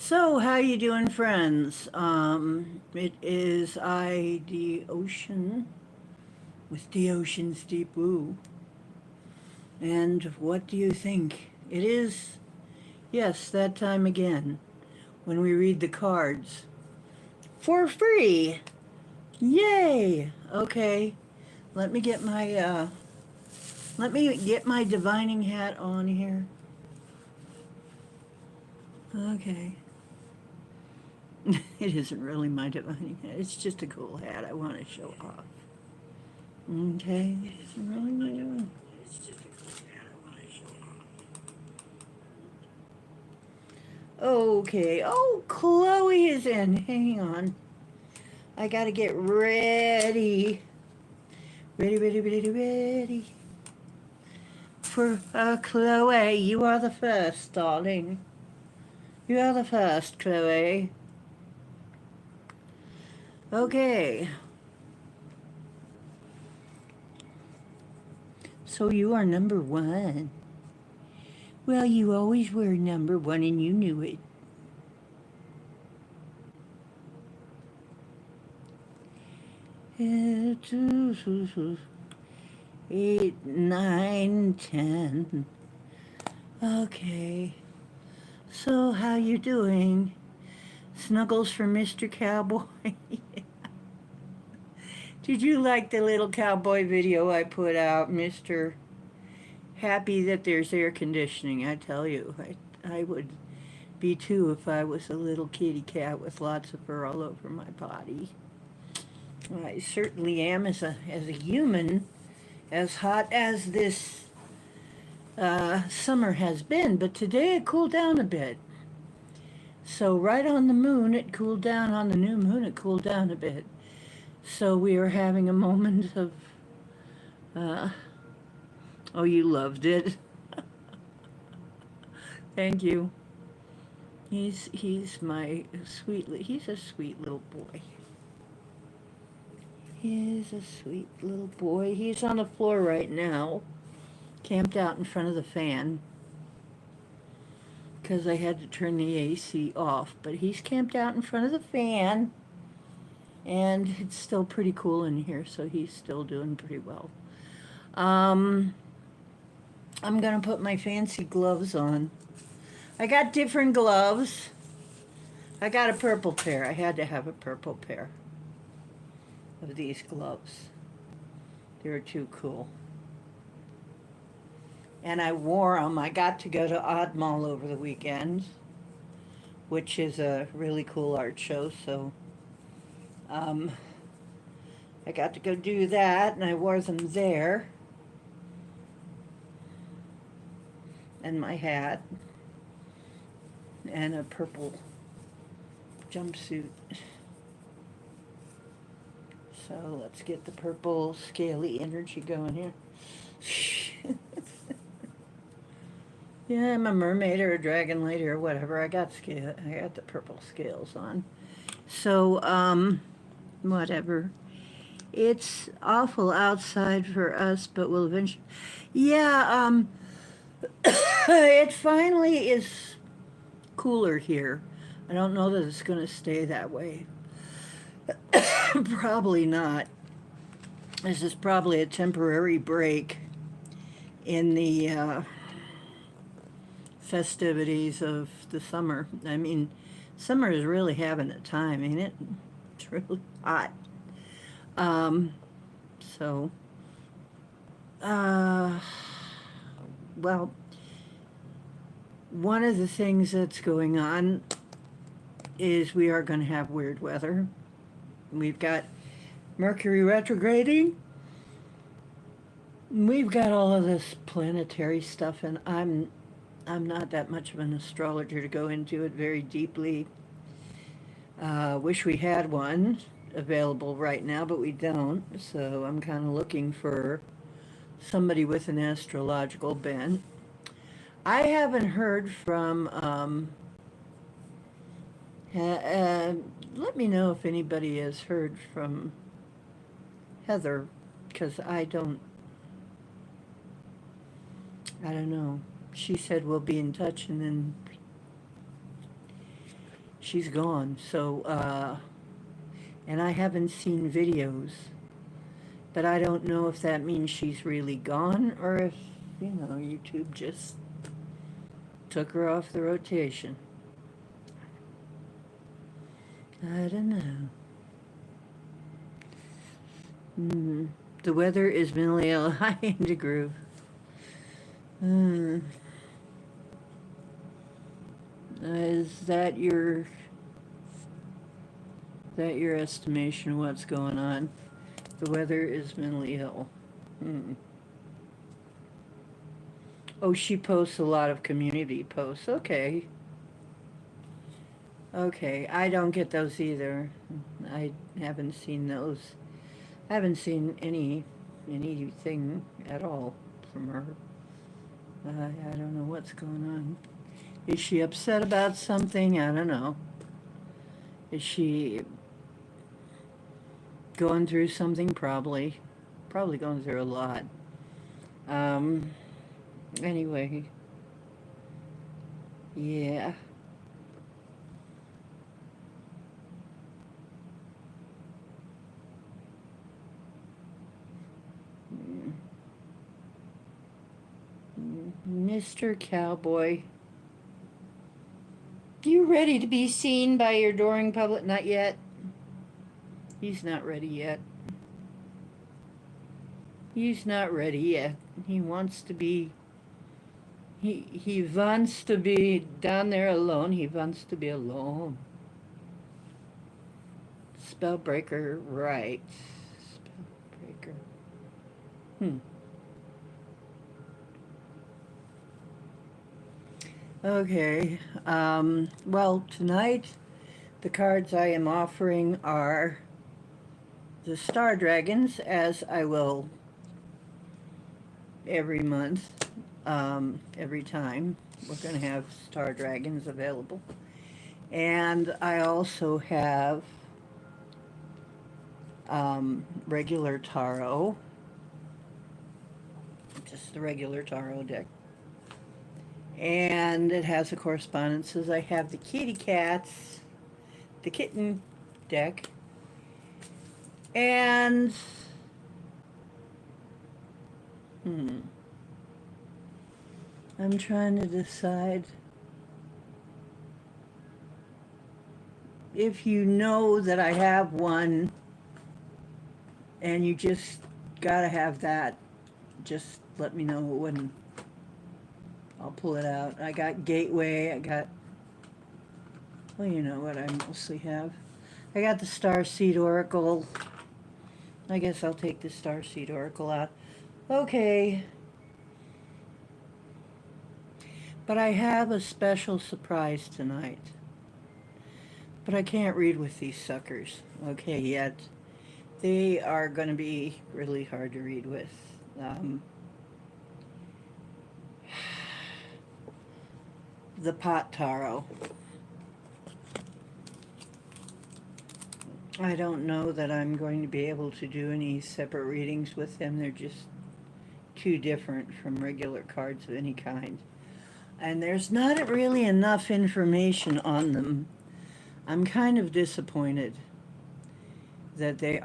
So, how you doing, friends? It is the ocean with the ocean's deep blue. And what do you think? It is, yes, that time again when we read the cards for free. Yay! Okay, let me get my divining hat on here. Okay. It isn't really my divining hat. It's just a cool hat I want to show off. Okay. It's really my. Okay. Oh, Chloe is in. Hang on. I gotta get ready. Ready. For Chloe, you are the first, darling. You are the first, Chloe. Okay. So you are number one. Well, you always were number one and you knew it. Eight, 9, 10. Okay. So how you doing? Snuggles for Mr. Cowboy. Did you like the little cowboy video I put out, Mr.? Happy that there's air conditioning, I tell you. I would be too if I was a little kitty cat with lots of fur all over my body. I certainly am as a human, as hot as this summer has been, but today it cooled down a bit. So right on the moon, it cooled down. On the new moon, it cooled down a bit. So we are having a moment of, uh, oh, you loved it. Thank you. He's my he's a sweet little boy. He's a sweet little boy. He's on the floor right now, camped out in front of the fan because I had to turn the AC off. But he's camped out in front of the fan, and it's still pretty cool in here, so he's still doing pretty well. I'm gonna put my fancy gloves on. I got different gloves. I got a purple pair. I had to have a purple pair of these gloves. They were too cool. And I wore them. I got to go to Odd Mall over the weekend, which is a really cool art show. So I got to go do that, and I wore them there. And my hat. And a purple jumpsuit. So let's get the purple scaly energy going here. Yeah, I'm a mermaid or a dragon lady or whatever. I got the purple scales on. So, whatever. It's awful outside for us, but we'll eventually. Yeah, it finally is cooler here. I don't know that it's going to stay that way. Probably not. This is probably a temporary break in the festivities of the summer. I mean, summer is really having a time, ain't it? It's really hot. Um, so, uh, well, one of the things that's going on is we are going to have weird weather. We've got Mercury retrograding. We've got all of this planetary stuff, and I'm not that much of an astrologer to go into it very deeply. Wish we had one available right now, but we don't. So I'm kind of looking for somebody with an astrological bent. I haven't heard from. Let me know if anybody has heard from Heather, because I don't know. She said we'll be in touch, and then she's gone. So, and I haven't seen videos, but I don't know if that means she's really gone or if, YouTube just took her off the rotation. I don't know. Mm. The weather is mentally high into groove. Mm. Is that your estimation of what's going on? The weather is mentally ill. Mm. Oh, she posts a lot of community posts. Okay. Okay, I don't get those either. I haven't seen those. I haven't seen anything at all from her. I don't know what's going on. Is she upset about something? I don't know. Is she going through something? Probably. Probably going through a lot. Um, anyway, yeah. Mr. Cowboy, you ready to be seen by your adoring public? Not yet. He's not ready yet. He's not ready yet. He wants to be. He wants to be down there alone. He wants to be alone. Spellbreaker, right? Spellbreaker. Hmm. Okay. Well, tonight the cards I am offering are the Star Dragons, as I will every month, every time. We're going to have Star Dragons available. And I also have regular tarot, just the regular tarot deck. And it has the correspondences. I have the kitty cats, the kitten deck, and I'm trying to decide if you know that I have one and you just gotta have that, just let me know when I'll pull it out. I got Gateway, well, you know what I mostly have. I got the Starseed Oracle. I guess I'll take the Starseed Oracle out. Okay. But I have a special surprise tonight. But I can't read with these suckers, okay, yet. They are going to be really hard to read with. The pot taro. I don't know that I'm going to be able to do any separate readings with them. They're just too different from regular cards of any kind. And there's not really enough information on them. I'm kind of disappointed that they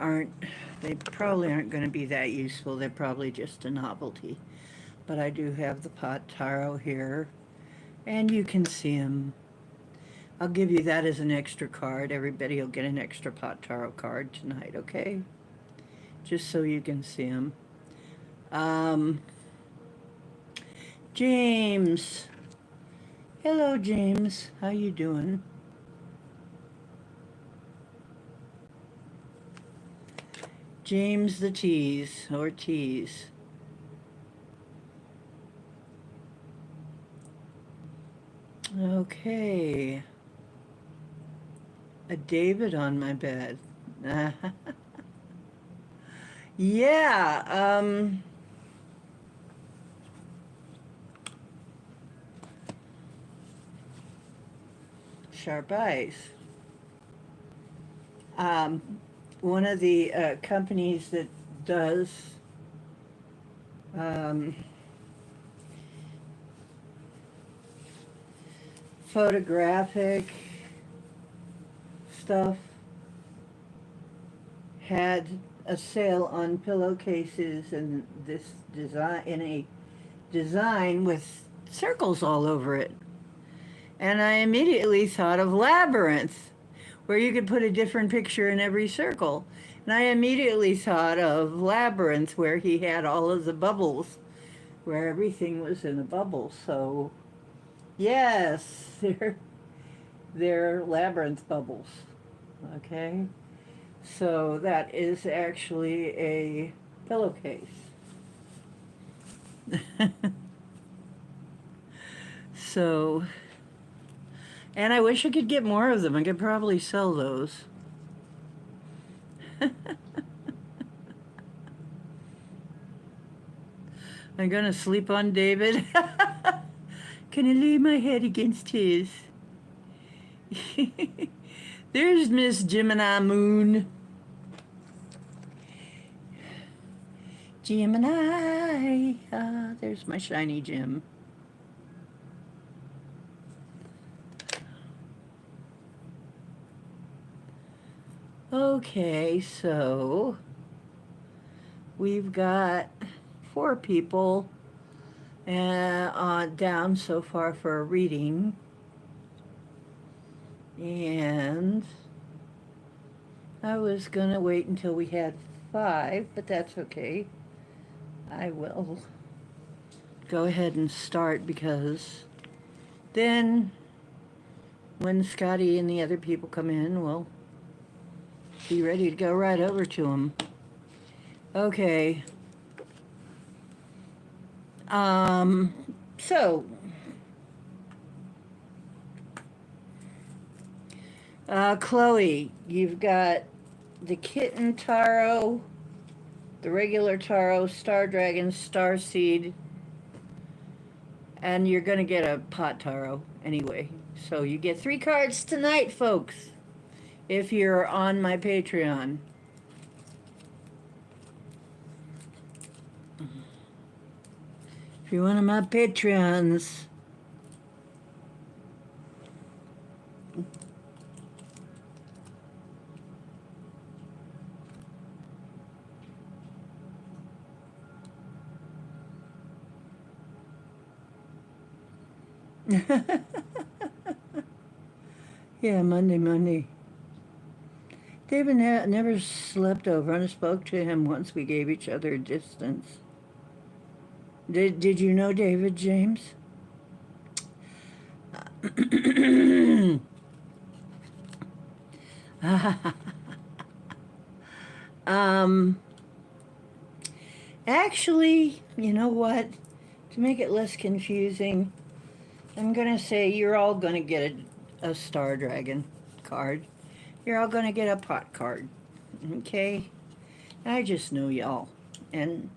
probably aren't going to be that useful. They're probably just a novelty. But I do have the pot taro here, and you can see them. I'll give you that as an extra card. Everybody will get an extra pot taro card tonight, okay? Just so you can see them. James. Hello, James. How you doing? James the Tease, or Tease. Okay. A David on my bed. Yeah, sharp eyes. One of the companies that does photographic stuff had a sale on pillowcases and this design in a design with circles all over it. And I immediately thought of Labyrinth, where you could put a different picture in every circle. And I immediately thought of Labyrinth, where he had all of the bubbles, where everything was in a bubble. So, yes, they're Labyrinth bubbles. Okay? So that is actually a pillowcase. So, and I wish I could get more of them. I could probably sell those. I'm gonna sleep on David. Can I lay my head against his? There's Miss Gemini Moon. Gemini. Ah, there's my shiny gem. Okay, so we've got 4 people down so far for a reading. And I was going to wait until we had 5, but that's okay. I will go ahead and start because then when Scotty and the other people come in, we'll be ready to go right over to them. Okay. So, Chloe, you've got the kitten taro, the regular taro, star dragon, star seed, and you're going to get a pot taro anyway. So you get 3 cards tonight, folks, if you're on my Patreon. If you're one of my Patreons. Yeah, Monday. David never slept over, and I spoke to him once we gave each other a distance. Did you know David, James? Actually, you know what? To make it less confusing, I'm going to say you're all going to get a Star Dragon card. You're all going to get a pot card. Okay? I just know y'all. And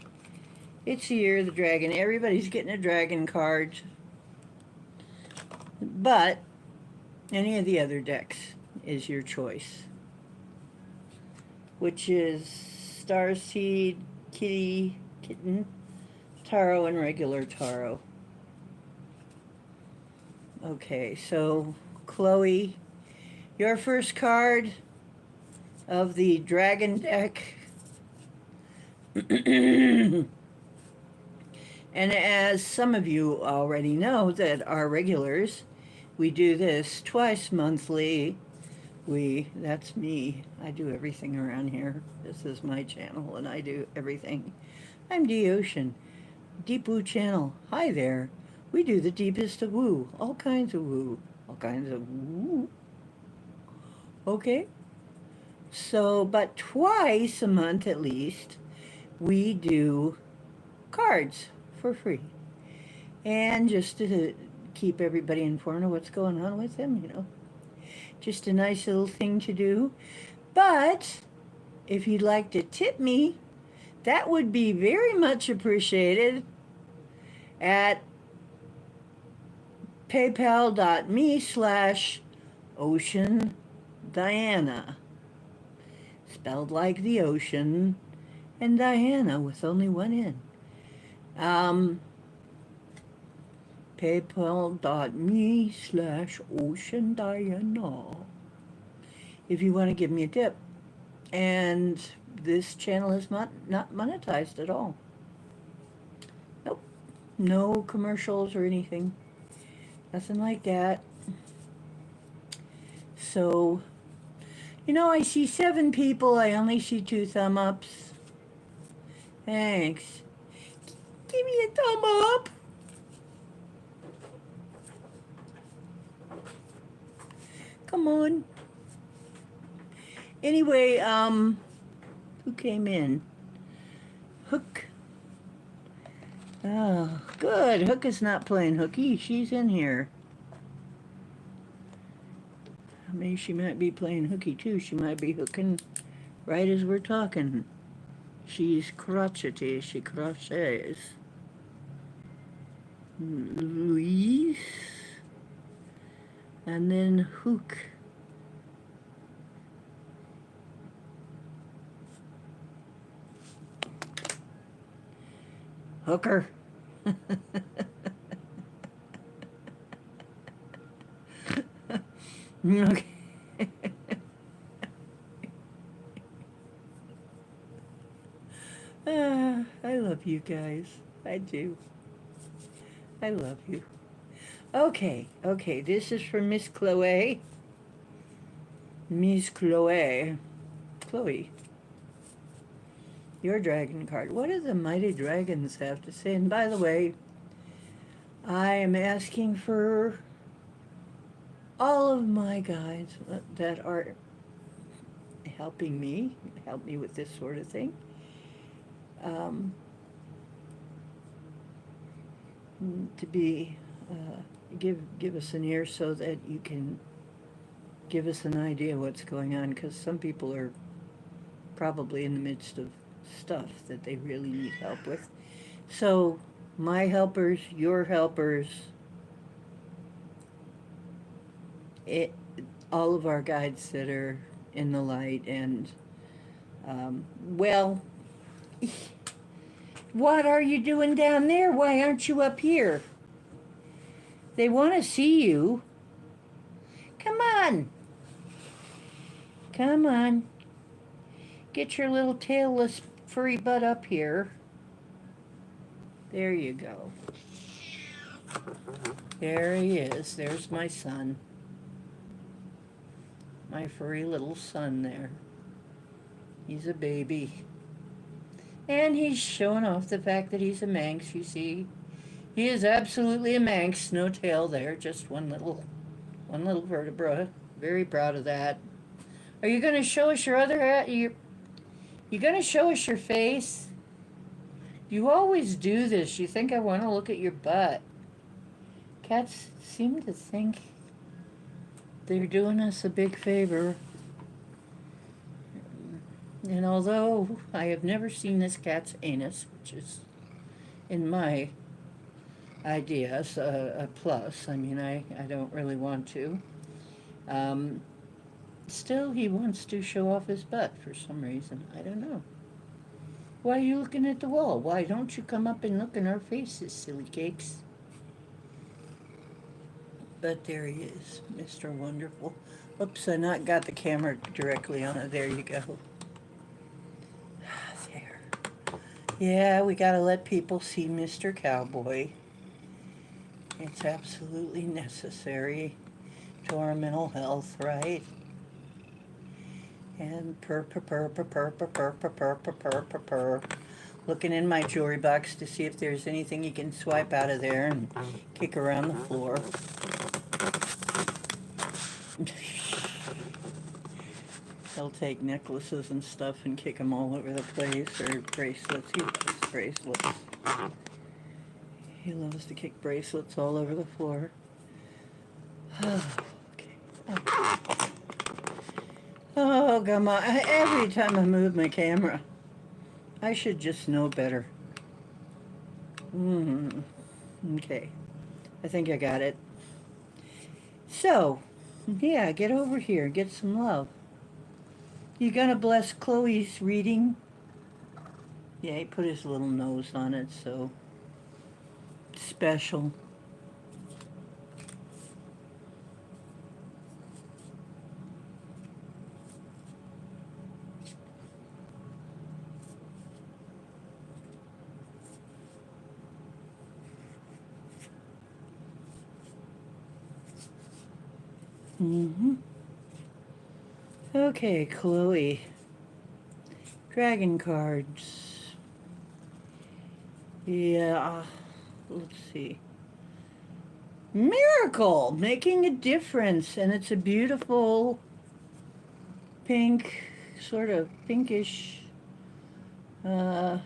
it's the year of the dragon. Everybody's getting a dragon card. But any of the other decks is your choice. Which is Starseed, Kitten, Taro, and regular Taro. Okay, so Chloe, your first card of the dragon deck. And as some of you already know that are regulars, we do this twice monthly. That's me. I do everything around here. This is my channel and I do everything. I'm D Ocean, Deep Woo Channel. Hi there. We do the deepest of woo. All kinds of woo. All kinds of woo. Okay? So, but twice a month at least, we do cards for free. And just to keep everybody informed of what's going on with them, you know. Just a nice little thing to do. But if you'd like to tip me, that would be very much appreciated at paypal.me/Ocean Diana. Spelled like the ocean, and Diana with only one N. PayPal.me/Ocean Diana. if you want to give me a tip. And this channel is not monetized at all. Nope. No commercials or anything. Nothing like that. So, I see 7 people. I only see 2 thumb ups. Thanks. Give me a thumb up. Come on. Anyway, who came in? Hook. Oh, good. Hook is not playing hooky. She's in here. Maybe she might be playing hooky too. She might be hooking right as we're talking. She's crotchety. She crochets. Louise. And then Hook. Hooker. Okay. I love you guys. I do. I love you. Okay, this is from Miss Chloe. Miss Chloe. Chloe. Your dragon card. What do the mighty dragons have to say? And by the way, I am asking for all of my guides that are helping me, help me with this sort of thing. To be, give us an ear so that you can give us an idea what's going on, because some people are probably in the midst of stuff that they really need help with. So, my helpers, your helpers, all of our guides that are in the light, and, well, what are you doing down there? Why aren't you up here? They want to see you. Come on. Come on. Get your little tailless furry butt up here. There you go. There he is. There's my son. My furry little son there. He's a baby. And he's showing off the fact that he's a Manx, you see. He is absolutely a Manx, no tail there, just one little vertebra. Very proud of that. Are you going to show us your other hat? You going to show us your face? You always do this. You think I want to look at your butt. Cats seem to think they're doing us a big favor. And although I have never seen this cat's anus, which is, in my ideas, a plus. I mean, I don't really want to. Still, he wants to show off his butt for some reason. I don't know. Why are you looking at the wall? Why don't you come up and look in our faces, silly cakes? But there he is, Mr. Wonderful. Oops, I not got the camera directly on it. There you go. There. Yeah, we gotta let people see Mr. Cowboy. It's absolutely necessary to our mental health, right? And purr. Looking in my jewelry box to see if there's anything you can swipe out of there and kick around the floor. He'll take necklaces and stuff and kick them all over the place, or bracelets. He loves bracelets. He loves to kick bracelets all over the floor. Okay. Oh, come on. Every time I move my camera, I should just know better. Okay. I think I got it. So, yeah, get over here. Get some love. You gonna bless Chloe's reading? Yeah, he put his little nose on it, so special. Mm-hmm. Okay, Chloe. Dragon cards. Yeah, let's see. Miracle, making a difference, and it's a beautiful pink, sort of pinkish. Uh,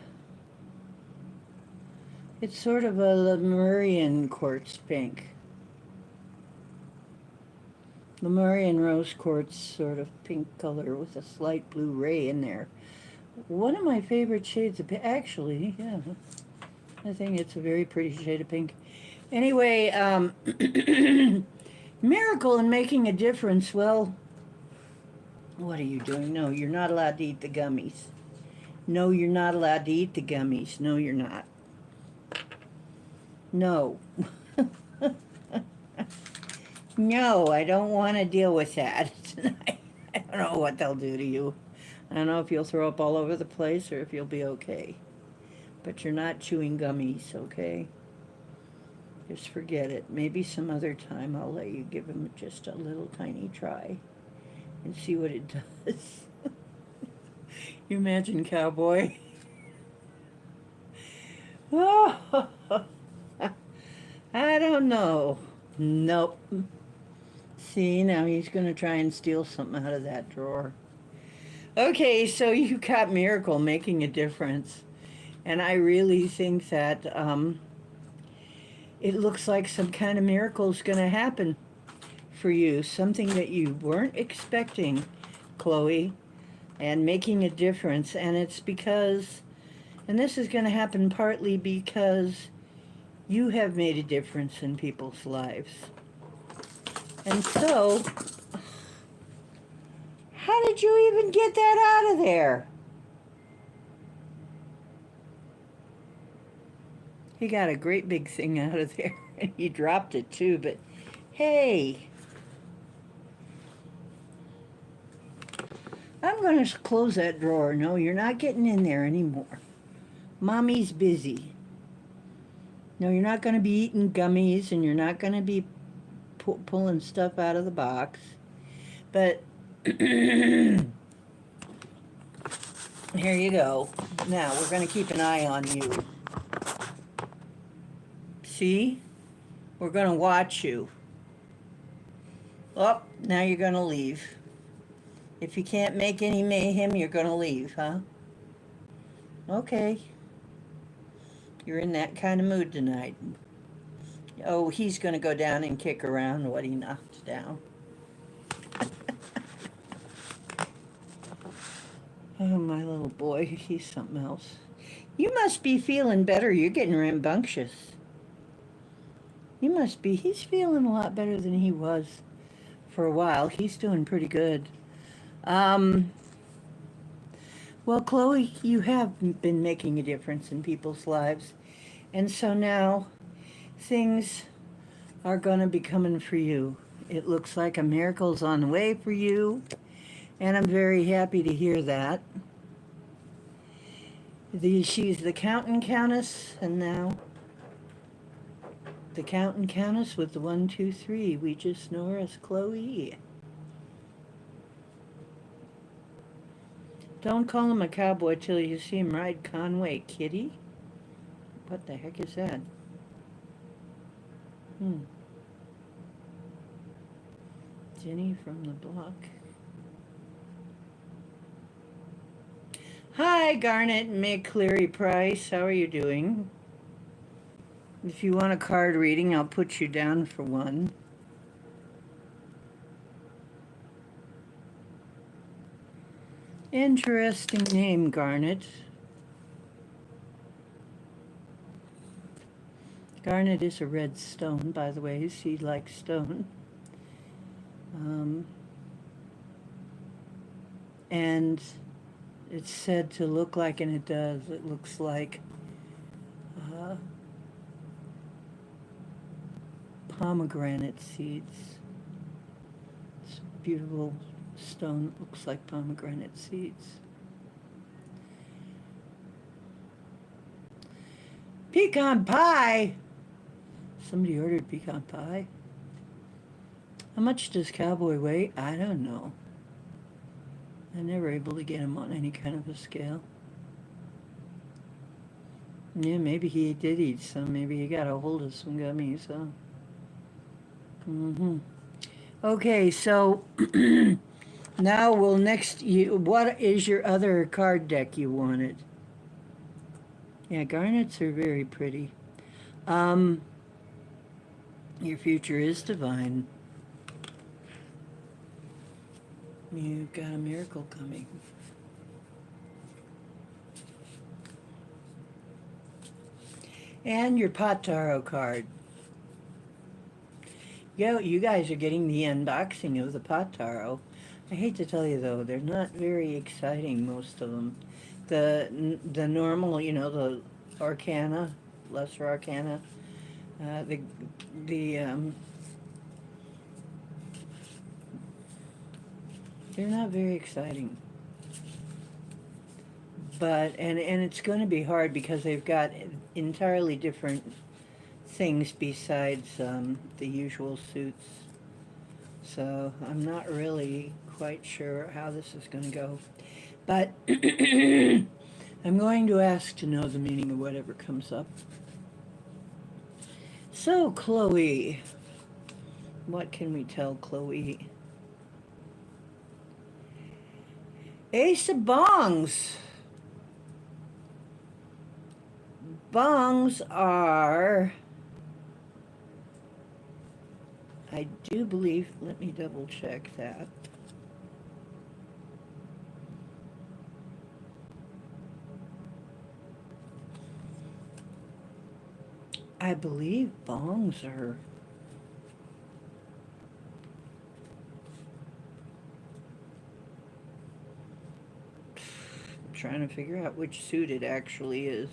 it's sort of a Lemurian quartz pink. Lemurian rose quartz, sort of pink color with a slight blue ray in there. One of my favorite shades of pink, actually, yeah. I think it's a very pretty shade of pink. Anyway, miracle in making a difference. Well, what are you doing? No, you're not allowed to eat the gummies. No, you're not allowed to eat the gummies. No, you're not. No. No, I don't want to deal with that tonight. I don't know what they'll do to you. I don't know if you'll throw up all over the place or if you'll be okay. But you're not chewing gummies, okay? Just forget it. Maybe some other time I'll let you give them just a little tiny try and see what it does. You imagine, cowboy? Oh, I don't know. Nope. See, now he's going to try and steal something out of that drawer. Okay, so you got Miracle making a difference. And I really think that it looks like some kind of miracle is going to happen for you. Something that you weren't expecting, Chloe, and making a difference. And it's because, and this is going to happen partly because you have made a difference in people's lives. And so, how did you even get that out of there? He got a great big thing out of there, and he dropped it too, but hey, I'm going to close that drawer. No, you're not getting in there anymore. Mommy's busy. No, you're not going to be eating gummies, and you're not going to be pulling stuff out of the box. But here you go. Now, we're going to keep an eye on you. See? We're going to watch you. Oh, now you're going to leave. If you can't make any mayhem, you're going to leave, huh? Okay. You're in that kind of mood tonight. Oh, he's going to go down and kick around what he knocked down. Oh, my little boy, he's something else. You must be feeling better. You're getting rambunctious. You must be. He's feeling a lot better than he was for a while. He's doing pretty good. Well, Chloe, you have been making a difference in people's lives. And so now things are going to be coming for you. It looks like a miracle's on the way for you. And I'm very happy to hear that. She's the Count and Countess, and now the Count and Countess with the 1, 2, 3. We just know her as Chloe. Don't call him a cowboy till you see him ride Conway, kitty. What the heck is that? Jenny from the block. Hi, Garnet McCleary Price. How are you doing? If you want a card reading, I'll put you down for one. Interesting name, Garnet. Garnet is a red stone, by the way. She likes stone. And it's said to look like, and it does, it looks like pomegranate seeds. It's a beautiful stone that looks like pomegranate seeds. Pecan pie! Somebody ordered pecan pie. How much does Cowboy weigh? I don't know. I'm never able to get him on any kind of a scale. Yeah, maybe he did eat some. Maybe he got a hold of some gummies, huh? Mm-hmm. Okay, so now we'll next. What is your other card deck you wanted? Yeah, garnets are very pretty. Um, your future is divine. You've got a miracle coming. And your Pot Taro card. Yo, you guys are getting the unboxing of the Pot Taro. I hate to tell you though, they're not very exciting, most of them. The normal, the Arcana, lesser Arcana, uh, the the they're not very exciting. But and it's going to be hard because they've got entirely different things besides the usual suits. So I'm not really quite sure how this is going to go. But I'm going to ask to know the meaning of whatever comes up. So, Chloe, what can we tell Chloe? Ace of Bongs. Bongs are, I do believe, let me double check that. I believe bongs are, I'm trying to figure out which suit it actually is.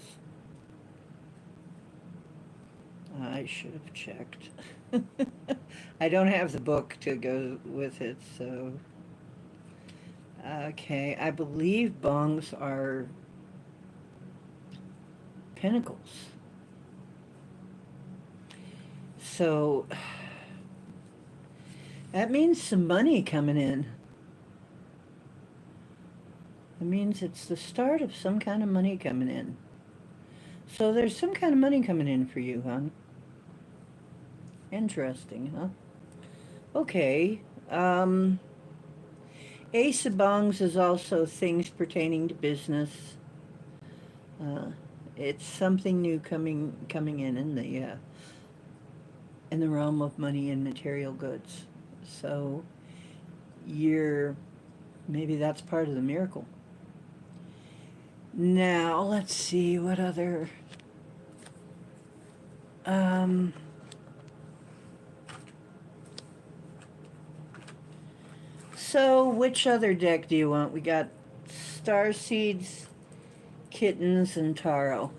I should have checked. I don't have the book to go with it, so. Okay, I believe bongs are pentacles. So that means some money coming in. It means it's the start of some kind of money coming in. So there's some kind of money coming in for you, hon. Interesting, huh? Okay. Ace of Bongs is also things pertaining to business. Uh, it's something new coming in the realm of money and material goods. So you're maybe that's part of the miracle. Now let's see what other. Um, so which other deck do you want? We got Star Seeds, Kittens, and Taro.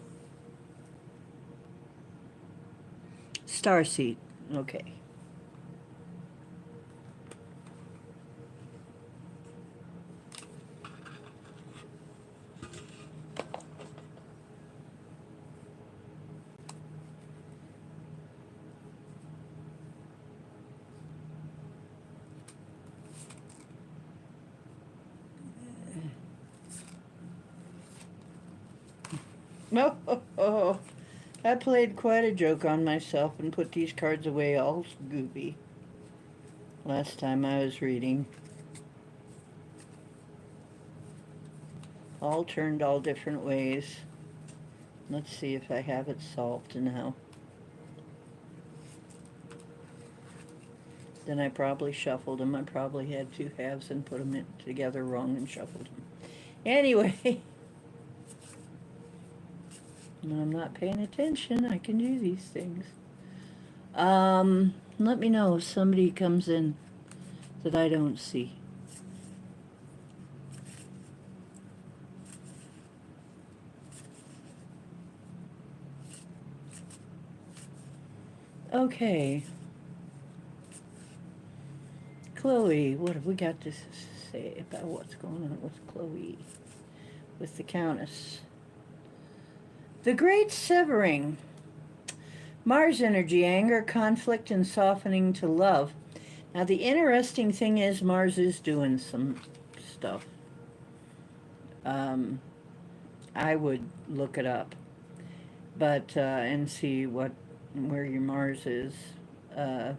Starseed. Okay. No, I played quite a joke on myself and put these cards away all goopy last time I was reading. All turned all different ways. Let's see if I have it solved now. Then I probably shuffled them. I probably had two halves and put them together wrong and shuffled them. Anyway, when I'm not paying attention, I can do these things. Let me know if somebody comes in that I don't see. Okay. Chloe, what have we got to say about what's going on with Chloe? With the Countess. The Great Severing. Mars energy, anger, conflict, and softening to love. Now, the interesting thing is Mars is doing some stuff. Um, I would look it up, but and see where your Mars is. Uh,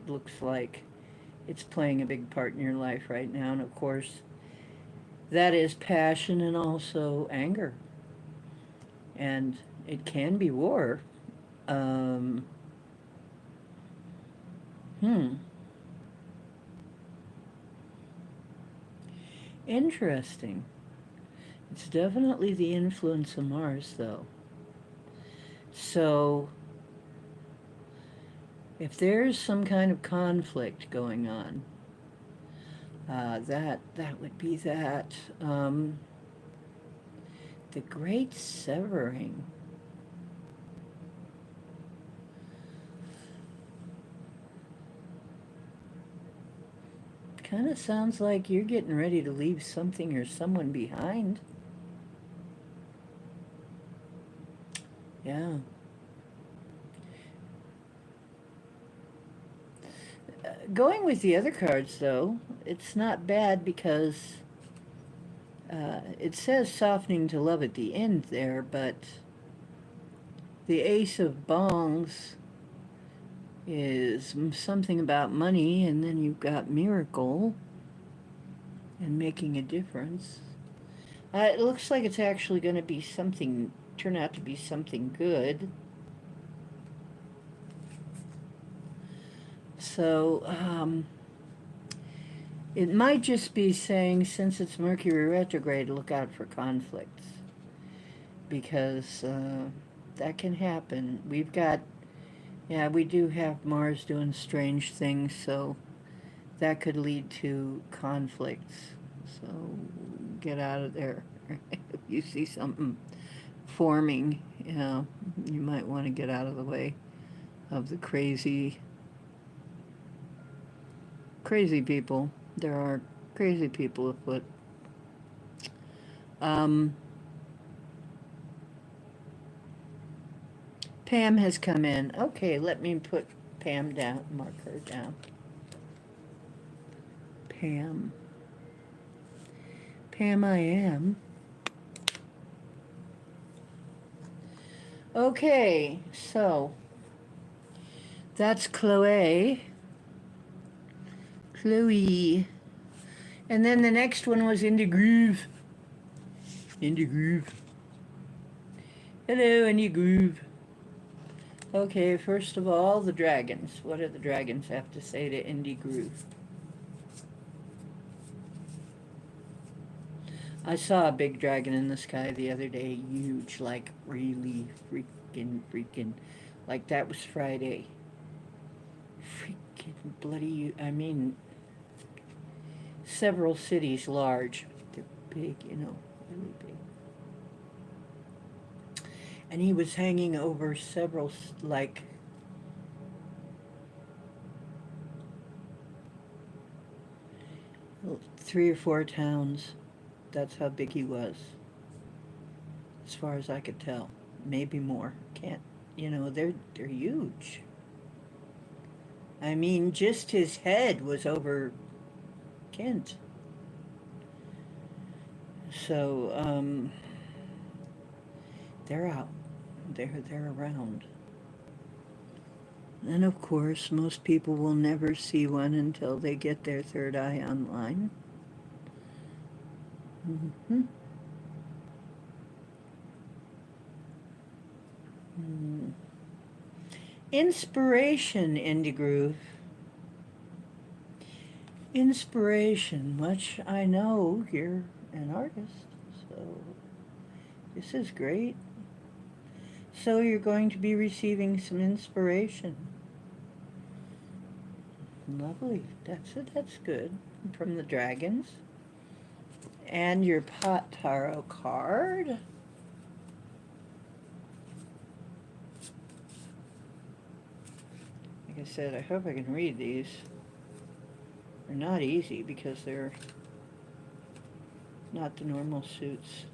looks like it's playing a big part in your life right now, and of course, that is passion and also anger, and it can be war. Um, hmm, interesting. It's definitely the influence of Mars, though. So, if there's some kind of conflict going on, that would be that the Great Severing. Kind of sounds like you're getting ready to leave something or someone behind. Yeah. Going with the other cards, though, it's not bad because it says softening to love at the end there, but the Ace of Bongs is something about money, and then you've got miracle and making a difference. It looks like it's actually going to be something, turn out to be something good. So, it might just be saying, since it's Mercury retrograde, look out for conflicts. Because that can happen. Yeah, we do have Mars doing strange things, so that could lead to conflicts. So get out of there. If you see something forming, you might want to get out of the way of the crazy people. There are crazy people afoot. Um, Pam has come in. Okay, let me put Pam down, mark her down. Pam. Pam, I am. Okay, so that's Chloe. Chloe. And then the next one was Indie Groove. Indie Groove. Hello, Indie Groove. Okay, first of all, the dragons. What do the dragons have to say to Indie Groove? I saw a big dragon in the sky the other day, huge, like really freaking, like that was Friday. Freaking bloody, I mean, several cities large. They're big, really big. And he was hanging over several, like, three or four towns. That's how big he was, as far as I could tell. Maybe more. Can't, they're huge. I mean, just his head was over Kent. So, they're out. They're around. And of course, most people will never see one until they get their third eye online. Mm-hmm. Mm. Inspiration, Indie Groove. Inspiration, much I know you're an artist, so this is great. So you're going to be receiving some inspiration. Lovely. That's good. From the dragons. And your pot tarot card. Like I said, I hope I can read these. They're not easy because they're not the normal suits.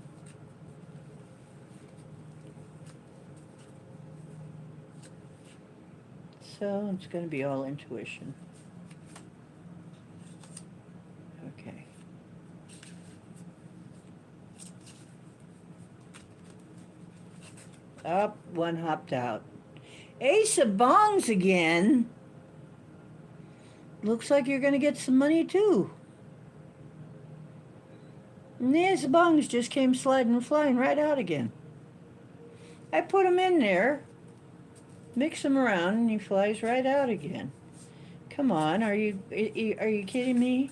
So it's going to be all intuition. Up, one hopped out. Ace of bongs again. Looks like you're going to get some money too. And the ace of bongs just came sliding and flying right out again. I put him in there, mix him around, and he flies right out again. Come on, are you kidding me?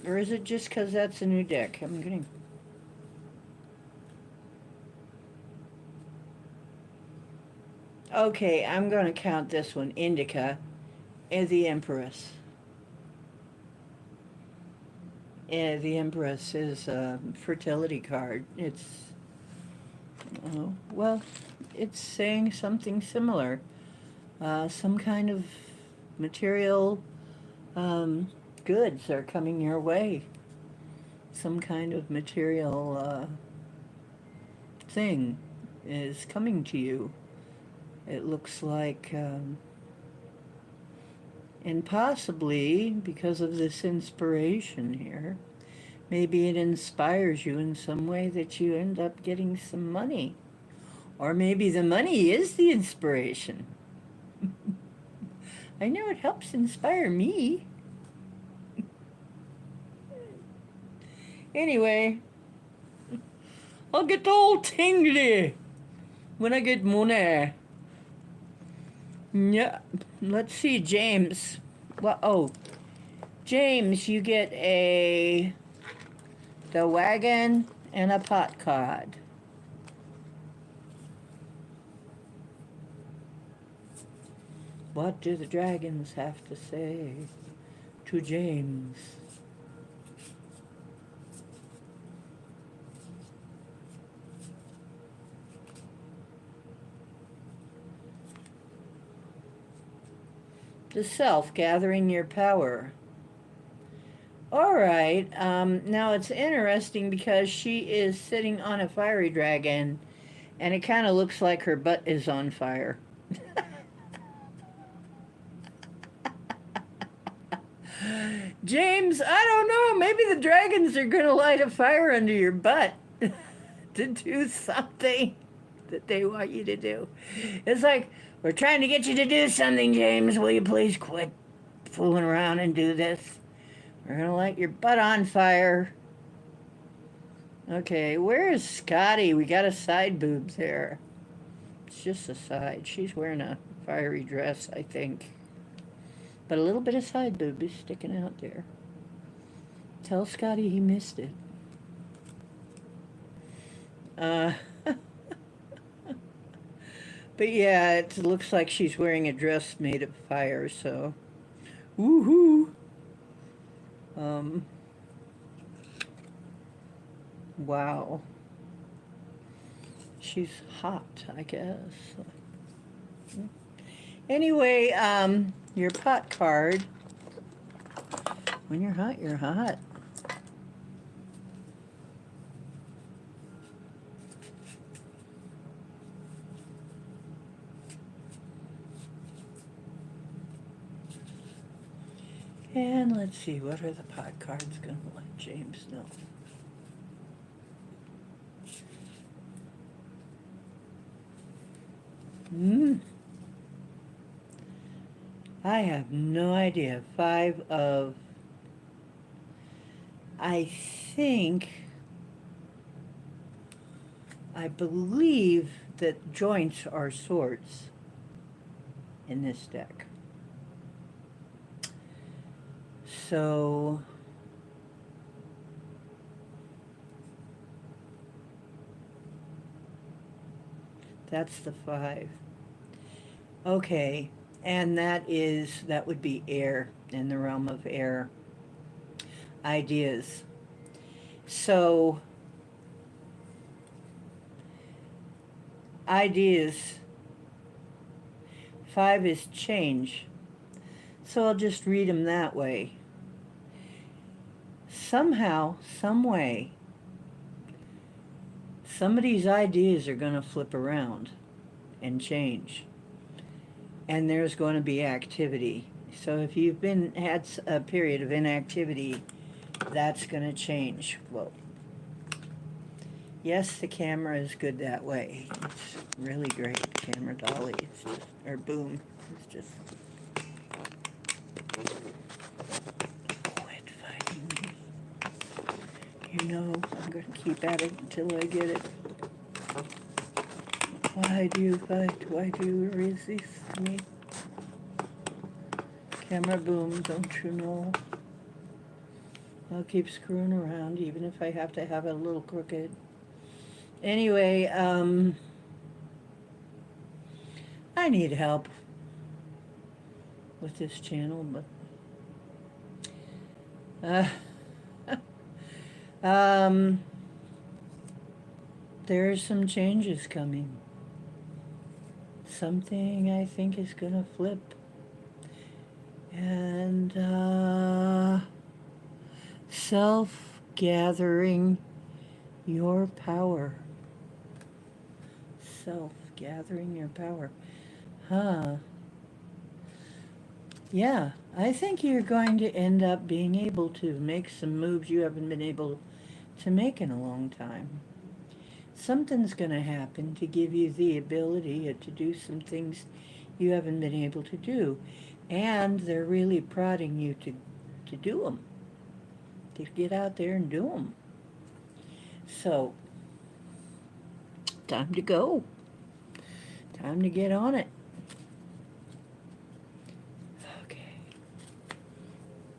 Or is it just because that's a new deck? I'm getting... Okay, I'm going to count this one, Indica, and the Empress. And the Empress is a fertility card. It's, well, it's saying something similar. Some kind of material goods are coming your way. Some kind of material thing is coming to you. It looks like, and possibly because of this inspiration here, maybe it inspires you in some way that you end up getting some money. Or maybe the money is the inspiration. I know it helps inspire me. Anyway, I'll get all tingly when I get money. Yeah, let's see, James. Well, oh, James, you get the wagon and a pot card. What do the dragons have to say to James? The self, gathering your power. All right, now it's interesting because she is sitting on a fiery dragon, and it kind of looks like her butt is on fire. James, I don't know, maybe the dragons are going to light a fire under your butt to do something that they want you to do. It's like, we're trying to get you to do something, James. Will you please quit fooling around and do this? We're going to light your butt on fire. Okay, where is Scotty? We got a side boob there. It's just a side. She's wearing a fiery dress, I think. But a little bit of side boob is sticking out there. Tell Scotty he missed it. But yeah, it looks like she's wearing a dress made of fire, so... Woohoo! Wow. She's hot, I guess. Anyway, your pot card. When you're hot, you're hot. And let's see, what are the pot cards going to let James know? I have no idea. 5 of... I believe that joints are swords in this deck. So... that's the 5. Okay, and that would be air, in the realm of air. Ideas. So, ideas. 5 is change. So I'll just read them that way. Somehow, some way, somebody's ideas are going to flip around and change. And there's going to be activity. So if you've had a period of inactivity, that's going to change. Whoa. Yes, the camera is good that way. It's really great. Camera dolly. It's just, or boom. It's just, quit fighting me. You know, I'm going to keep at it until I get it. Why do you fight? Why do you resist me? Camera boom, don't you know? I'll keep screwing around even if I have to have it a little crooked. Anyway, I need help with this channel, but um, there are some changes coming. Something I think is gonna flip. And self-gathering your power. Self-gathering your power. Huh. Yeah, I think you're going to end up being able to make some moves you haven't been able to make in a long time. Something's going to happen to give you the ability to do some things you haven't been able to do. And they're really prodding you to do them, to get out there and do them. So, time to go. Time to get on it. Okay.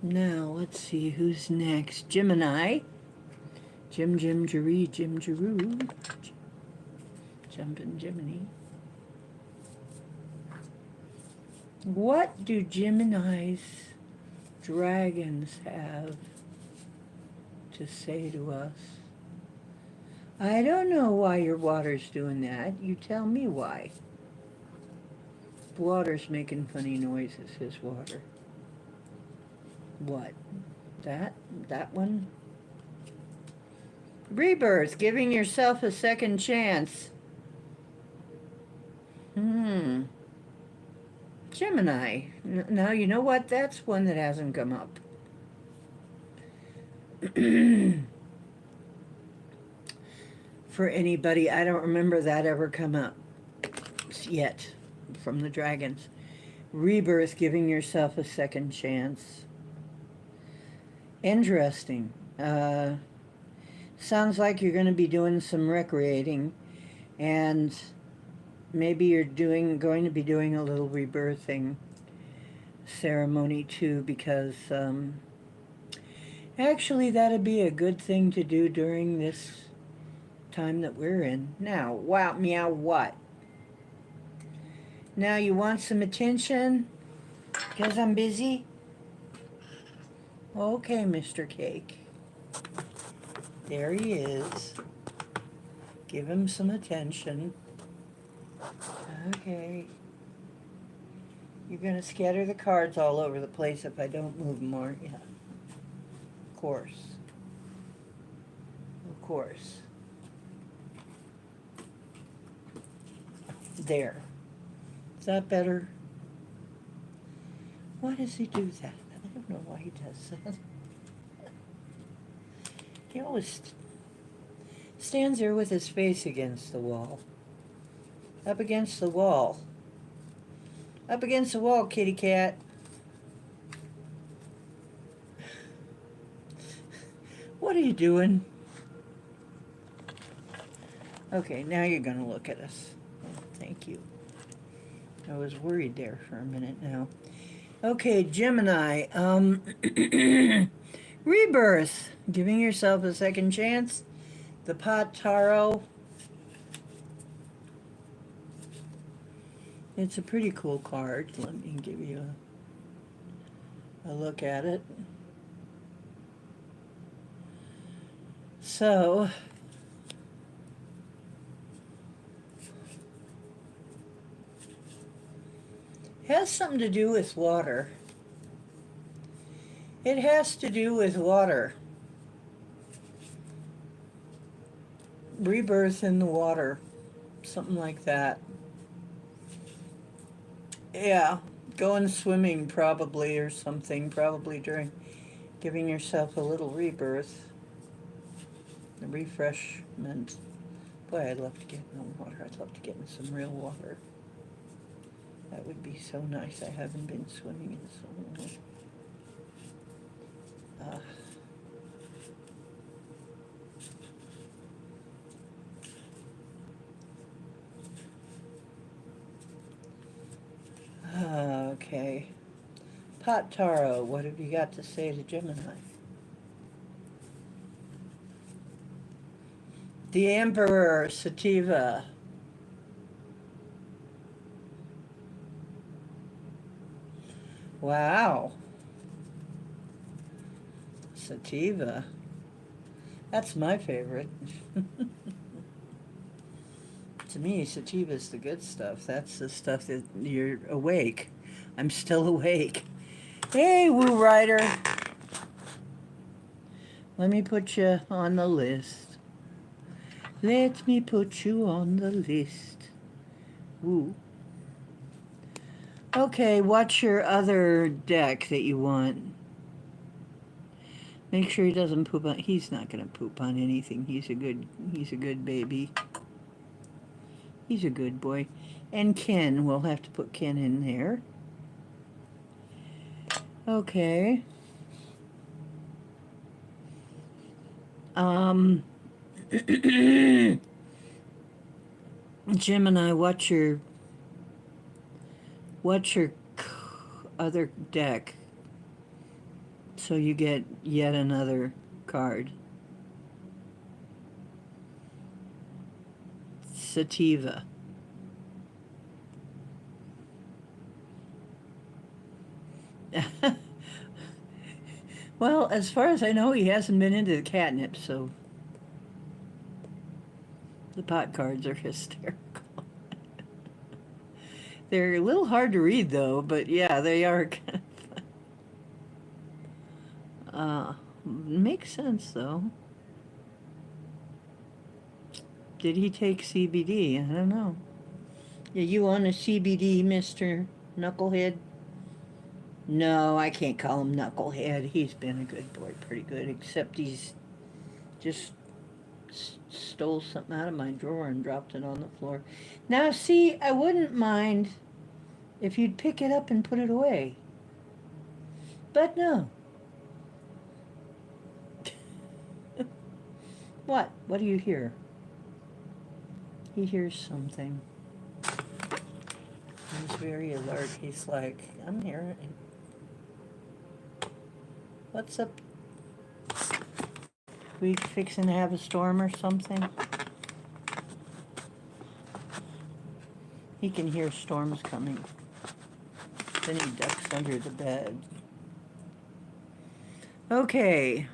Now, let's see who's next. Gemini. Jim, Jeree, Jim, Jeroo. Jumpin' Jiminy. What do Gemini's dragons have to say to us? I don't know why your water's doing that. You tell me why. Water's making funny noises, his water. What? That one? Rebirth, giving yourself a second chance. Gemini. Now, you know what? That's one that hasn't come up. For anybody, I don't remember that ever come up yet from the dragons. Rebirth, giving yourself a second chance. Interesting. Sounds like you're going to be doing some recreating, and maybe you're going to be doing a little rebirthing ceremony too, because actually that'd be a good thing to do during this time that we're in. Now, wow, meow, what? Now you want some attention because I'm busy? Okay, Mr. Cake. There he is. Give him some attention. Okay. You're going to scatter the cards all over the place if I don't move them more. Yeah. Of course. Of course. There. Is that better? Why does he do that? I don't know why he does that. He always stands there with his face against the wall. Up against the wall. Up against the wall, kitty cat. What are you doing? Okay, now you're going to look at us. Thank you. I was worried there for a minute now. Okay, Gemini. Rebirth. Giving yourself a second chance. The pot taro. It's a pretty cool card. Let me give you a look at it. So, it has something to do with water. It has to do with water. Rebirth in the water. Something like that. Yeah, going swimming probably or something, probably during giving yourself a little rebirth, a refreshment. Boy, I'd love to get in the water. I'd love to get in some real water. That would be so nice. I haven't been swimming in so long. Okay. Pot Taro, what have you got to say to Gemini? The Emperor, Sativa. Wow. Sativa. That's my favorite. To me, sativa's the good stuff. That's the stuff that you're awake. I'm still awake. Hey, Woo Rider. Let me put you on the list. Let me put you on the list. Woo. Okay, what's your other deck that you want? Make sure he doesn't poop on. He's not gonna poop on anything. He's a good baby. He's a good boy. And Ken, we'll have to put Ken in there. Okay. Gemini, what's your other deck? So you get yet another card. Sativa. Well, as far as I know, he hasn't been into the catnip, so the pot cards are hysterical. They're a little hard to read, though, but yeah, they are kind of fun. Makes sense, though. Did he take CBD? I don't know. Are you on a CBD, Mr. Knucklehead? No, I can't call him Knucklehead. He's been a good boy, pretty good, except he's just stole something out of my drawer and dropped it on the floor. Now, see, I wouldn't mind if you'd pick it up and put it away. But no. What? What do you hear? He hears something. He's very alert. He's like, I'm here. What's up? We fixing to have a storm or something? He can hear storms coming. Then he ducks under the bed. Okay.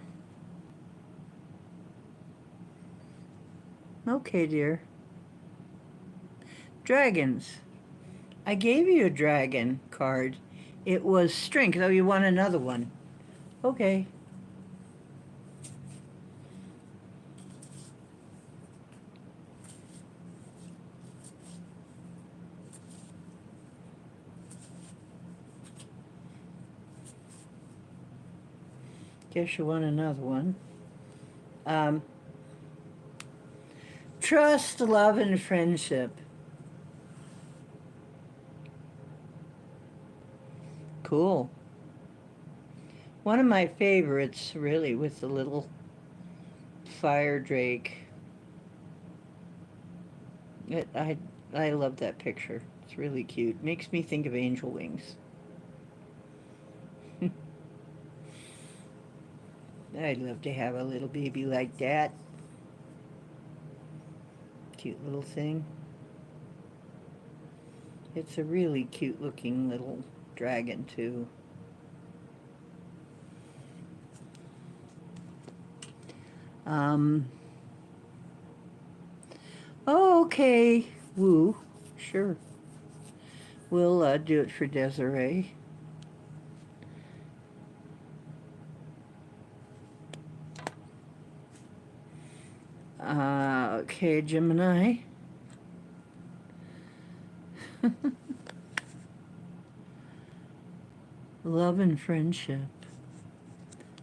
Okay, dear. Dragons. I gave you a dragon card. It was strength. Oh, you want another one? Okay. Guess you want another one. Trust, love, and friendship. Cool. One of my favorites, really, with the little fire drake. I love that picture. It's really cute. Makes me think of angel wings. I'd love to have a little baby like that. Cute little thing. It's a really cute looking little dragon too. Oh, okay. Woo. Sure. We'll do it for Desiree. Okay, Gemini. Love and friendship.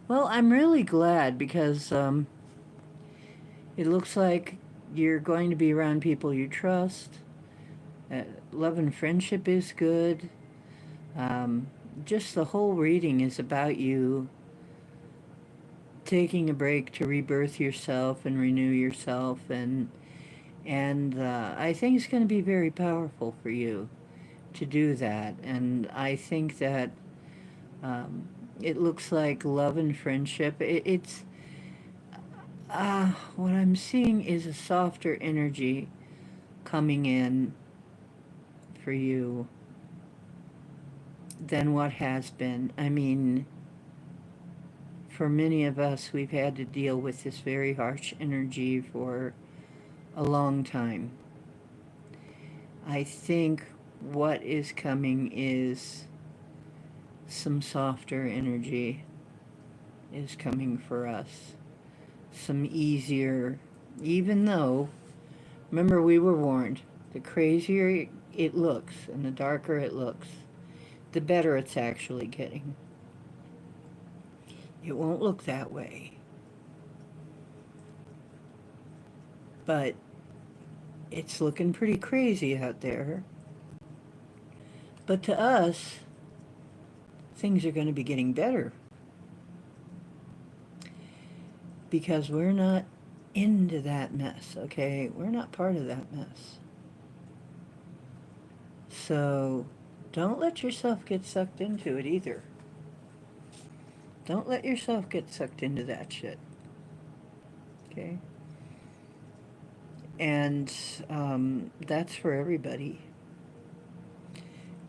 Well, I'm really glad because it looks like you're going to be around people you trust. Love and friendship is good. Um, just the whole reading is about you taking a break to rebirth yourself and renew yourself, and I think it's going to be very powerful for you to do that. And I think that um, it looks like love and friendship. It's what I'm seeing is a softer energy coming in for you than what has been. I mean, for many of us, we've had to deal with this very harsh energy for a long time. I think what is coming is some softer energy is coming for us. Some easier, even though, remember we were warned, the crazier it looks and the darker it looks, the better it's actually getting. It won't look that way. But it's looking pretty crazy out there. But to us, things are going to be getting better. Because we're not into that mess, okay? We're not part of that mess. So don't let yourself get sucked into it either. Don't let yourself get sucked into that shit. Okay? And that's for everybody.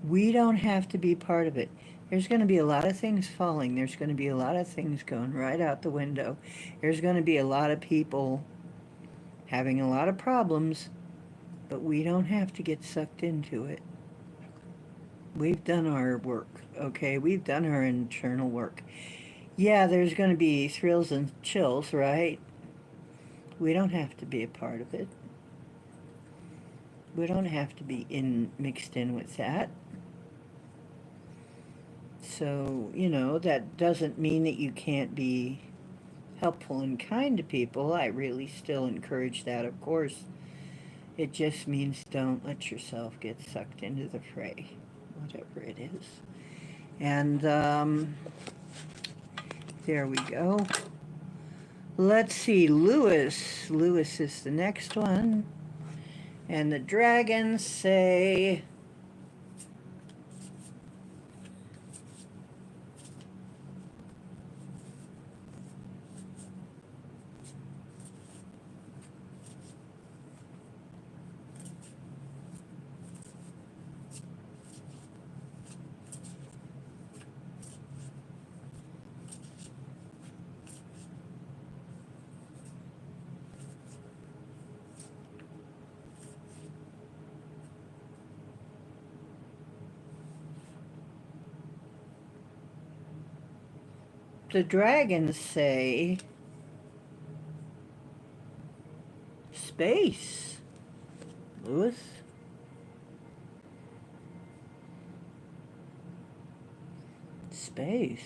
We don't have to be part of it. There's going to be a lot of things falling. There's going to be a lot of things going right out the window. There's going to be a lot of people having a lot of problems, but we don't have to get sucked into it. We've done our work, okay? We've done our internal work. Yeah, there's going to be thrills and chills, right? We don't have to be a part of it. We don't have to be mixed in with that. So, that doesn't mean that you can't be helpful and kind to people. I really still encourage that, of course. It just means don't let yourself get sucked into the fray, whatever it is. And there we go. Let's see, Lewis. Lewis is the next one. And the dragons say, the dragons say, space. Lewis? Space.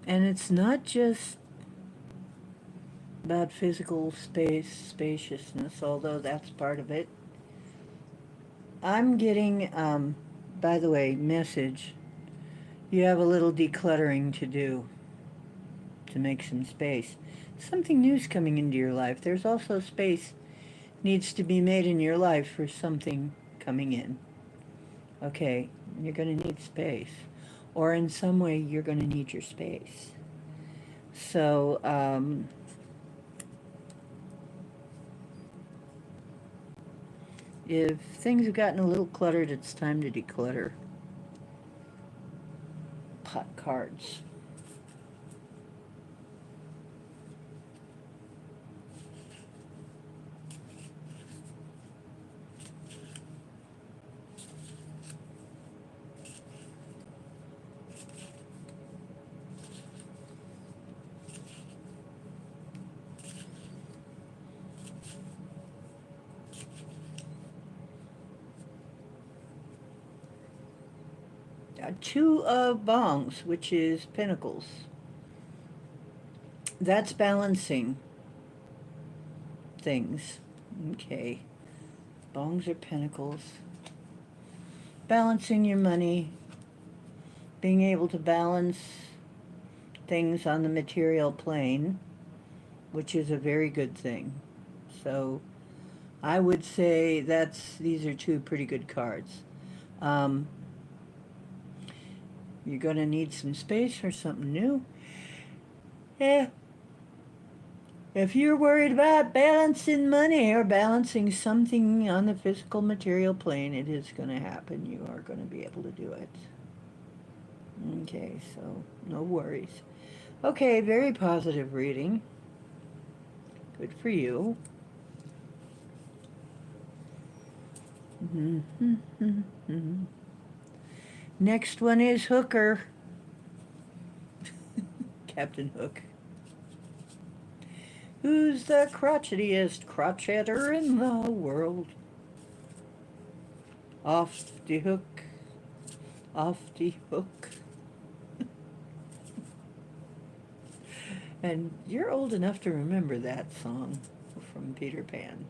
And it's not just about physical space, spaciousness, although that's part of it. I'm getting, by the way, message. You have a little decluttering to do to make some space. Something new's coming into your life. There's also space needs to be made in your life for something coming in. Okay, you're going to need space. Or in some way, you're going to need your space. So, if things have gotten a little cluttered, it's time to declutter. Pot cards. Two of bongs, which is pentacles. That's balancing things. Okay. Bongs are pentacles. Balancing your money. Being able to balance things on the material plane, which is a very good thing. So I would say these are two pretty good cards. You're going to need some space for something new. Yeah. If you're worried about balancing money or balancing something on the physical material plane, it is going to happen. You are going to be able to do it. Okay, so no worries. Okay, very positive reading. Good for you. Next one is Hooker. Captain Hook. Who's the crotchetiest crotchetter in the world? Off the hook, off the hook. And you're old enough to remember that song from Peter Pan.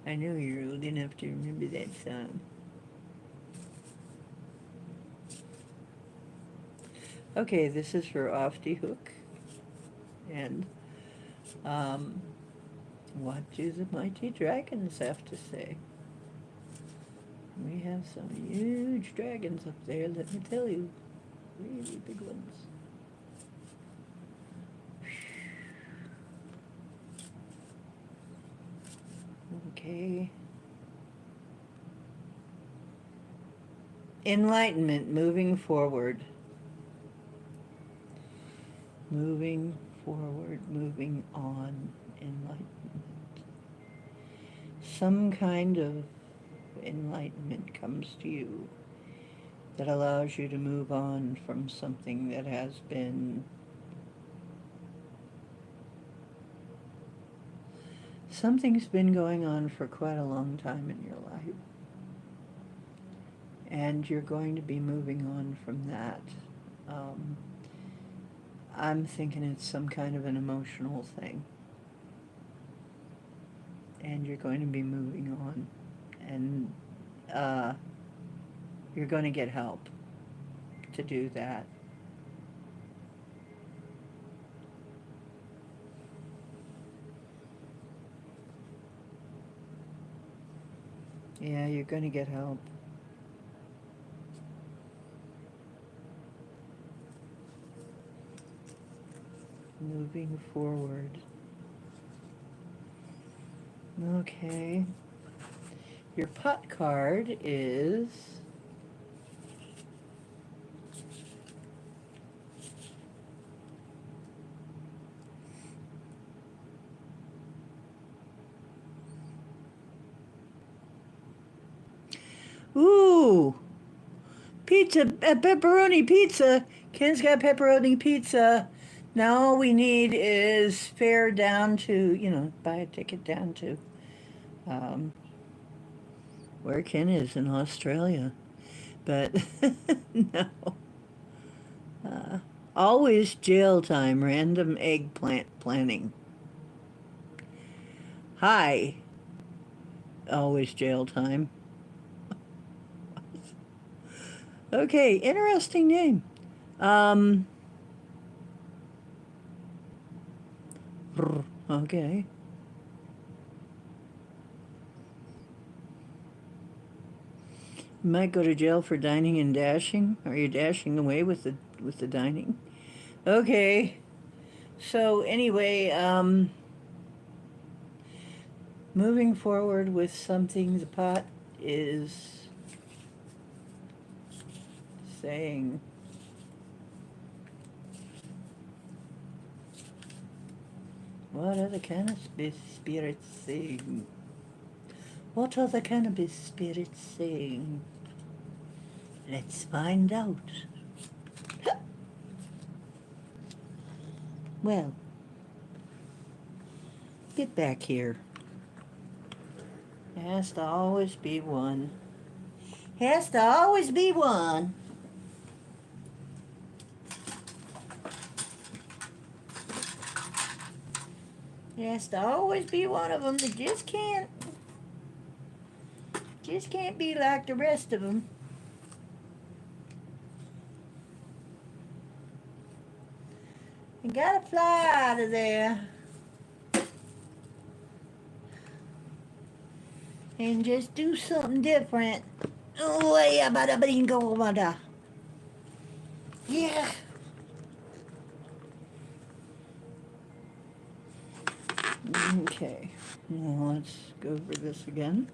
I know you're old enough to remember that song. Okay, this is for Off the Hook. And what do the mighty dragons have to say? We have some huge dragons up there, let me tell you. Really big ones. Okay. Enlightenment, moving forward. Moving forward, moving on, enlightenment. Some kind of enlightenment comes to you that allows you to move on from something that has been something's been going on for quite a long time in your life. And you're going to be moving on from that. I'm thinking it's some kind of an emotional thing. And you're going to be moving on. And you're going to get help to do that. Yeah, you're going to get help. Moving forward. Okay. Your pot card is ooh, pizza, pepperoni pizza. Ken's got pepperoni pizza. Now all we need is fare down to, buy a ticket down to where Ken is in Australia. But no. Always jail time, random eggplant planning. Hi. Always jail time. Okay, interesting name. Okay. You might go to jail for dining and dashing. Are you dashing away with the dining? Okay. So anyway, moving forward with something, the pot is saying what are the cannabis spirits saying? What are the cannabis spirits saying? Let's find out. Well, get back here. There has to always be one. Has to always be one. Has to always be one of them that just can't be like the rest of them. You gotta fly out of there and just do something different. Oh, yeah, yeah. Okay, now let's go over this again.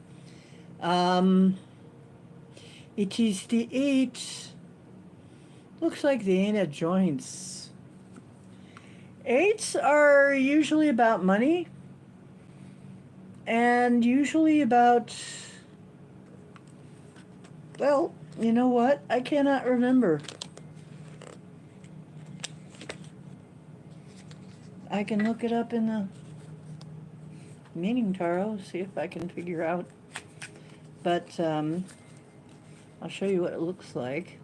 It is the 8. Looks like they ain't at joints. 8s are usually about money and usually about, well, you know what? I cannot remember. I can look it up in the meaning tarot, see if I can figure out. But I'll show you what it looks like.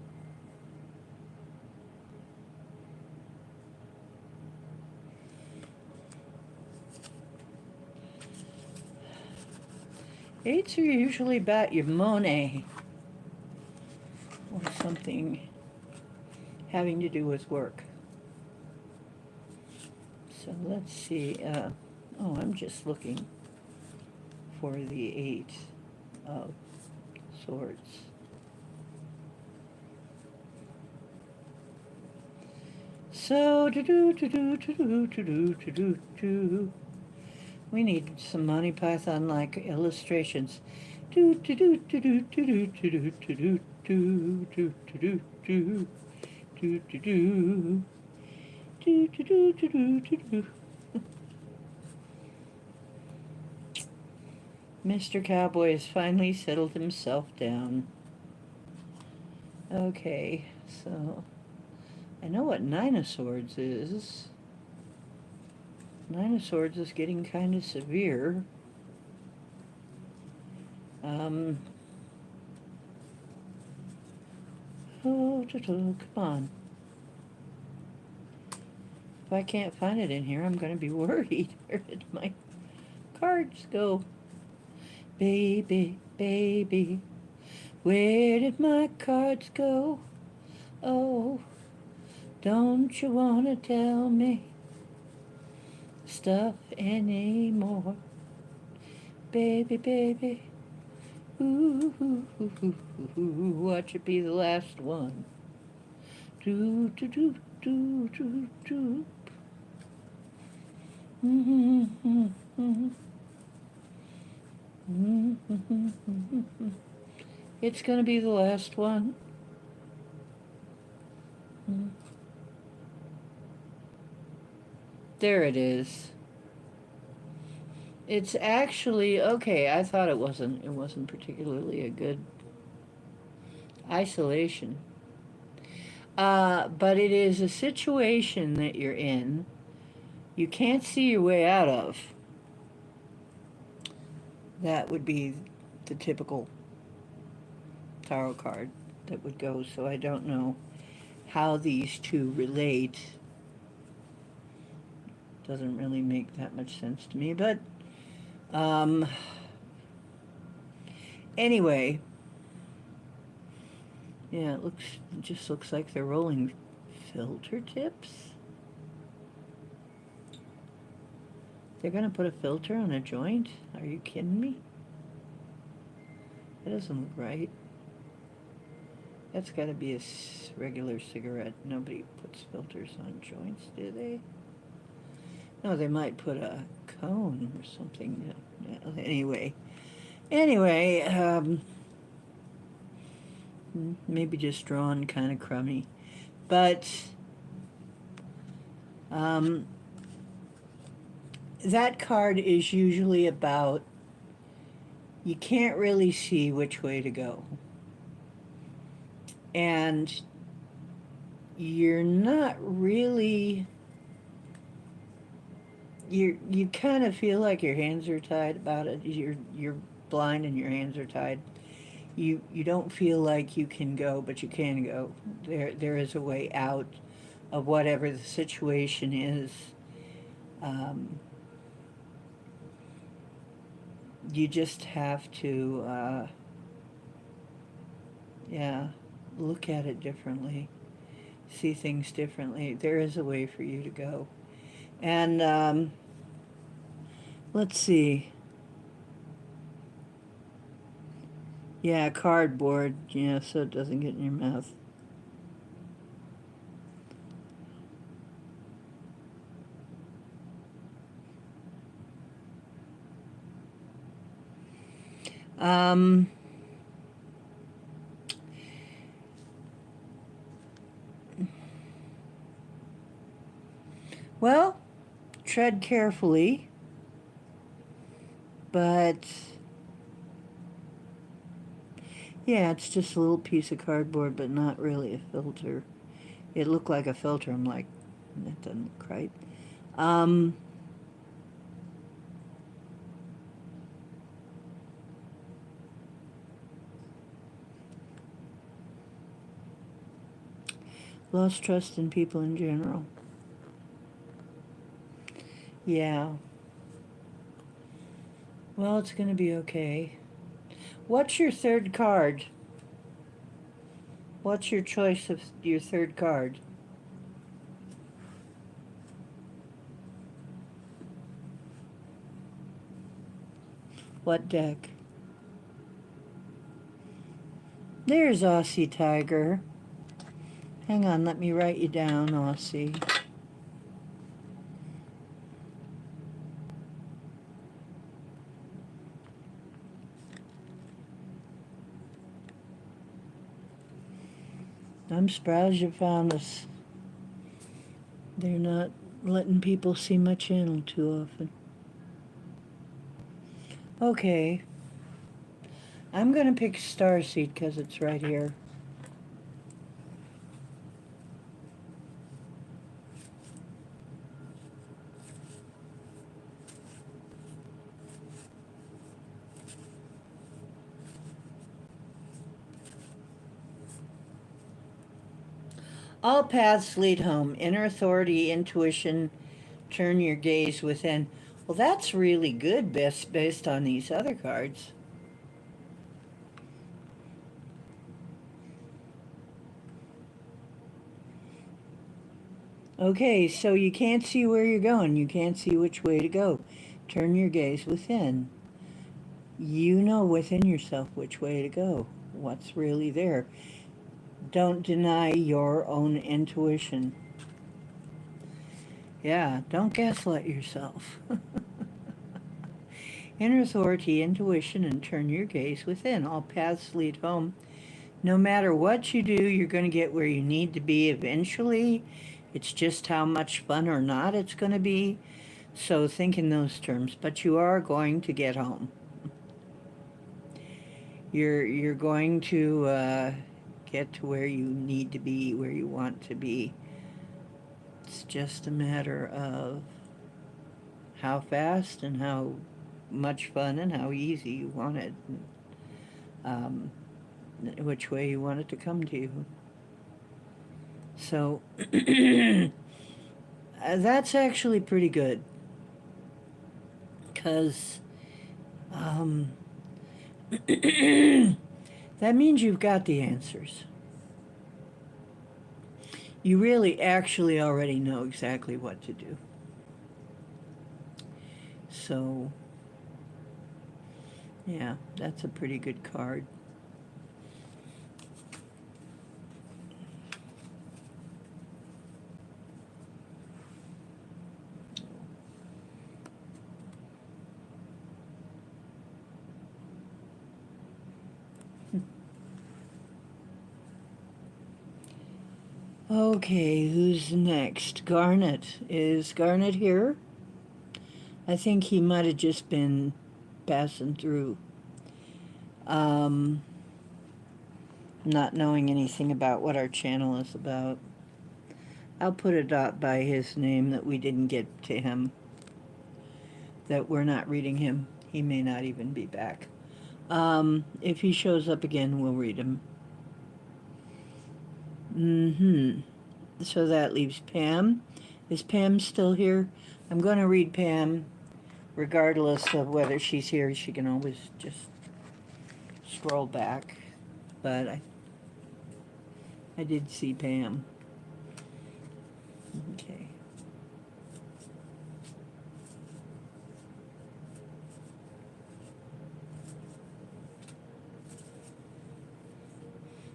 Eights are usually about your money or something having to do with work. So let's see. Oh, I'm just looking for the 8 of Swords. So we need some Monty Python like illustrations. Mr. Cowboy has finally settled himself down. Okay, so I know what 9 of Swords is. 9 of Swords is getting kind of severe. Oh, come on. If I can't find it in here, I'm going to be worried. Where did my cards go? Baby, baby, where did my cards go? Oh, don't you want to tell me stuff anymore? Baby, baby, ooh, ooh, ooh, ooh, ooh, watch it be the last one. Do, do, do, do, do, do. Mm-hmm, mm-hmm. Mm-hmm. It's going to be the last one. There it is. It's actually, okay, I thought it wasn't particularly a good isolation. But it is a situation that you're in. You can't see your way out of. That would be the typical tarot card that would go, so I don't know how these two relate. Doesn't really make that much sense to me, but anyway, yeah, it just looks like they're rolling filter tips. They're gonna put a filter on a joint? Are you kidding me? That doesn't look right. That's gotta be a regular cigarette. Nobody puts filters on joints, do they? No, they might put a cone or something. Anyway, maybe just drawn kind of crummy. But that card is usually about, you can't really see which way to go. And you're not really, you kind of feel like your hands are tied about it. You're blind and your hands are tied. you don't feel like you can go, but you can go. There is a way out of whatever the situation is. Um, you just have to, yeah, look at it differently, see things differently. There is a way for you to go. And let's see. Yeah, cardboard, yeah, so it doesn't get in your mouth. Um, well, tread carefully, but yeah, it's just a little piece of cardboard, but not really a filter. It looked like a filter. I'm like, that doesn't look right. Um, lost trust in people in general. Yeah. Well, it's going to be okay. What's your third card? What's your choice of your third card? What deck? There's Aussie Tiger. Hang on, let me write you down, Aussie. I'm surprised you found this. They're not letting people see my channel too often. Okay. I'm going to pick Starseed because it's right here. All paths lead home. Inner authority, intuition, turn your gaze within. Well, that's really good based on these other cards. Okay, so you can't see where you're going. You can't see which way to go. Turn your gaze within. You know within yourself which way to go, what's really there. Don't deny your own intuition. Yeah, don't gaslight yourself. Inner authority, intuition, and turn your gaze within. All paths lead home. No matter what you do, you're going to get where you need to be eventually. It's just how much fun or not it's going to be. So think in those terms. But you are going to get home. You're going to get to where you need to be, where you want to be. It's just a matter of how fast and how much fun and how easy you want it, um, which way you want it to come to you. So that's actually pretty good because um, that means you've got the answers. You really actually already know exactly what to do. So, yeah, that's a pretty good card. Okay, who's next? Garnet. Is Garnet here? I think he might have just been passing through. Um, not knowing anything about what our channel is about. I'll put a dot by his name that we didn't get to him, that we're not reading him. He may not even be back. If he shows up again, we'll read him. Mm-hmm. So that leaves Pam. Is Pam still here? I'm going to read Pam regardless of whether she's here. She can always just scroll back. But I did see Pam. Okay.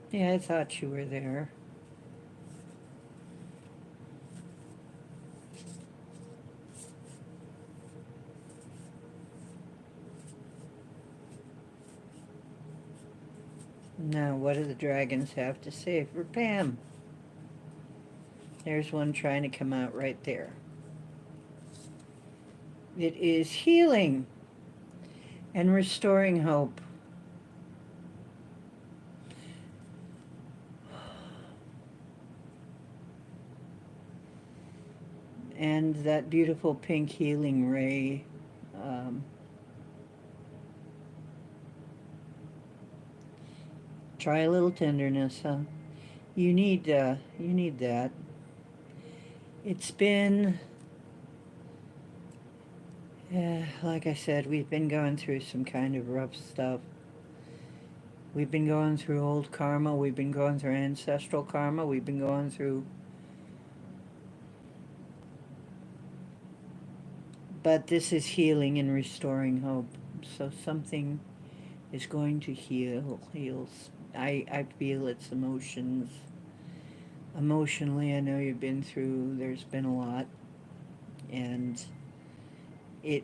Yeah, I thought you were there. Now, what do the dragons have to say for Pam? There's one trying to come out right there. It is healing and restoring hope. And that beautiful pink healing ray. Um, try a little tenderness, huh? You need that. It's been, like I said, we've been going through some kind of rough stuff. We've been going through old karma. We've been going through ancestral karma. We've been going through, but this is healing and restoring hope. So something is going to heals. I feel its emotions. Emotionally, I know you've been through, there's been a lot. And it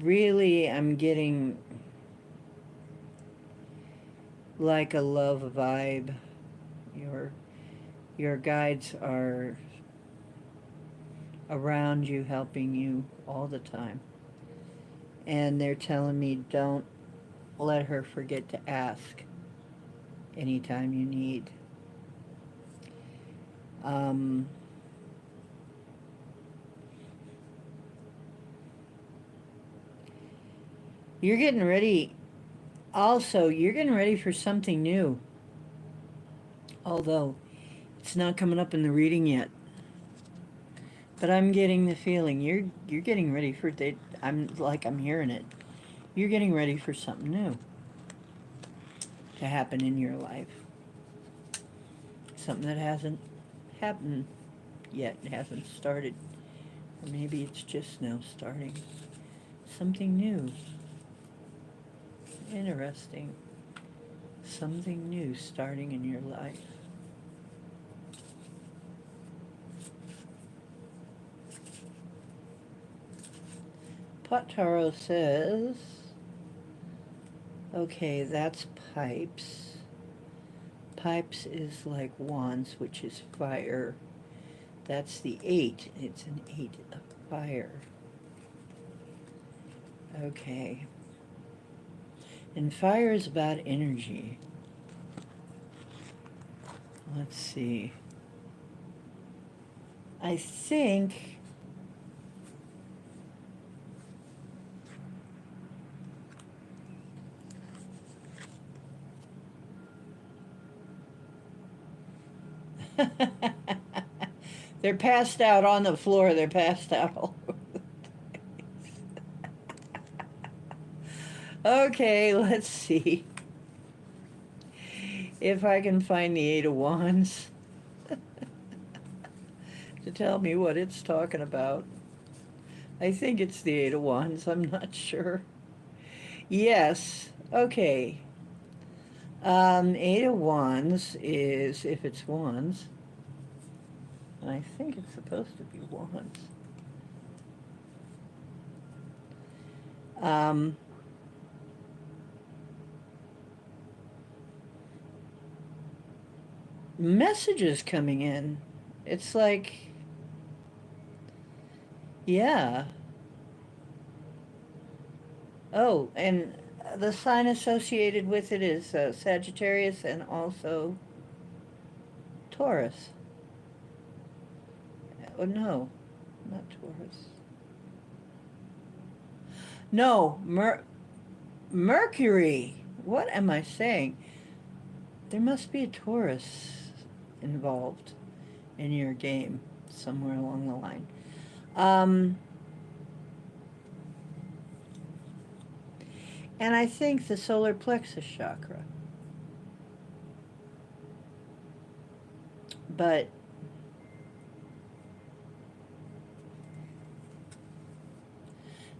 really, I'm getting like a love vibe. Your your guides are around you, helping you all the time. And they're telling me don't let her forget to ask anytime you need. Um, you're getting ready. Also, you're getting ready for something new. Although it's not coming up in the reading yet. But I'm getting the feeling you're getting ready for I'm hearing it. You're getting ready for something new to happen in your life. Something that hasn't happened yet, it hasn't started. Or maybe it's just now starting. Something new. Interesting. Something new starting in your life. Potaro says, okay, that's pipes. Pipes is like wands, which is fire. That's the 8. It's an 8 of fire. Okay. And fire is about energy. Let's see. I think they're passed out on the floor. They're passed out all over the place. Okay, let's see if I can find the 8 of Wands to tell me what it's talking about. I think it's the 8 of Wands. I'm not sure. Yes. Okay. 8 of Wands is, if it's Wands, and I think it's supposed to be Wands. Messages coming in. It's like, yeah. Oh, and the sign associated with it is Sagittarius and also Taurus. Oh, no, not Taurus. No, Mercury. What am I saying? There must be a Taurus involved in your game somewhere along the line. Um, and I think the solar plexus chakra. But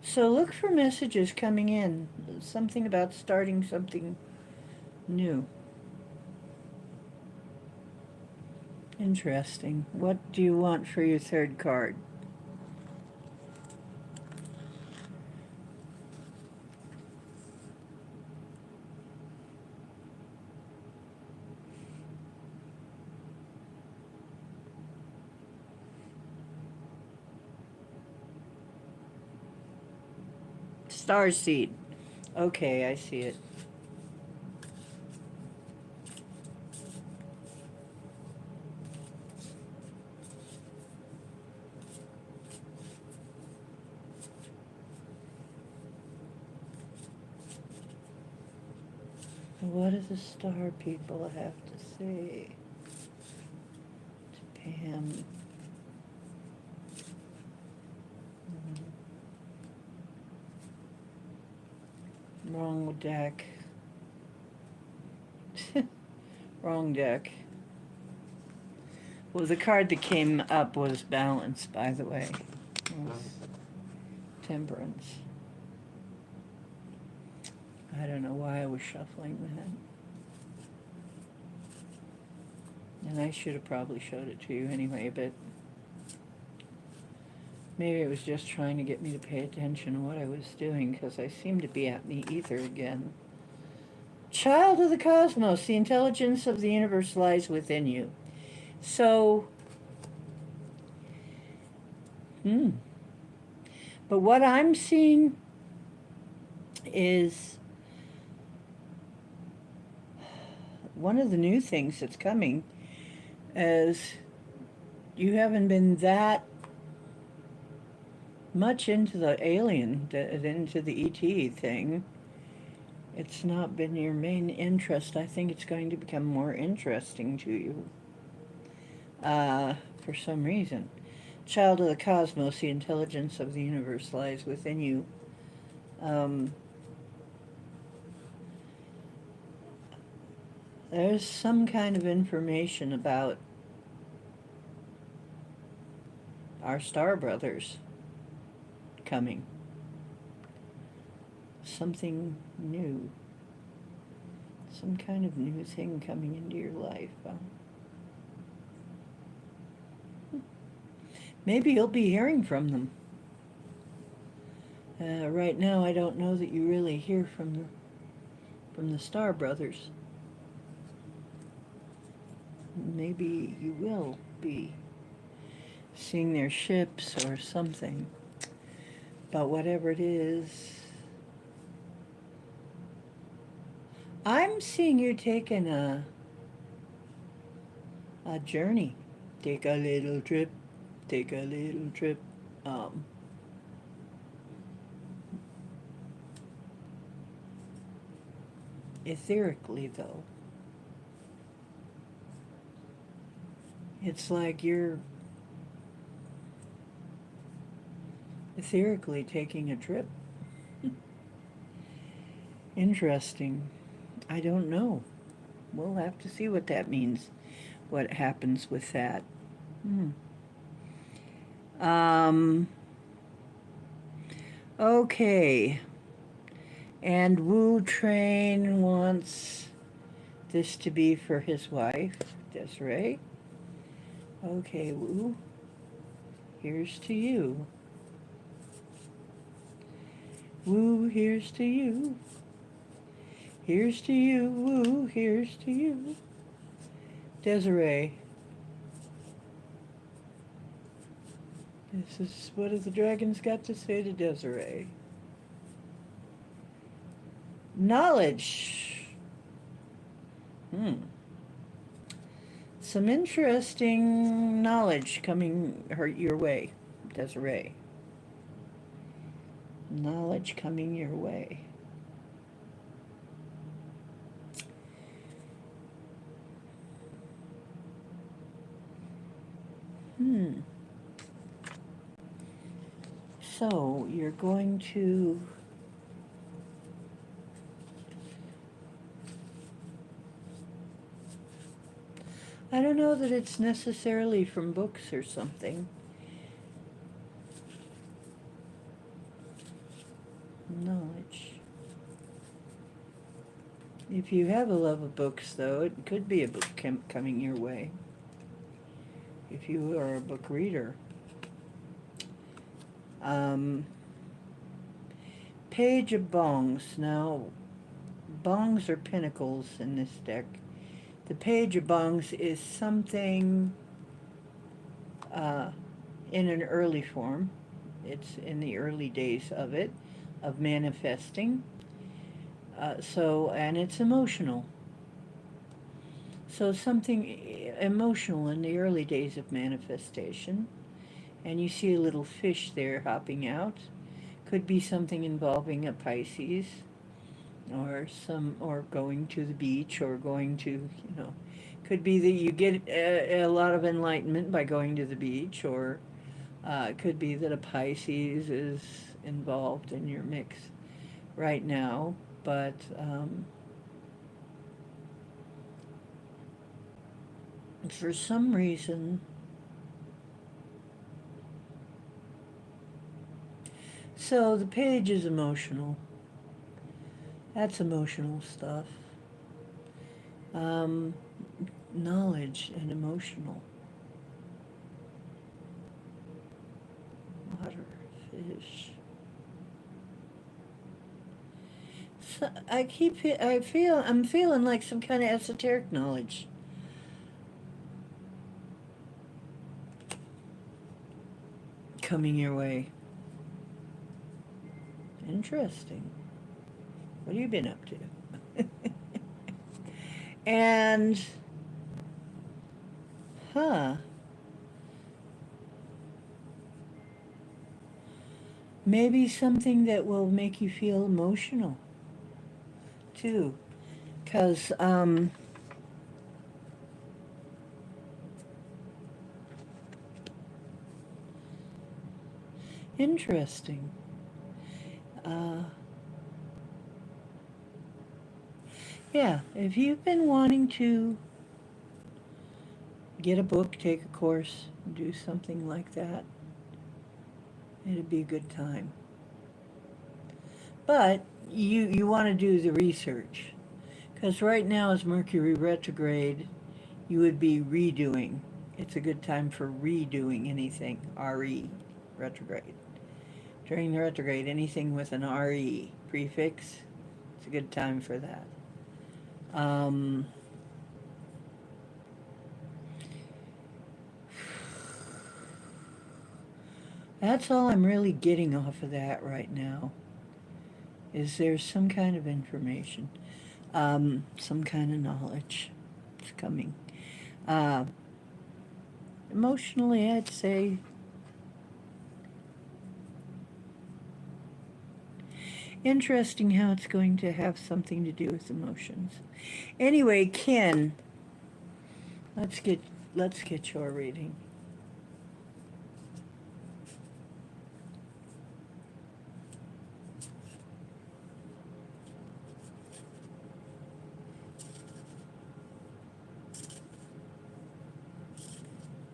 so look for messages coming in. Something about starting something new. Interesting. What do you want for your third card? Starseed. Okay, I see it. What do the star people have to say to Pam? Wrong deck. Wrong deck. Well, the card that came up was balance, by the way. It was temperance. I don't know why I was shuffling that. And I should have probably showed it to you anyway, but maybe it was just trying to get me to pay attention to what I was doing, because I seem to be at the ether again. Child of the cosmos, the intelligence of the universe lies within you. So, but what I'm seeing is one of the new things that's coming is you haven't been that much into the alien, into the ET thing. It's not been your main interest. I think it's going to become more interesting to you for some reason. Child of the cosmos, the intelligence of the universe lies within you. There's some kind of information about our star brothers coming. Something new. Some kind of new thing coming into your life. Maybe you'll be hearing from them. Right now, I don't know that you really hear from the Star Brothers. Maybe you will be seeing their ships or something. But whatever it is, I'm seeing you taking a journey. Take a little trip. Take a little trip. Etherically, though. It's like you're etherically taking a trip. Interesting. I don't know. We'll have to see what that means, what happens with that. Okay. And Wu Train wants this to be for his wife, Desiree. Okay, Wu. Here's to you. Woo, here's to you. Here's to you, woo, here's to you. Desiree. This is what have the dragons got to say to Desiree. Knowledge. Some interesting knowledge coming your way, Desiree. Knowledge coming your way. So you're going to I don't know that it's necessarily from books or something. Knowledge. If you have a love of books, though, it could be a book coming your way. If you are a book reader. Page of Bongs. Now, bongs are pinnacles in this deck. The Page of Bongs is something in an early form. It's in the early days of it, of manifesting. And it's emotional. So something emotional in the early days of manifestation. And you see a little fish there hopping out. Could be something involving a Pisces, or going to the beach, or going to, could be that you get a lot of enlightenment by going to the beach, or it could be that a Pisces is involved in your mix right now, but for some reason, so the page is emotional. That's emotional stuff. Knowledge and emotional. Water, fish. So I'm feeling like some kind of esoteric knowledge. Coming your way. Interesting. What have you been up to? And, maybe something that will make you feel emotional, too. Because, interesting. Yeah, if you've been wanting to get a book, take a course, do something like that, it'd be a good time. But you want to do the research, because right now as Mercury retrograde, you would be redoing. It's a good time for redoing anything, RE, retrograde. During the retrograde, anything with an RE prefix, it's a good time for that. That's all I'm really getting off of that right now. Is there some kind of information, some kind of knowledge that's coming. Emotionally, I'd say interesting how it's going to have something to do with emotions. Anyway, Ken, let's get your reading.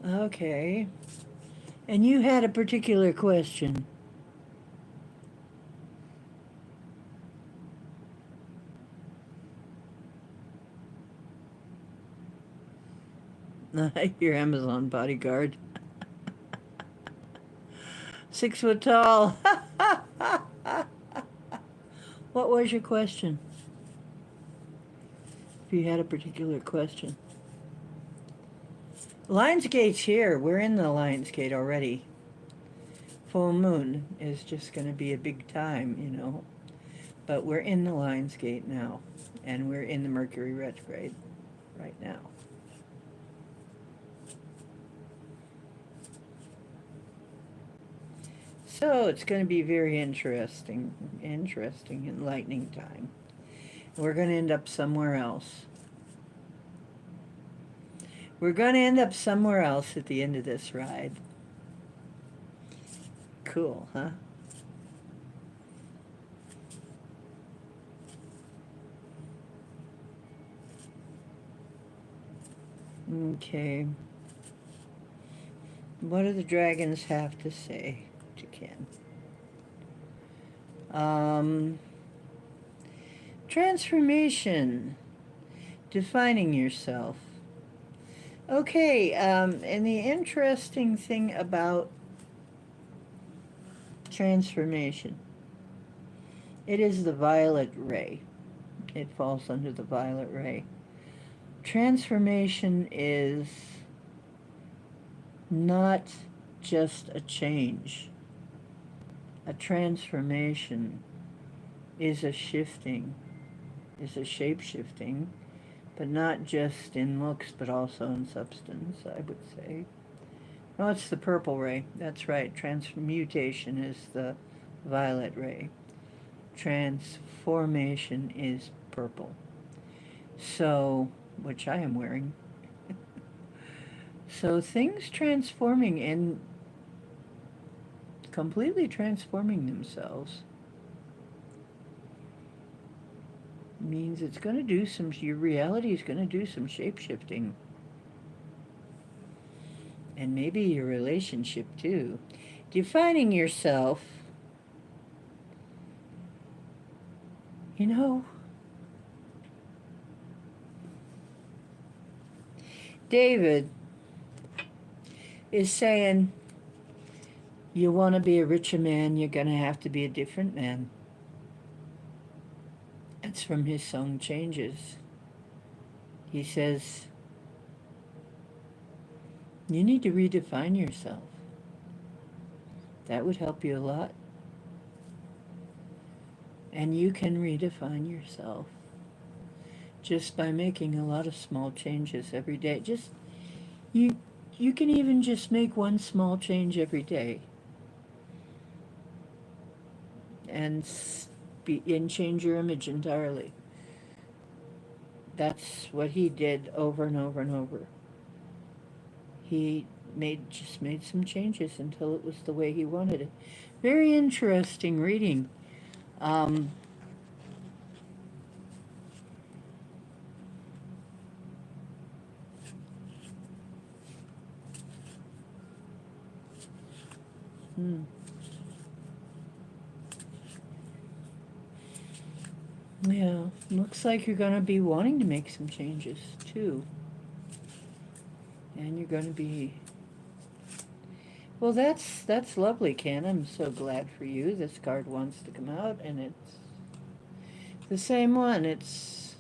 Okay. And you had a particular question. Your Amazon bodyguard. 6 foot tall. What was your question? If you had a particular question. Lionsgate's here. We're in the Lionsgate already. Full moon is just going to be a big time, But we're in the Lionsgate now. And we're in the Mercury retrograde right now. So it's going to be very interesting, enlightening time. We're going to end up somewhere else. We're going to end up somewhere else at the end of this ride. Cool, huh? Okay. What do the dragons have to say to Ken? Um, Transformation. Defining yourself. Okay, and the interesting thing about transformation, it is the violet ray. It falls under the violet ray. Transformation is not just a change. A transformation is a shifting, is a shape-shifting, but not just in looks, but also in substance, I would say. No, it's the purple ray. That's right. Transmutation is the violet ray. Transformation is purple. So, which I am wearing. So things transforming and completely transforming themselves means it's going to do some, your reality is going to do some shape-shifting. And maybe your relationship too. Defining yourself, you know, David is saying, you want to be a richer man, you're going to have to be a different man. That's from his song Changes. He says, you need to redefine yourself. That would help you a lot. And you can redefine yourself just by making a lot of small changes every day. Just you can even just make one small change every day and change your image entirely. That's what he did over and over and over. He just made some changes until it was the way he wanted it. Very interesting reading. Um, hmm. Yeah, looks like you're going to be wanting to make some changes too. And you're going to be, well, that's lovely, Ken. I'm so glad for you. This card wants to come out, and it's the same one. It's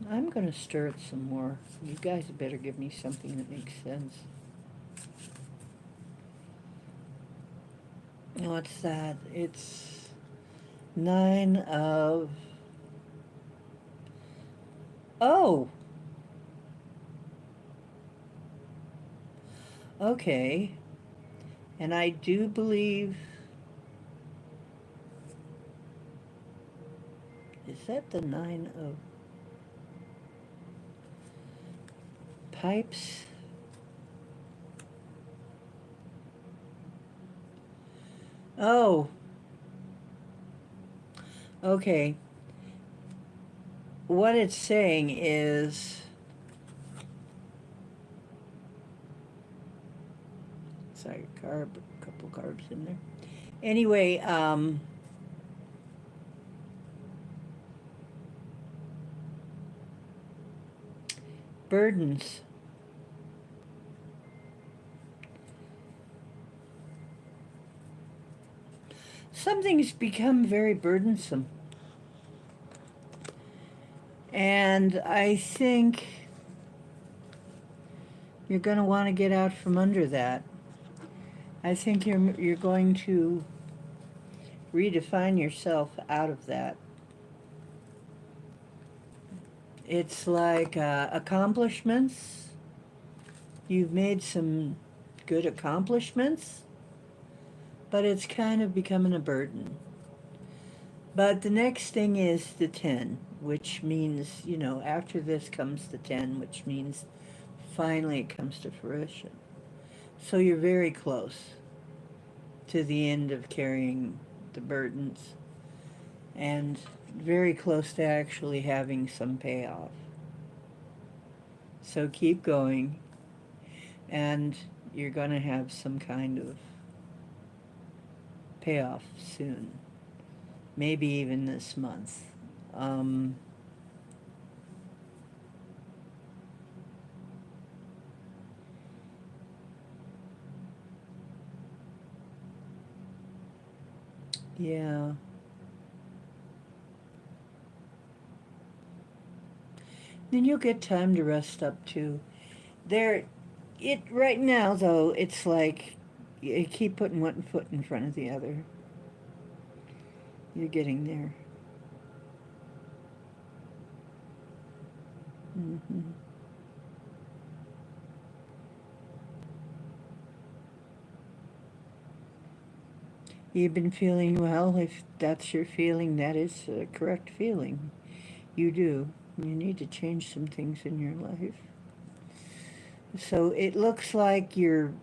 I'm going to stir it some more. You guys better give me something that makes sense. What's that? It's 9 of... Oh! Okay. And I do believe... Is that the 9 of... Pipes? Oh! Okay. What it's saying is... Sorry, a couple carbs in there. Anyway, burdens. Something's become very burdensome. And I think you're going to want to get out from under that. I think you're going to redefine yourself out of that. It's like accomplishments. You've made some good accomplishments, but it's kind of becoming a burden. But the next thing is the 10, which means, you know, after this comes the 10, which means finally it comes to fruition. So you're very close to the end of carrying the burdens. and very close to actually having some payoff. So keep going, and you're going to have some kind of payoff soon. Maybe even this month. Um, yeah. Then you'll get time to rest up too. There, it right now though, it's like you keep putting one foot in front of the other. You're getting there. Hmm. You've been feeling well. If that's your feeling, that is a correct feeling. You do. You need to change some things in your life. So it looks like you're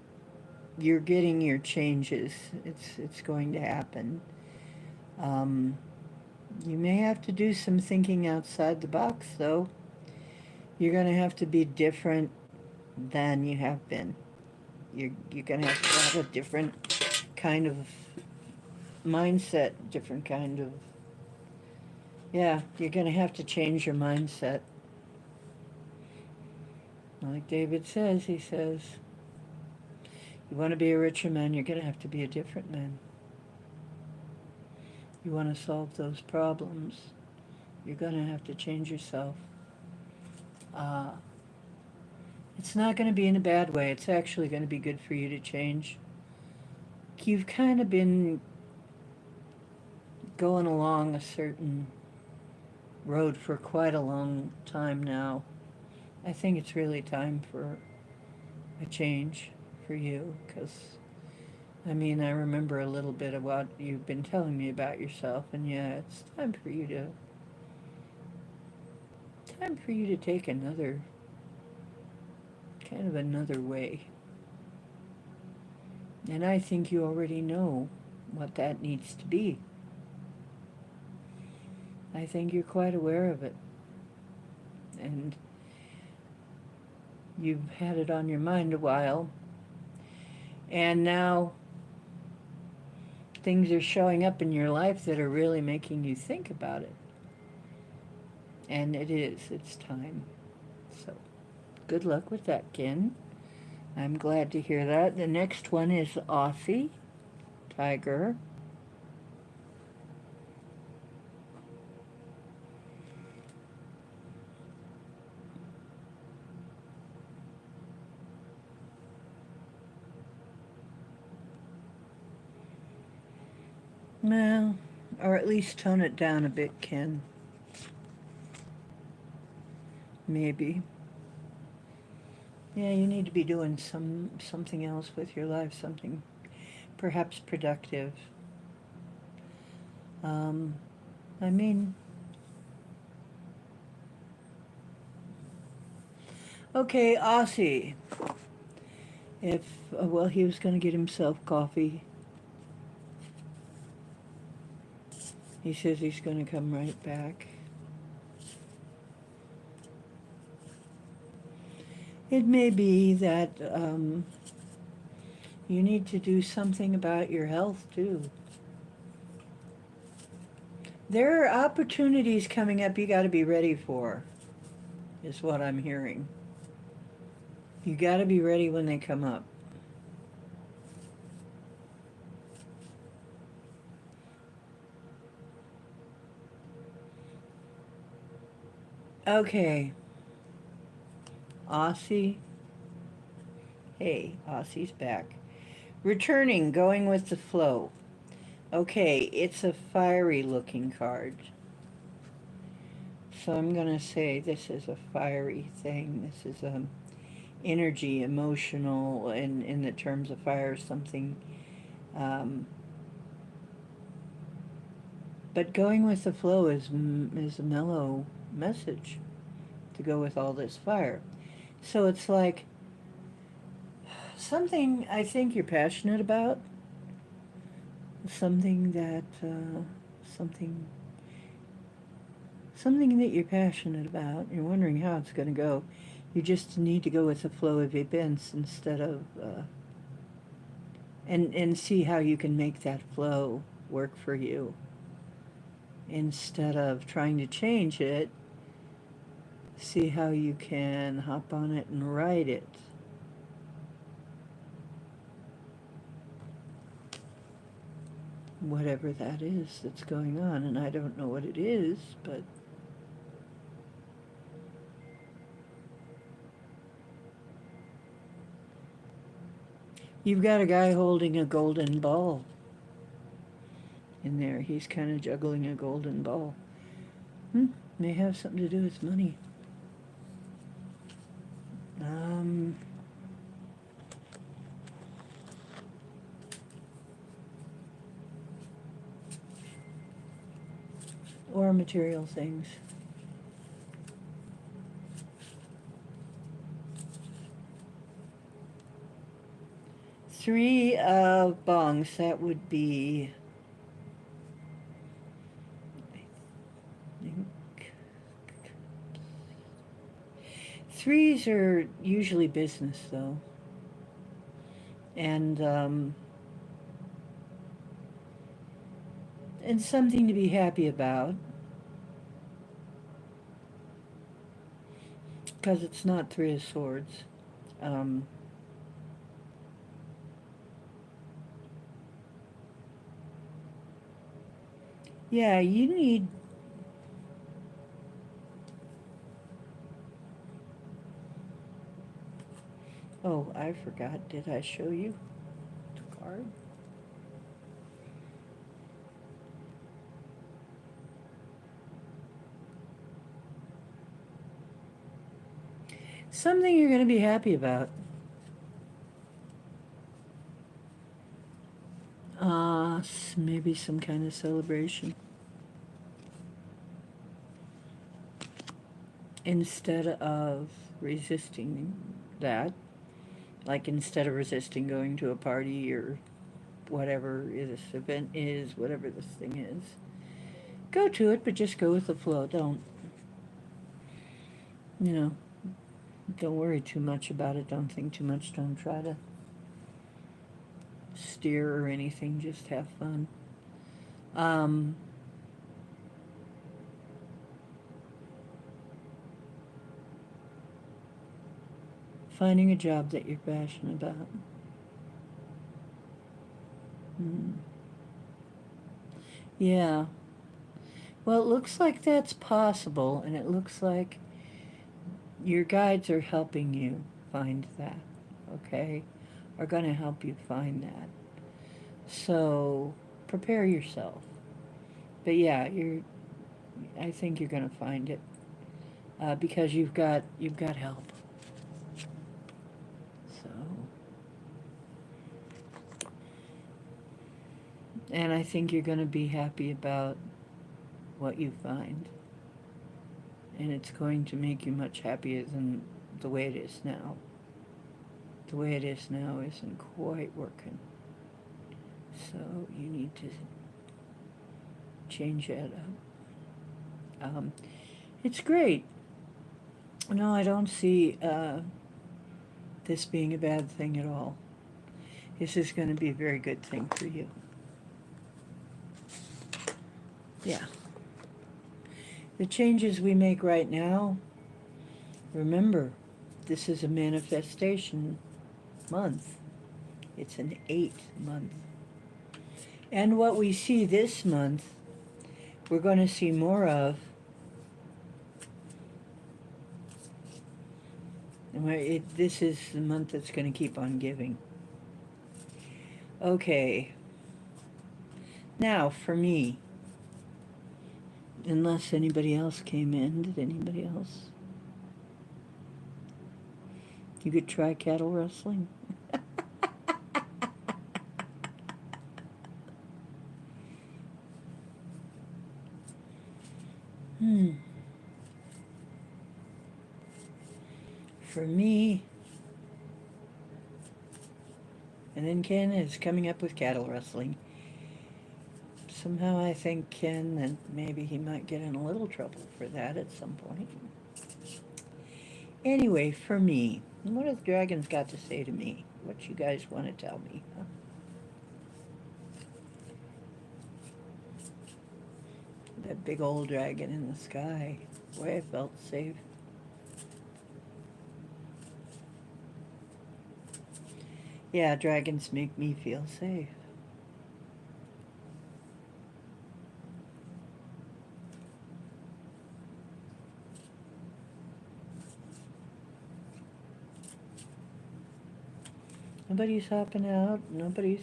getting your changes. It's going to happen. Um, you may have to do some thinking outside the box, though. You're going to have to be different than you have been. You're going to have a different kind of mindset, different kind of, yeah, you're going to have to change your mindset. Like David says, he says, you want to be a richer man, you're going to have to be a different man. You want to solve those problems, you're going to have to change yourself. Uh, it's not going to be in a bad way. It's actually going to be good for you to change. You've kind of been going along a certain road for quite a long time now. I think it's really time for a change for you, because I mean, I remember a little bit of what you've been telling me about yourself, and yeah, it's time for you to take another kind of another way. And I think you already know what that needs to be. I think you're quite aware of it. And you've had it on your mind a while. And now things are showing up in your life that are really making you think about it. And it's time. So, good luck with that, Ken. I'm glad to hear that. The next one is Aussie, Tiger. Well, or at least tone it down a bit, Ken. Maybe. Yeah, you need to be doing something else with your life, something perhaps productive. Um, I mean, okay, Aussie. If well, he was going to get himself coffee. He says he's going to come right back. It may be that you need to do something about your health too. There are opportunities coming up you got to be ready for, is what I'm hearing. You got to be ready when they come up. Okay, Aussie. Hey, Aussie's back. Returning, going with the flow. Okay, it's a fiery looking card. So I'm going to say this is a fiery thing. This is energy, emotional, in the terms of fire, something. Um, but going with the flow is a mellow message to go with all this fire. So it's like something I think you're passionate about, something that something something that you're passionate about, you're wondering how it's going to go. You just need to go with the flow of events instead of, and see how you can make that flow work for you instead of trying to change it. See how you can hop on it and ride it. Whatever that is that's going on, and I don't know what it is, but you've got a guy holding a golden ball in there. He's kind of juggling a golden ball. May have something to do with money. Um, or material things. Three of bongs, that would be, I think, threes are usually business though. And something to be happy about, because it's not three of swords. Um, yeah, you need, oh, I forgot, did I show you the card? Something you're going to be happy about. Maybe some kind of celebration. Instead of resisting that, like instead of resisting going to a party or whatever this event is, whatever this thing is, go to it, but just go with the flow. You know, don't worry too much about it. Don't think too much. Don't try to steer or anything. Just have fun. Um, Finding a job that you're passionate about. Yeah. Well, it looks like that's possible, and it looks like your guides are helping you find that, okay? Are going to help you find that. So prepare yourself. But yeah, I think you're going to find it because you've got help. So, and I think you're going to be happy about what you find, and it's going to make you much happier than the way it is now. The way it is now isn't quite working. So you need to change that up. It's great. No, I don't see this being a bad thing at all. This is going to be a very good thing for you. Yeah. The changes we make right now, remember, this is a manifestation month. It's an 8-month. And what we see this month, we're going to see more of. This is the month that's going to keep on giving. Okay. Now, for me, unless anybody else came in, did anybody else? You could try cattle rustling. For me, and then Ken is coming up with cattle rustling. somehow I think Ken, and maybe he might get in a little trouble for that at some point. Anyway, for me, what have the dragons got to say to me? What you guys want to tell me? Huh? That big old dragon in the sky. Boy, I felt safe. Yeah, dragons make me feel safe. Nobody's hopping out. Nobody's...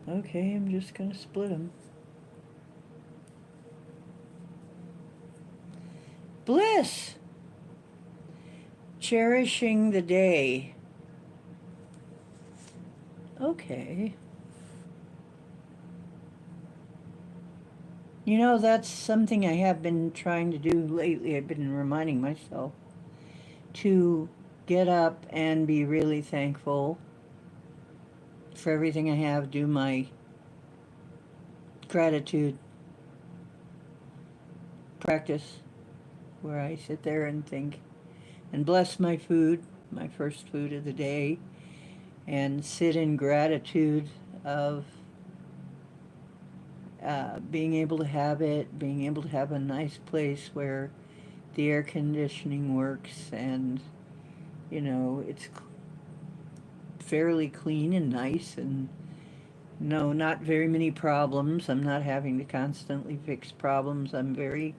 Okay, I'm just gonna split them. Bliss! Cherishing the day. Okay. You know, that's something I have been trying to do lately. I've been reminding myself to get up and be really thankful for everything I have, do my gratitude practice where I sit there and think and bless my food, my first food of the day, and sit in gratitude of being able to have it, being able to have a nice place where the air conditioning works and, you know, it's fairly clean and nice and no, not very many problems. I'm not having to constantly fix problems. I'm very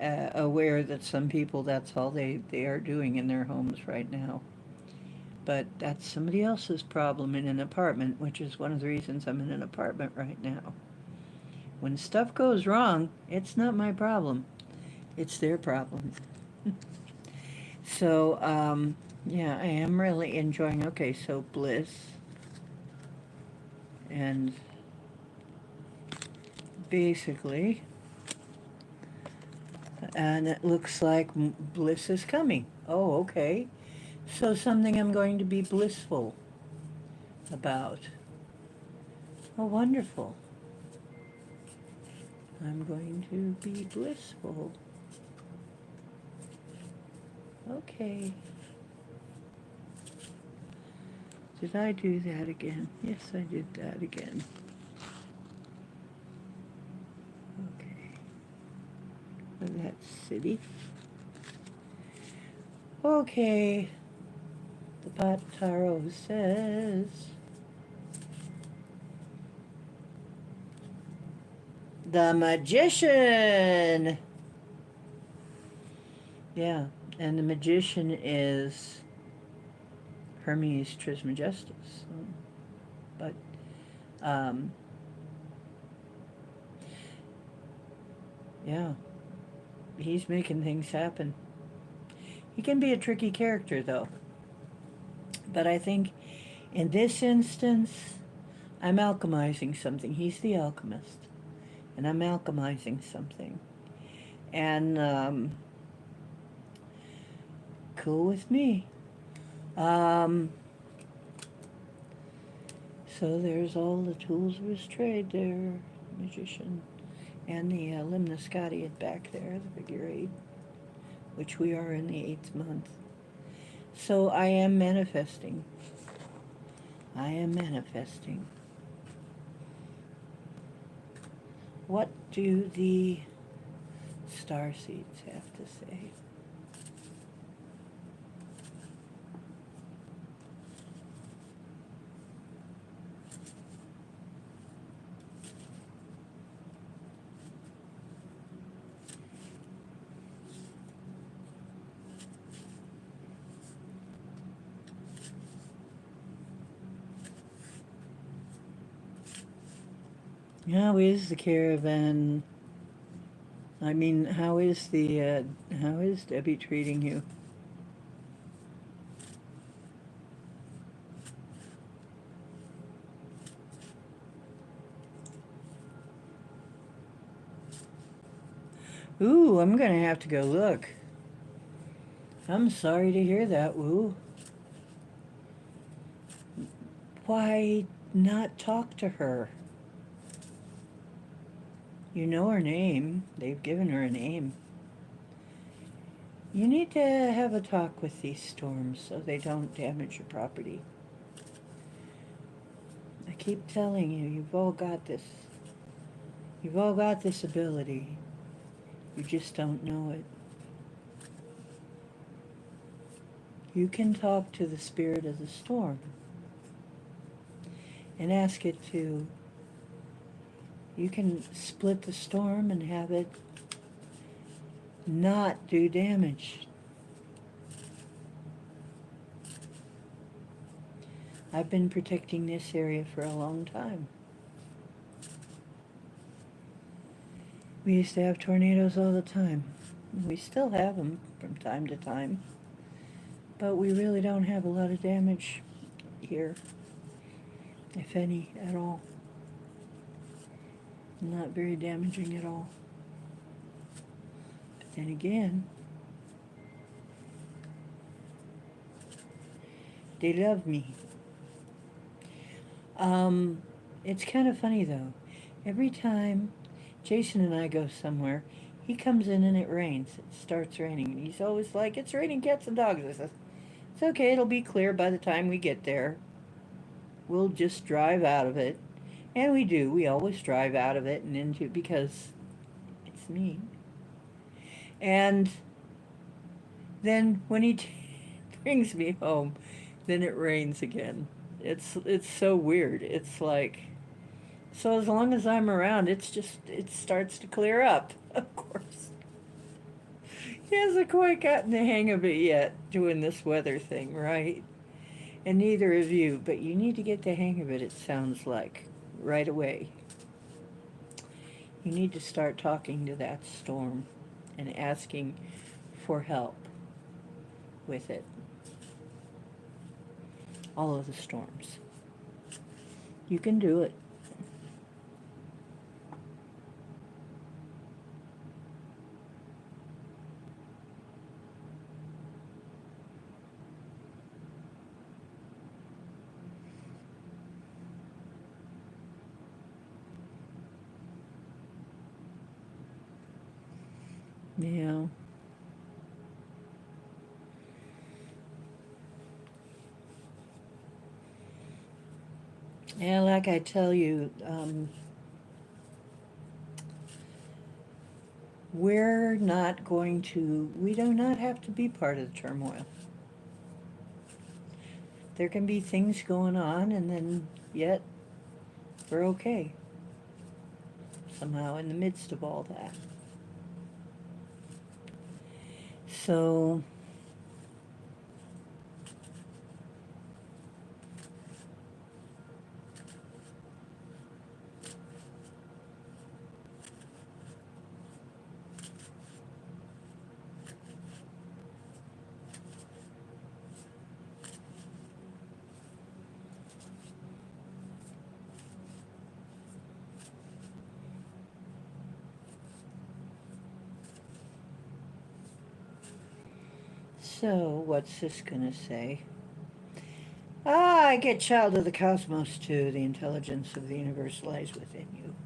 aware that some people, that's all they are doing in their homes right now. But that's somebody else's problem in an apartment, which is one of the reasons I'm in an apartment right now. When stuff goes wrong, it's not my problem. It's their problem. So, yeah, I am really enjoying. Okay, so bliss. And basically, and it looks like bliss is coming. Oh, okay. So something I'm going to be blissful about. Oh, wonderful. I'm going to be blissful. Okay. Did I do that again? Yes, I did that again. Okay. That's city. Okay. The pot tarot says... The Magician! Yeah, and the Magician is Hermes Trismegistus. But, yeah, he's making things happen. He can be a tricky character, though. But I think in this instance, I'm alchemizing something. He's the alchemist. And I'm alchemizing something. And, cool with me. So there's all the tools of his trade there, Magician. And the limnoscatiad back there, the figure 8, which we are in the 8th month. So I am manifesting. I am manifesting. What do the star seeds have to say? How is the caravan? I mean, how is Debbie treating you? Ooh, I'm gonna have to go look. I'm sorry to hear that, Woo. Why not talk to her? You know her name. They've given her a name. You need to have a talk with these storms so they don't damage your property. I keep telling you, you've all got this. You've all got this ability. You just don't know it. You can talk to the spirit of the storm and ask it to. You can split the storm and have it not do damage. I've been protecting this area for a long time. We used to have tornadoes all the time. We still have them from time to time. But we really don't have a lot of damage here, if any, at all. Not very damaging at all. But then again, they love me. It's kind of funny though. Every time Jason and I go somewhere, he comes in and it rains. It starts raining. And he's always like, it's raining cats and dogs. I said, it's okay, it'll be clear by the time we get there. We'll just drive out of it. And we do. We always drive out of it and into, because it's me. And then when he brings me home, then it rains again. It's so weird. It's like, so as long as I'm around, it starts to clear up. Of course, he hasn't quite gotten the hang of it yet, doing this weather thing, right? And neither of you, but you need to get the hang of it. It sounds like right away. You need to start talking to that storm and asking for help with it. All of the storms. You can do it. Yeah. Yeah, like I tell you, we do not have to be part of the turmoil. There can be things going on, and then yet we're okay. Somehow in the midst of all that. So, what's this gonna say? I get child of the cosmos too. The intelligence of the universe lies within you.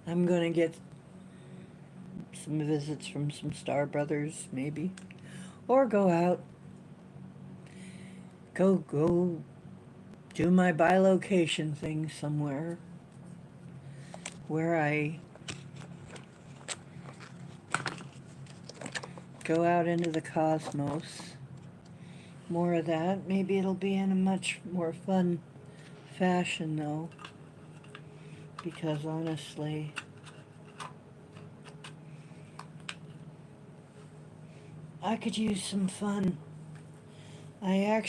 I'm gonna get some visits from some star brothers, maybe. Or go out. Go do my bilocation thing somewhere where I go out into the cosmos. More of that. Maybe it'll be in a much more fun fashion though. Because honestly, I could use some fun. I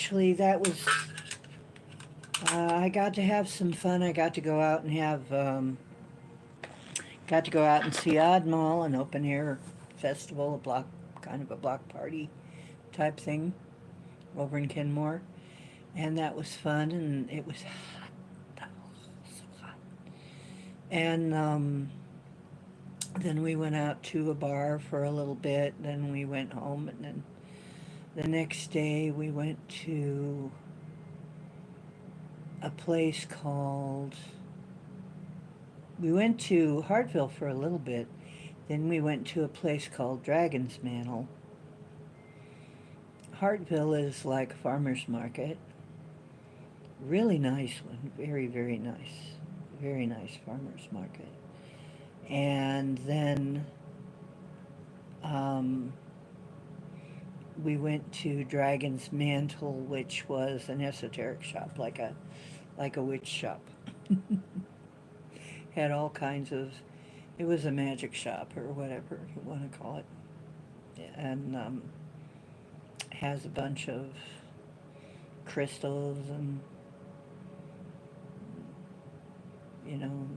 got to have some fun. I got to go out and see Oddmall, an open air festival, kind of a block party type thing over in Kenmore. And that was fun, and it was hot. So hot. And Then we went out to a bar for a little bit. Then we went home, and then the next day we went to a place called. We went to Hartville for a little bit. Then we went to a place called Dragon's Mantle. Hartville is like a farmer's market. Really nice one. Very, very nice. Very nice farmer's market. And then um, we went to Dragon's Mantle, which was an esoteric shop, like a witch shop. Had all kinds of. It was a magic shop or whatever you want to call it, and has a bunch of crystals and you know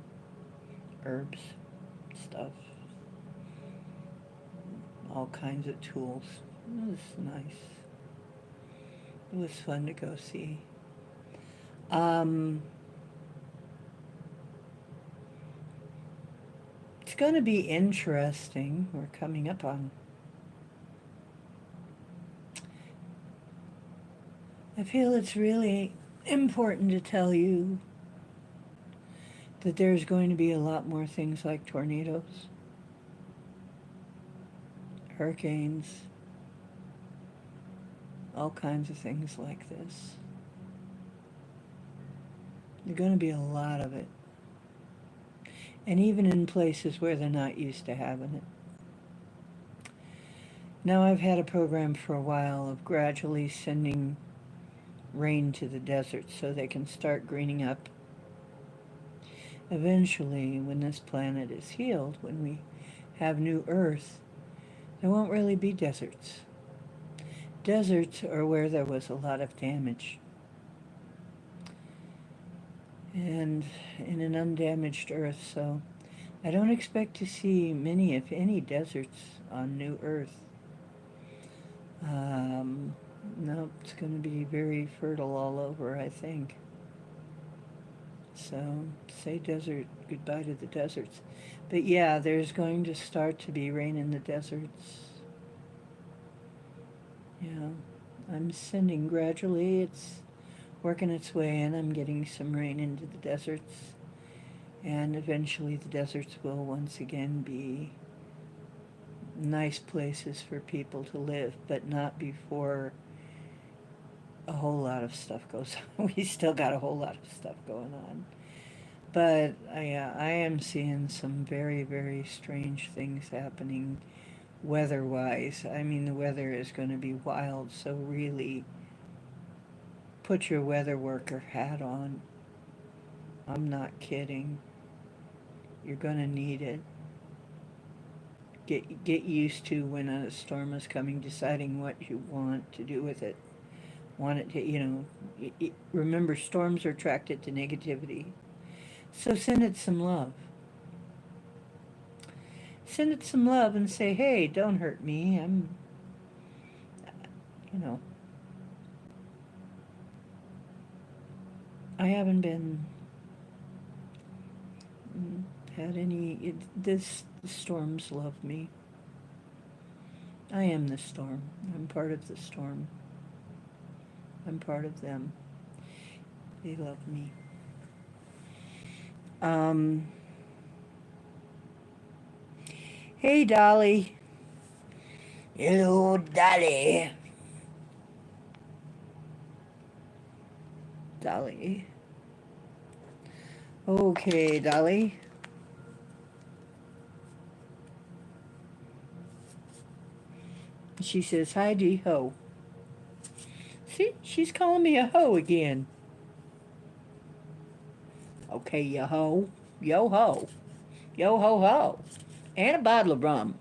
herbs, stuff, all kinds of tools. It was nice. It was fun to go see. Um, it's going to be interesting. We're coming up on. I feel it's really important to tell you that there's going to be a lot more things like tornadoes, hurricanes, all kinds of things like this. There's going to be a lot of it. And even in places where they're not used to having it. Now, I've had a program for a while of gradually sending rain to the desert so they can start greening up. Eventually, when this planet is healed, when we have new Earth, there won't really be deserts. Deserts are where there was a lot of damage. And in an undamaged Earth, so I don't expect to see many, if any, deserts on New Earth. No, it's going to be very fertile all over, I think. So say desert, goodbye to the deserts. But yeah, there's going to start to be rain in the deserts. Yeah, I'm sending gradually. It's working its way in. I'm getting some rain into the deserts. And eventually the deserts will once again be nice places for people to live, but not before a whole lot of stuff goes on. We still got a whole lot of stuff going on. But I am seeing some very, very strange things happening weather-wise. I mean, the weather is going to be wild, so really put your weather worker hat on. I'm not kidding. You're going to need it. Get used to when a storm is coming, deciding what you want to do with it. Want it to, remember storms are attracted to negativity. So send it some love. Send it some love and say, hey, don't hurt me. You know, I haven't been had any, this storms love me. I am the storm. I'm part of the storm. I'm part of them. They love me. Hey, Dolly. Hello, Dolly. Dolly. Okay, Dolly. She says, hi, Dee Ho. See, she's calling me a hoe again. Okay, yo ho. Yo ho. Yo ho ho. And a bottle of rum.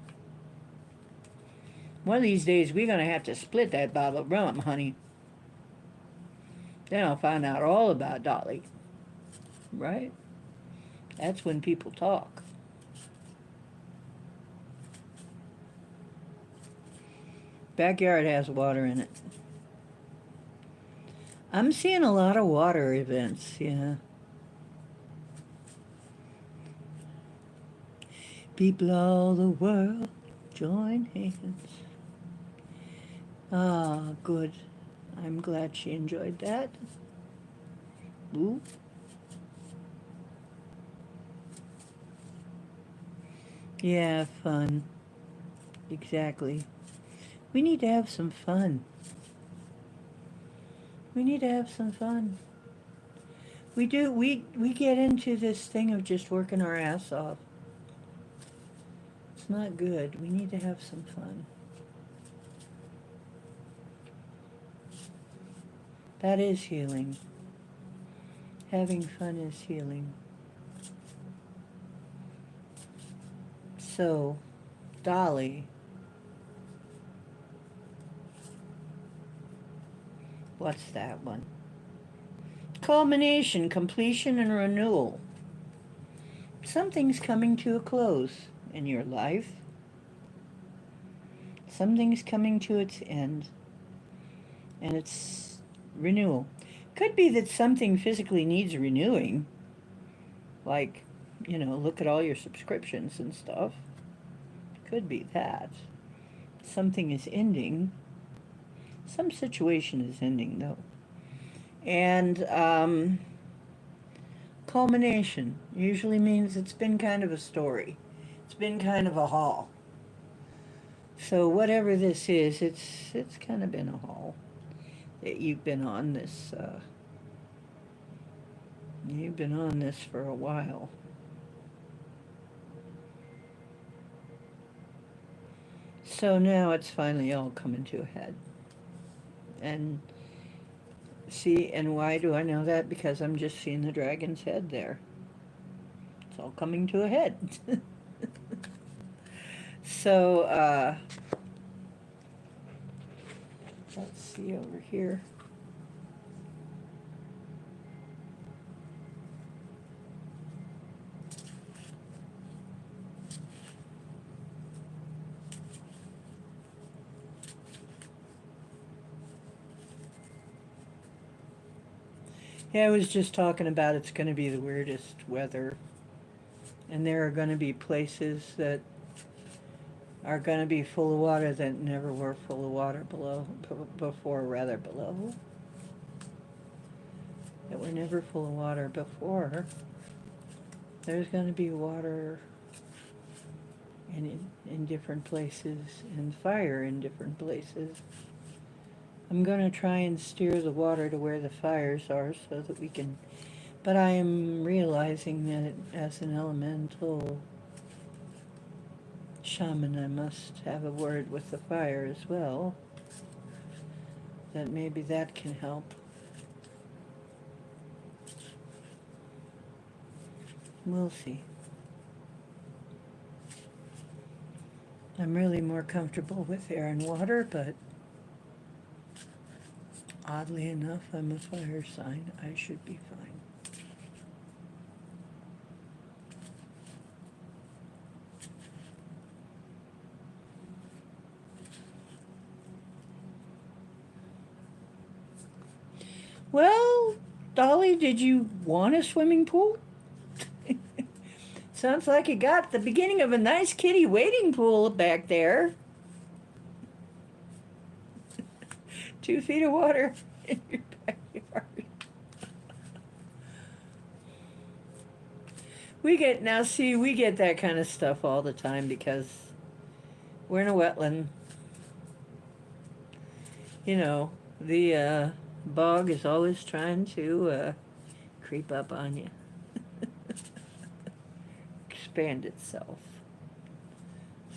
One of these days we're going to have to split that bottle of rum, honey. Then I'll find out all about Dolly. Right? That's when people talk. Backyard has water in it. I'm seeing a lot of water events, yeah. People all the world join hands. Ah, good. I'm glad she enjoyed that. Ooh. Yeah, fun. Exactly. We need to have some fun. We need to have some fun. We do. We get into this thing of just working our ass off. It's not good. We need to have some fun. That is healing. Having fun is healing. So, Dolly, what's that one? Culmination, completion, and renewal. Something's coming to a close in your life. Something's coming to its end, and it's renewal. Could be that something physically needs renewing, like, look at all your subscriptions and stuff. Could be that. Something is ending. Some situation is ending, though. And culmination usually means it's been kind of a story. It's been kind of a haul. So whatever this is, it's kind of been a haul that you've been on this. You've been on this for a while. So now it's finally all coming to a head. And see, and why do I know that? Because I'm just seeing the dragon's head there. It's all coming to a head. So, let's see over here. Yeah, I was just talking about it's going to be the weirdest weather. And there are going to be places that are going to be full of water that never were full of water before, rather below. That were never full of water before. There's going to be water in different places and fire in different places. I'm going to try and steer the water to where the fires are so that we can. But I am realizing that as an elemental shaman, I must have a word with the fire as well. That maybe that can help. We'll see. I'm really more comfortable with air and water, but oddly enough, I'm a fire sign. I should be fine. Well, Dolly, did you want a swimming pool? Sounds like you got the beginning of a nice kitty wading pool back there. 2 feet of water in your backyard. We get that kind of stuff all the time because we're in a wetland. The bog is always trying to creep up on you, expand itself.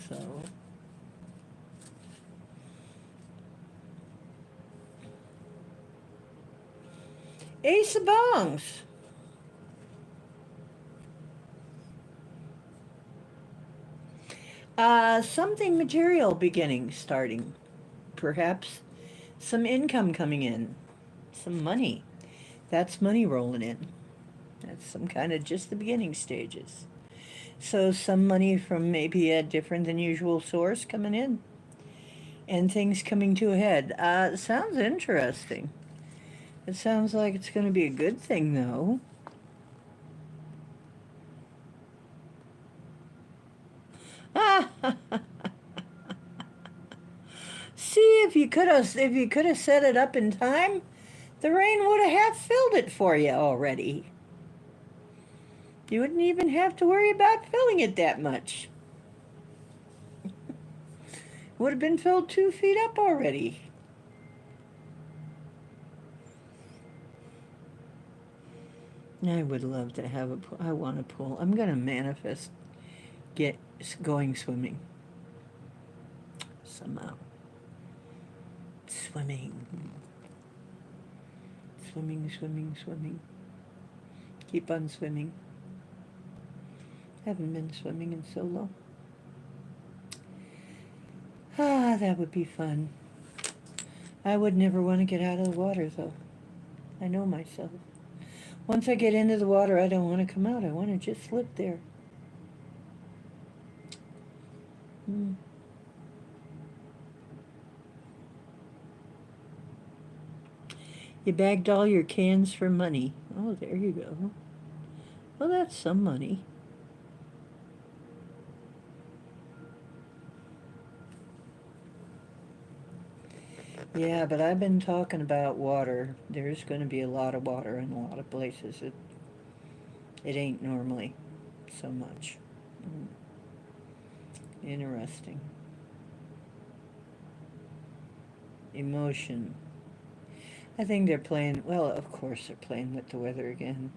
So, Ace of Bongs. Something material beginning, starting. Perhaps some income coming in, some money. That's money rolling in. That's some kind of just the beginning stages. So some money from maybe a different than usual source coming in. And things coming to a head. It sounds interesting. It sounds like it's going to be a good thing, though. See, if you could have set it up in time, the rain would have half filled it for you already. You wouldn't even have to worry about filling it that much. Would have been filled 2 feet up already. I would love to have a pool. I want a pool. I'm going to manifest get going swimming somehow. Swimming. Swimming, swimming, swimming. Keep on swimming. Haven't been swimming in so long. Ah, that would be fun. I would never want to get out of the water, though. I know myself. Once I get into the water, I don't want to come out. I want to just slip there. Mm. You bagged all your cans for money. Oh, there you go. Well, that's some money. Yeah, but I've been talking about water. There's going to be a lot of water in a lot of places. It ain't normally so much. Mm. Interesting. Emotion. I think they're playing, well, of course they're playing with the weather again.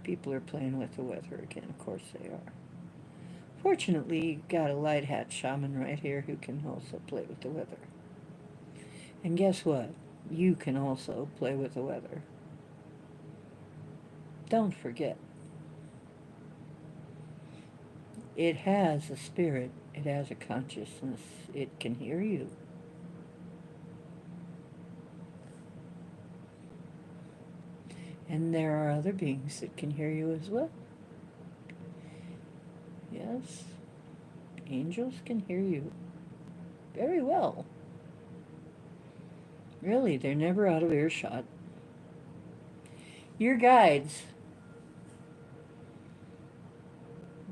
People are playing with the weather again. Of course they are. Fortunately, you got a light hat shaman right here who can also play with the weather. And guess what? You can also play with the weather. Don't forget. It has a spirit. It has a consciousness. It can hear you. And there are other beings that can hear you as well. Yes, angels can hear you very well. Really, they're never out of earshot. Your guides,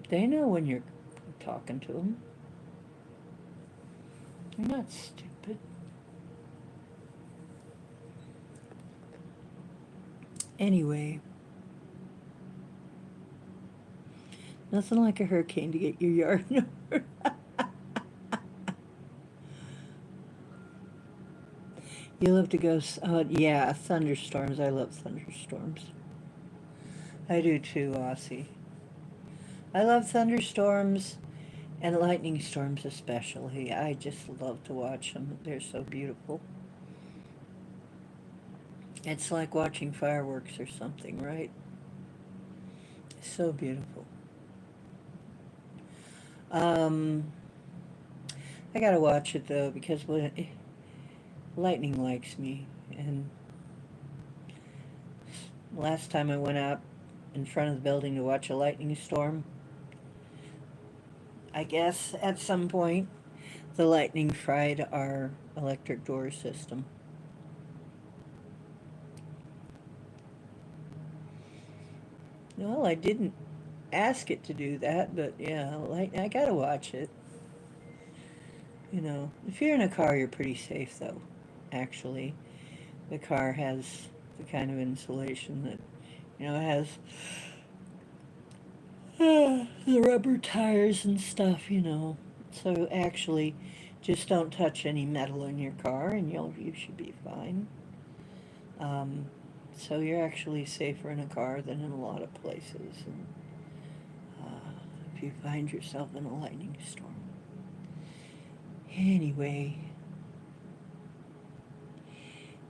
they know when you're talking to them. They're not stupid. Anyway, nothing like a hurricane to get your yard in order. You love to go, yeah, thunderstorms. I love thunderstorms. I do too, Aussie. I love thunderstorms and lightning storms especially. I just love to watch them. They're so beautiful. It's like watching fireworks or something, right? So beautiful. Um, I gotta watch it though because lightning likes me. And last time I went out in front of the building to watch a lightning storm, I guess at some point the lightning fried our electric door system. Well, I didn't ask it to do that, but yeah, I gotta watch it. If you're in a car, you're pretty safe though. Actually, the car has the kind of insulation that it has the rubber tires and stuff. So actually, just don't touch any metal in your car, and you should be fine. Um, so you're actually safer in a car than in a lot of places. And if you find yourself in a lightning storm, anyway,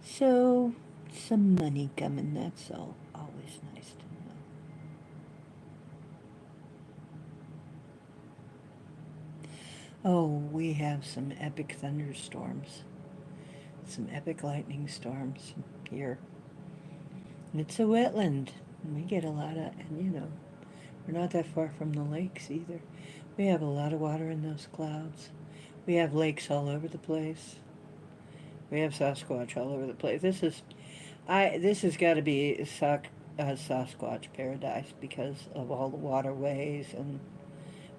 so some money coming. That's all. Always nice to know. Oh, we have some epic thunderstorms, some epic lightning storms here. It's a wetland. We get a lot of, and we're not that far from the lakes either. We have a lot of water in those clouds. We have lakes all over the place. We have Sasquatch all over the place. This has got to be Sasquatch paradise because of all the waterways, and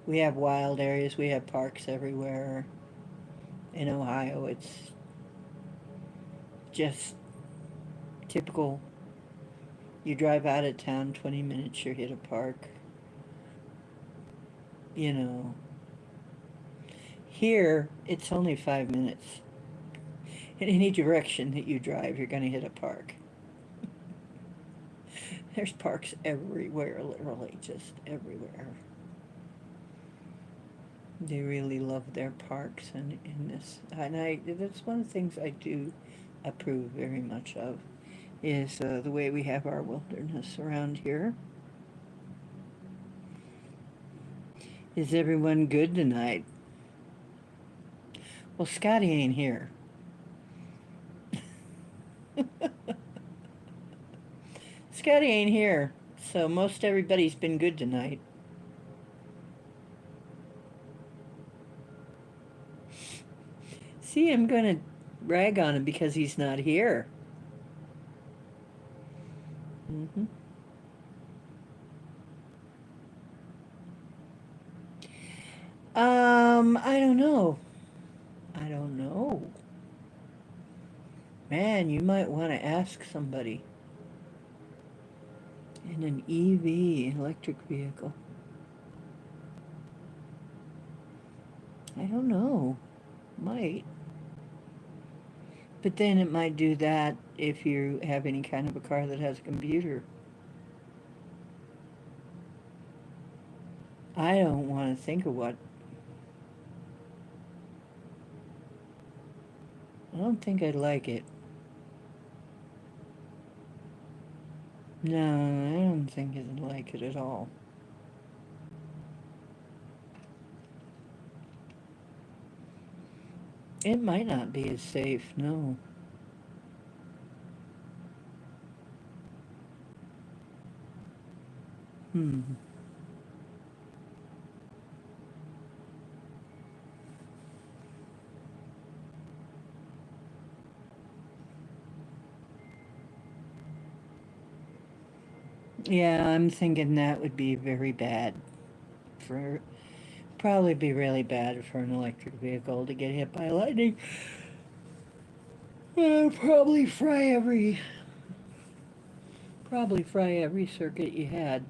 we have wild areas. We have parks everywhere. In Ohio, it's just typical. You drive out of town 20 minutes, you hit a park. You know, here it's only 5 minutes. In any direction that you drive, you're going to hit a park. There's parks everywhere, literally, just everywhere. They really love their parks and in this, and that's one of the things I do approve very much of, is the way we have our wilderness around here. Is everyone good tonight? Well, Scotty ain't here. Scotty ain't here, so most everybody's been good tonight. See, I'm gonna rag on him because he's not here. hmm I don't know. I don't know. Man, you might want to ask somebody in an EV, electric vehicle. I don't know. Might. But then it might do that if you have any kind of a car that has a computer. I don't want to think of what. I don't think I'd like it. No, I don't think I'd like it at all. It might not be as safe, no. Hmm. Yeah, I'm thinking that would be very bad for, probably be really bad for an electric vehicle to get hit by lightning. Probably fry every circuit you had.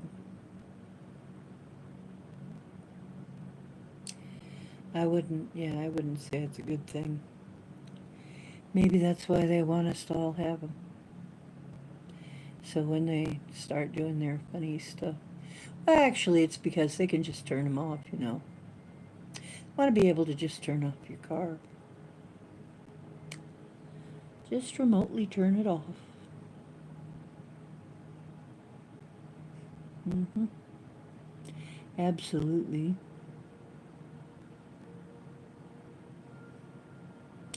I wouldn't say it's a good thing. Maybe that's why they want us to all have them. So when they start doing their funny stuff, well, actually, it's because they can just turn them off, you know. Want to be able to just turn off your car. Just remotely turn it off. Mm-hmm. Absolutely.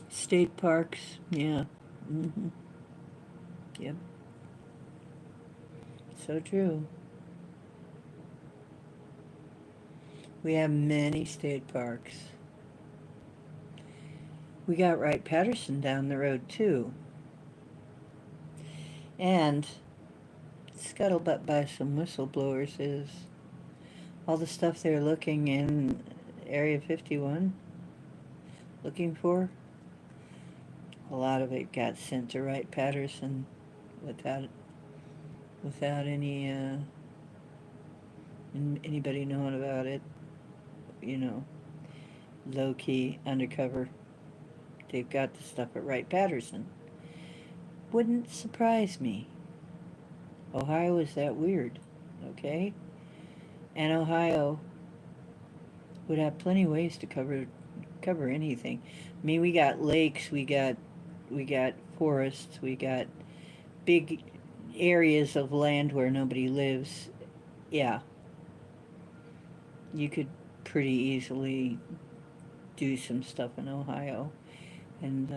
State parks, yeah. Mm-hmm. Yep. So true. We have many state parks. We got Wright-Patterson down the road, too. And scuttlebutt by some whistleblowers is all the stuff they're looking in Area 51, looking for. A lot of it got sent to Wright-Patterson without any anybody knowing about it. You know, low key, undercover. They've got the stuff at Wright-Patterson. Wouldn't surprise me. Ohio is that weird, okay? And Ohio would have plenty of ways to cover anything. I mean, we got lakes, we got forests, we got big areas of land where nobody lives. Yeah, you could pretty easily do some stuff in Ohio, and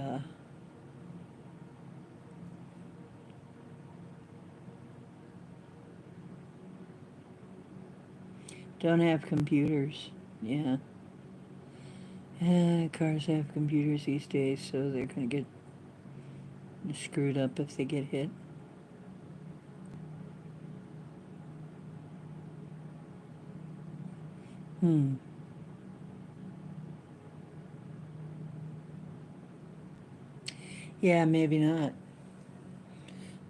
don't have computers. Yeah. Cars have computers these days, so they're gonna get screwed up if they get hit. Hmm. Yeah, maybe not.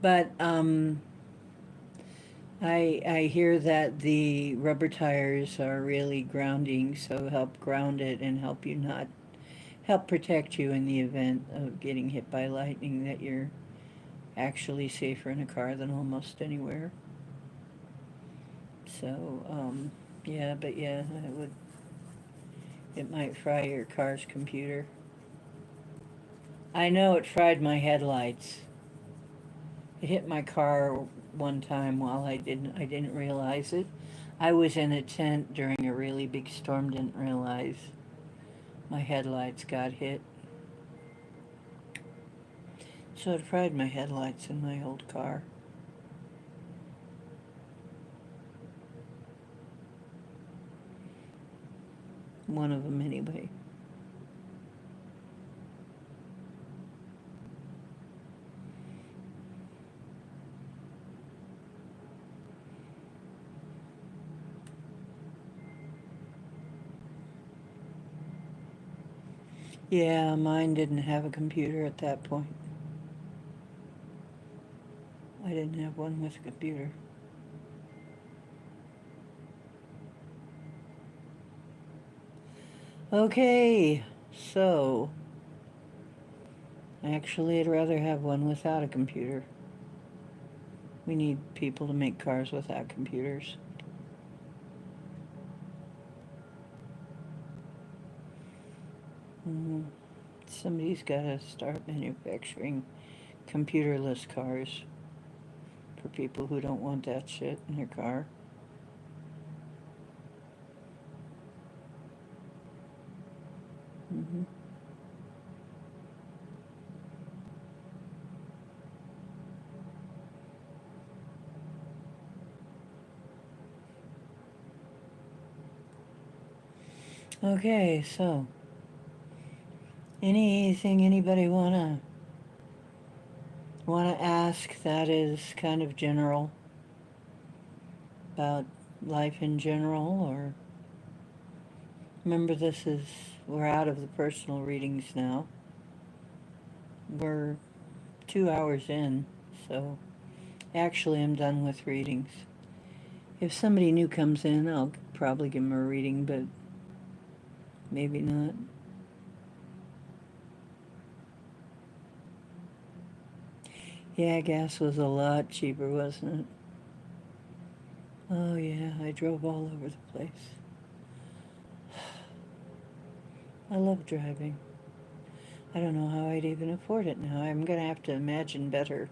But I hear that the rubber tires are really grounding, so help ground it and help you not help protect you in the event of getting hit by lightning, that you're actually safer in a car than almost anywhere. So, yeah, but yeah, it might fry your car's computer. I know it fried my headlights. It hit my car one time while I didn't realize it. I was in a tent during a really big storm, didn't realize my headlights got hit. So it fried my headlights in my old car. One of them anyway. Yeah, mine didn't have a computer at that point. I didn't have one with a computer. Okay, so actually, I'd rather have one without a computer. We need people to make cars without computers. Mm, somebody's got to start manufacturing computerless cars for people who don't want that shit in their car. Hmm. Okay, so anything anybody wanna ask that is kind of general about life in general, or remember we're out of the personal readings now. We're 2 hours in, so actually I'm done with readings. If somebody new comes in, I'll probably give them a reading, but maybe not. Yeah, gas was a lot cheaper, wasn't it? Oh yeah, I drove all over the place. I love driving. I don't know how I'd even afford it now. I'm gonna have to imagine better.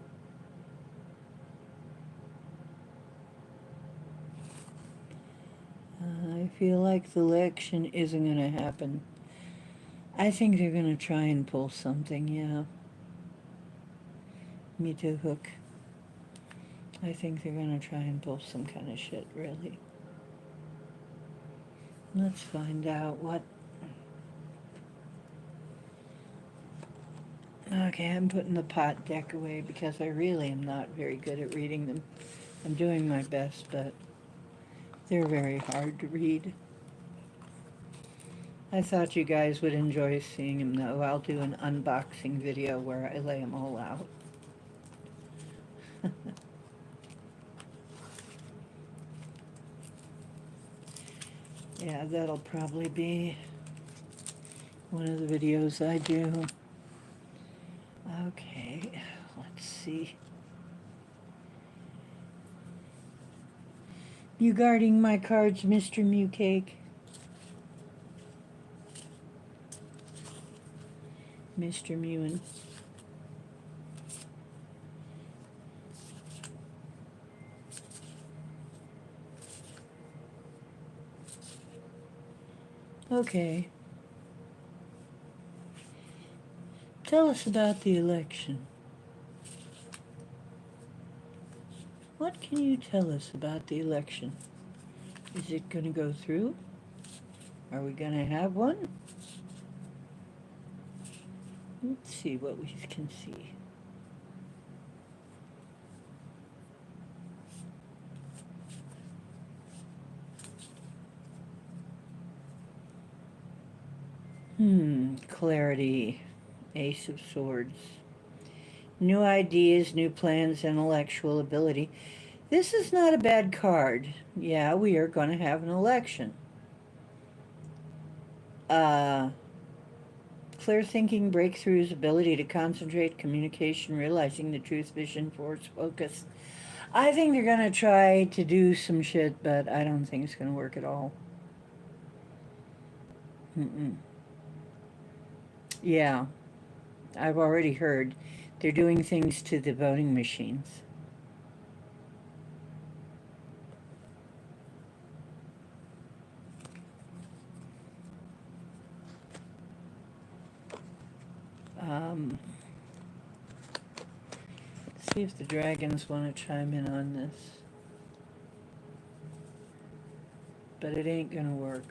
I feel like the election isn't gonna happen. I think they're gonna try and pull something, yeah. Me too, Hook. I think they're gonna try and pull some kind of shit, really. Let's find out what. Okay, I'm putting the pot deck away because I really am not very good at reading them. I'm doing my best, but they're very hard to read. I thought you guys would enjoy seeing them, though. I'll do an unboxing video where I lay them all out. Yeah, that'll probably be one of the videos I do. Okay, let's see. You guarding my cards, Mr. Mewcake? Mr. Mewen. Okay. Tell us about the election. What can you tell us about the election? Is it going to go through? Are we going to have one? Let's see what we can see. Clarity. Ace of Swords. New ideas, new plans, intellectual ability. This is not a bad card. Yeah, we are going to have an election. Uh, Clear thinking, breakthroughs, ability to concentrate, communication, realizing the truth, vision, force, focus. I think they're going to try to do some shit, but I don't think it's going to work at all. Mm-mm. Yeah, I've already heard. They're doing things to the voting machines. Um, see if the dragons want to chime in on this. But it ain't going to work.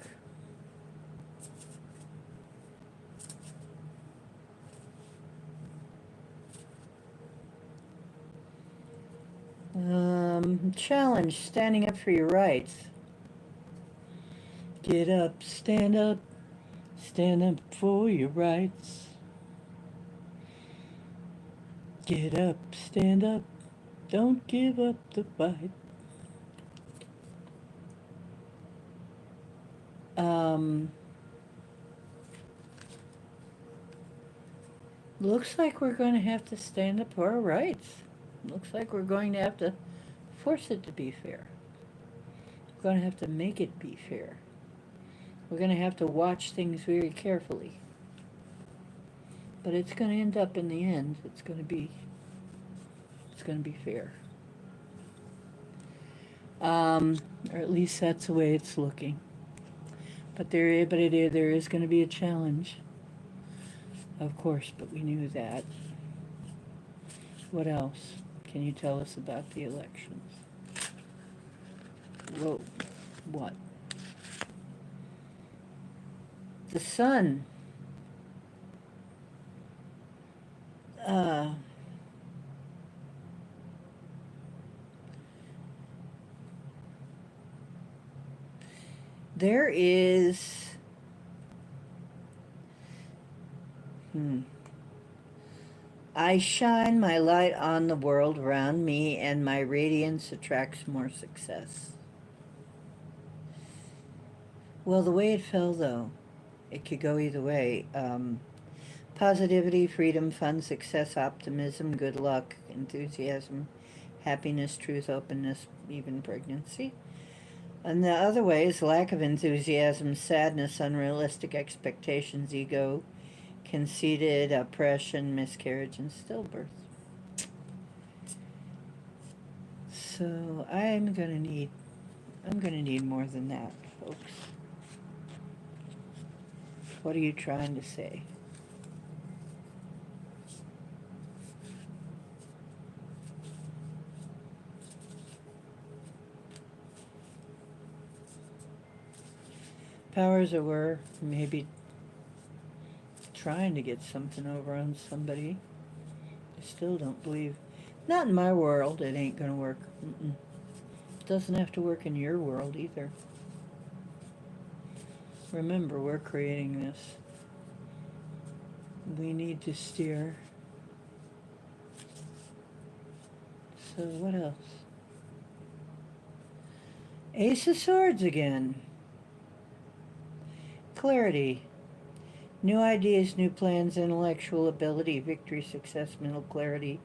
Challenge, standing up for your rights. Get up, stand up for your rights. Get up, stand up, don't give up the fight. Um, Looks like we're going to have to stand up for our rights. Looks like we're going to have to force it to be fair. We're going to have to make it be fair. We're going to have to watch things very carefully. But it's going to end up in the end. It's going to be fair. Or at least that's the way it's looking. But there is going to be a challenge, of course. But we knew that. What else can you tell us about the elections? Whoa, what? The sun. Uh, there is. I shine my light on the world around me, and my radiance attracts more success. Well, the way it fell, though, it could go either way. Positivity, freedom, fun, success, optimism, good luck, enthusiasm, happiness, truth, openness, even pregnancy. And the other way is lack of enthusiasm, sadness, unrealistic expectations, ego, conceited, oppression, miscarriage, and stillbirth. So I'm gonna need more than that, folks. What are you trying to say? Powers that were maybe trying to get something over on somebody. I still don't believe. Not in my world, it ain't gonna work. Mm-mm. It doesn't have to work in your world either. Remember, we're creating this. We need to steer. So what else? Ace of Swords again. Clarity. New ideas, new plans, intellectual ability, victory, success, mental clarity,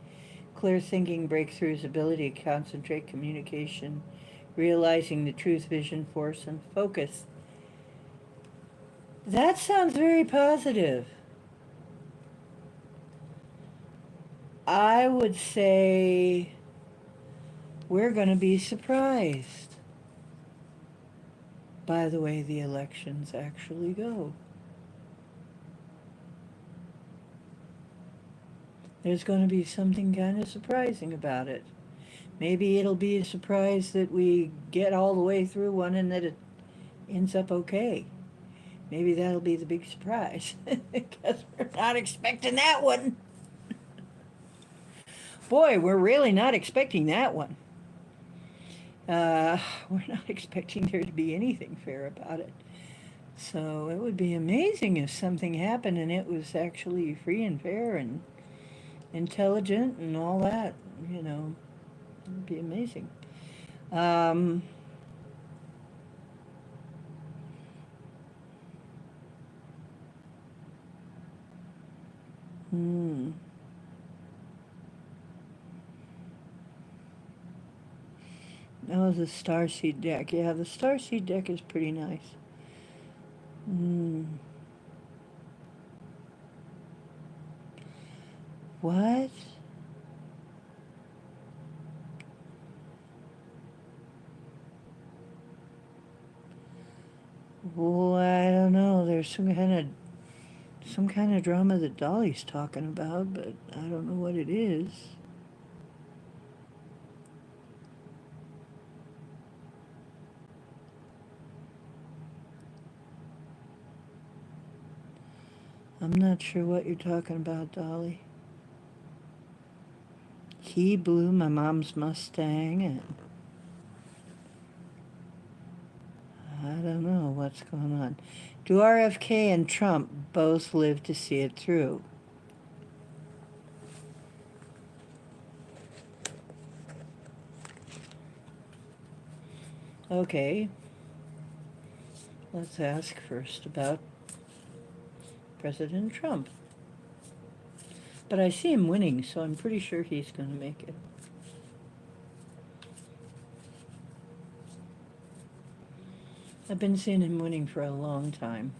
clear thinking, breakthroughs, ability to concentrate, communication, realizing the truth, vision, force, and focus. That sounds very positive. I would say we're going to be surprised by the way the elections actually go. There's going to be something kind of surprising about it. Maybe it'll be a surprise that we get all the way through one and that it ends up okay. Maybe that'll be the big surprise, because we're not expecting that one. Boy, we're really not expecting that one. We're not expecting there to be anything fair about it. So it would be amazing if something happened and it was actually free and fair, and intelligent and all that, you know, it'd be amazing. Um, hmm. Oh, the Starseed deck. Yeah, the Starseed deck is pretty nice. Hmm. What? Well, I don't know. There's some kind of drama that Dolly's talking about, but I don't know what it is. I'm not sure what you're talking about, Dolly. He blew my mom's Mustang, and I don't know what's going on. Do RFK and Trump both live to see it through? Okay, let's ask first about President Trump. But I see him winning, so I'm pretty sure he's going to make it. I've been seeing him winning for a long time,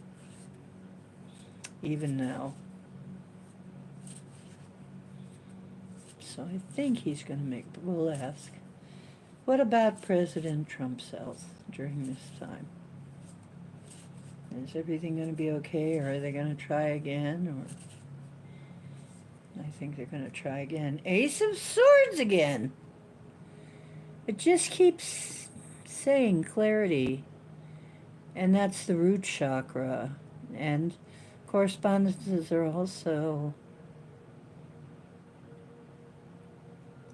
even now. So I think he's going to make, but we'll ask. What about President Trump's health during this time? Is everything going to be okay, or are they going to try again? Or I think they're going to try again. Ace of Swords again! It just keeps saying clarity, and that's the root chakra. And correspondences are also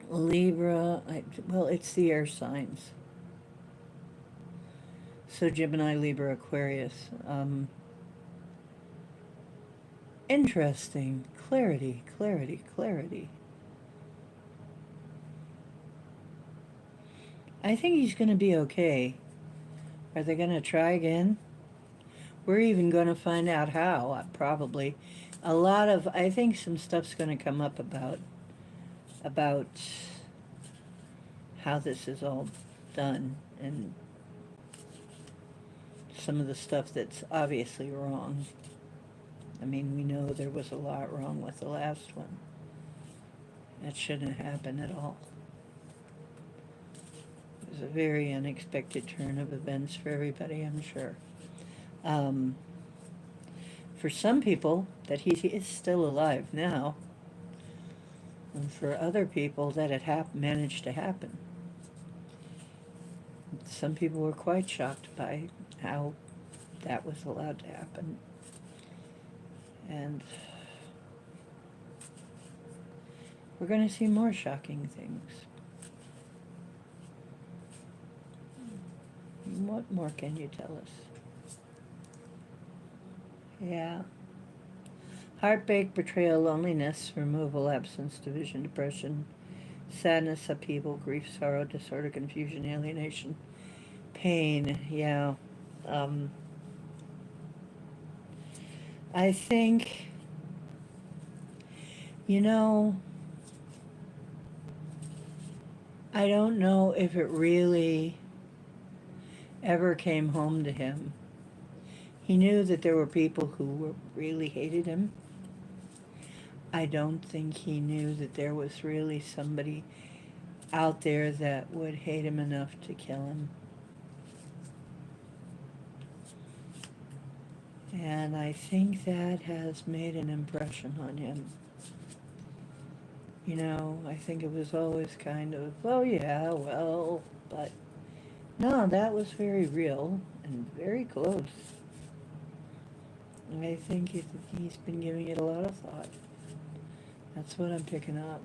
Libra. Well, it's the air signs. So Gemini, Libra, Aquarius. Interesting. Clarity, clarity, clarity. I think he's going to be okay. Are they going to try again? We're even going to find out how, probably. I think some stuff's going to come up about how this is all done, and some of the stuff that's obviously wrong. I mean, we know there was a lot wrong with the last one. That shouldn't have happened at all. It was a very unexpected turn of events for everybody, I'm sure. Um, for some people, that he is still alive now, and for other people, that it managed to happen. Some people were quite shocked by how that was allowed to happen. And we're going to see more shocking things. What more can you tell us? Yeah. Heartbreak, betrayal, loneliness, removal, absence, division, depression, sadness, upheaval, grief, sorrow, disorder, confusion, alienation, pain. Yeah. I think, you know, I don't know if it really ever came home to him. He knew that there were people who really hated him. I don't think he knew that there was really somebody out there that would hate him enough to kill him. And I think that has made an impression on him. You know, I think it was always kind of, oh yeah, well, but no, that was very real and very close. I think he's been giving it a lot of thought. That's what I'm picking up.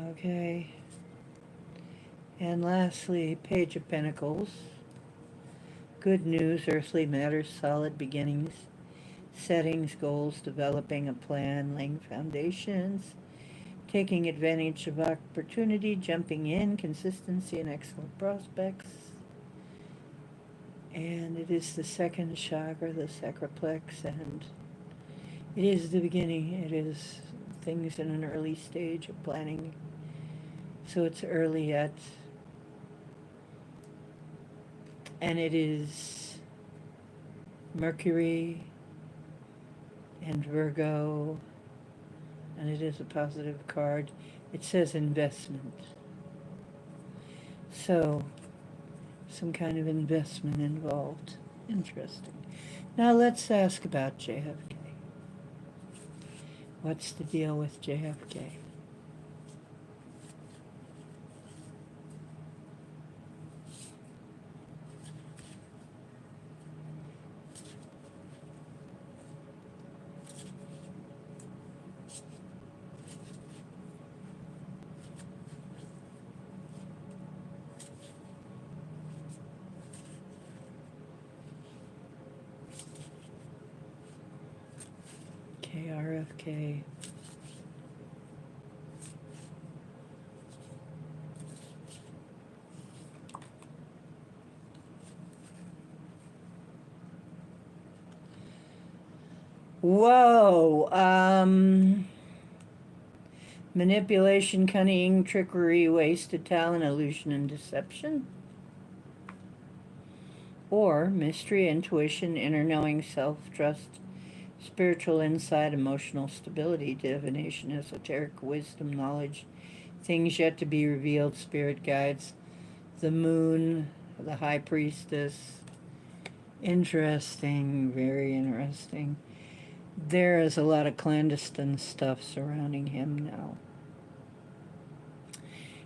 Okay. And lastly, Page of Pentacles. Good news, earthly matters, solid beginnings. settings, goals, developing a plan, laying foundations, taking advantage of opportunity, jumping in, consistency, and excellent prospects. And it is the second chakra, the sacroplex, and it is the beginning. It is things in an early stage of planning. So it's early yet. And it is Mercury and Virgo, and it is a positive card. It says investment. So, some kind of investment involved. Interesting. Now let's ask about JFK. What's the deal with JFK? KRFK. Whoa. Manipulation, cunning, trickery, wasted talent, illusion, and deception. Or mystery, intuition, inner knowing, self-trust, spiritual insight, emotional stability, divination, esoteric wisdom, knowledge, things yet to be revealed, spirit guides, the moon, the high priestess. Interesting, very interesting. There is a lot of clandestine stuff surrounding him now.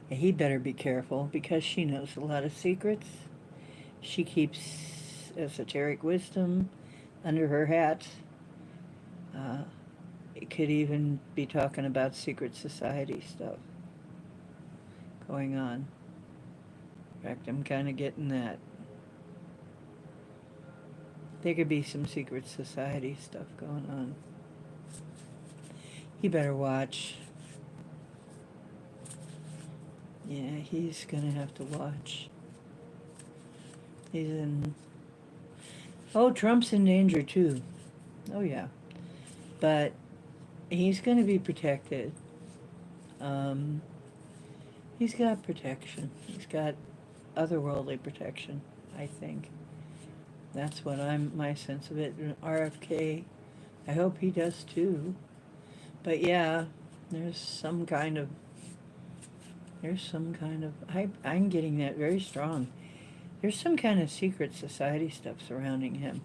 He better be careful because she knows a lot of secrets. She keeps esoteric wisdom under her hat. It could even be talking about secret society stuff going on. In fact, I'm kind of getting that. There could be some secret society stuff going on. He better watch. Yeah, he's gonna have to watch. He's in... Oh, Trump's in danger too. Oh yeah. But he's gonna be protected. He's got protection. He's got otherworldly protection, I think. That's what my sense of it. And RFK, I hope he does too. But yeah, there's some kind of, I'm getting that very strong. There's some kind of secret society stuff surrounding him.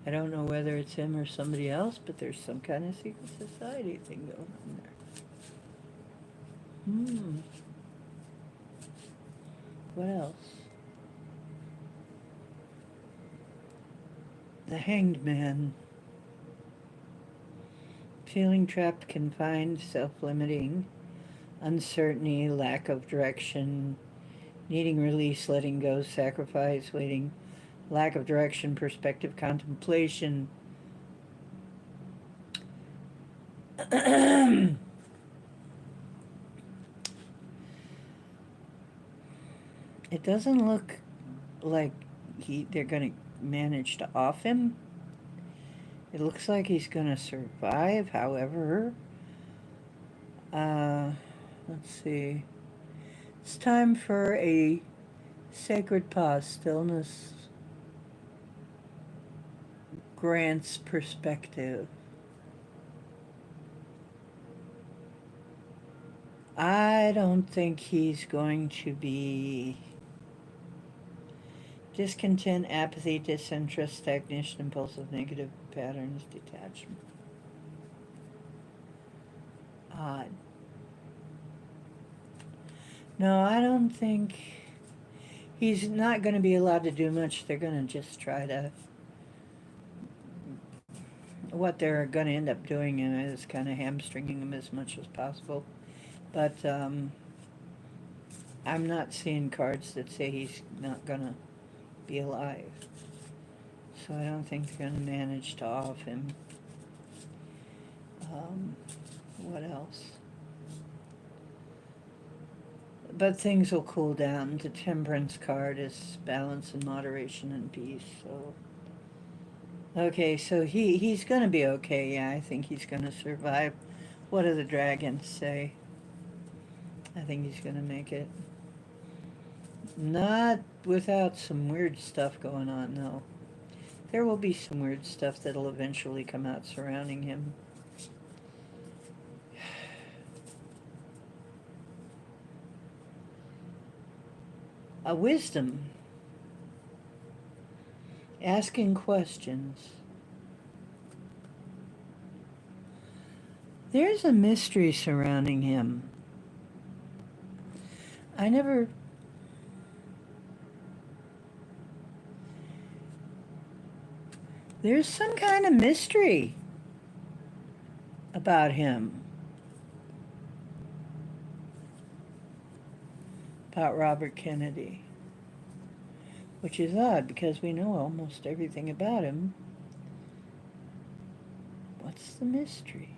I don't know whether it's him or somebody else, but there's some kind of secret society thing going on there. What else? The Hanged Man. Feeling trapped, confined, self-limiting, uncertainty, lack of direction, needing release, letting go, sacrifice, waiting, lack of direction, perspective, contemplation. It doesn't look like they're going to manage to off him. It looks like he's going to survive, however. Let's see. It's time for a sacred pause. Stillness grants perspective. I don't think he's going to be discontent, apathy, disinterest, stagnation, impulsive, negative patterns, detachment. Odd. No, I don't think he's not going to be allowed to do much. They're going to just try to... What they're going to end up doing is kind of hamstringing him as much as possible. But I'm not seeing cards that say he's not going to be alive. so I don't think they're going to manage to off him. What else? But things will cool down. The temperance card is balance and moderation and peace. So okay, so he's going to be okay. Yeah, I think he's going to survive. What do the dragons say? I think he's going to make it. Not without some weird stuff going on, though. There will be some weird stuff that'll eventually come out surrounding him. A wisdom. Asking questions. There's a mystery surrounding him. I never... There's some kind of mystery about him. About Robert Kennedy. Which is odd because we know almost everything about him. What's the mystery?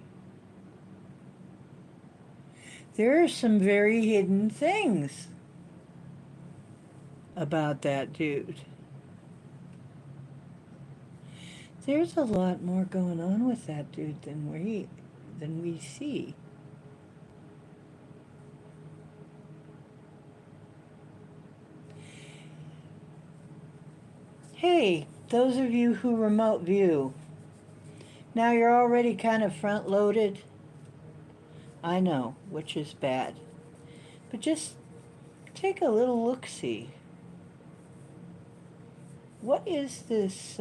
There are some very hidden things about that dude. There's a lot more going on with that dude than we see. Hey, those of you who remote view, now you're already kind of front loaded. I know, which is bad. But just take a little look-see. What is this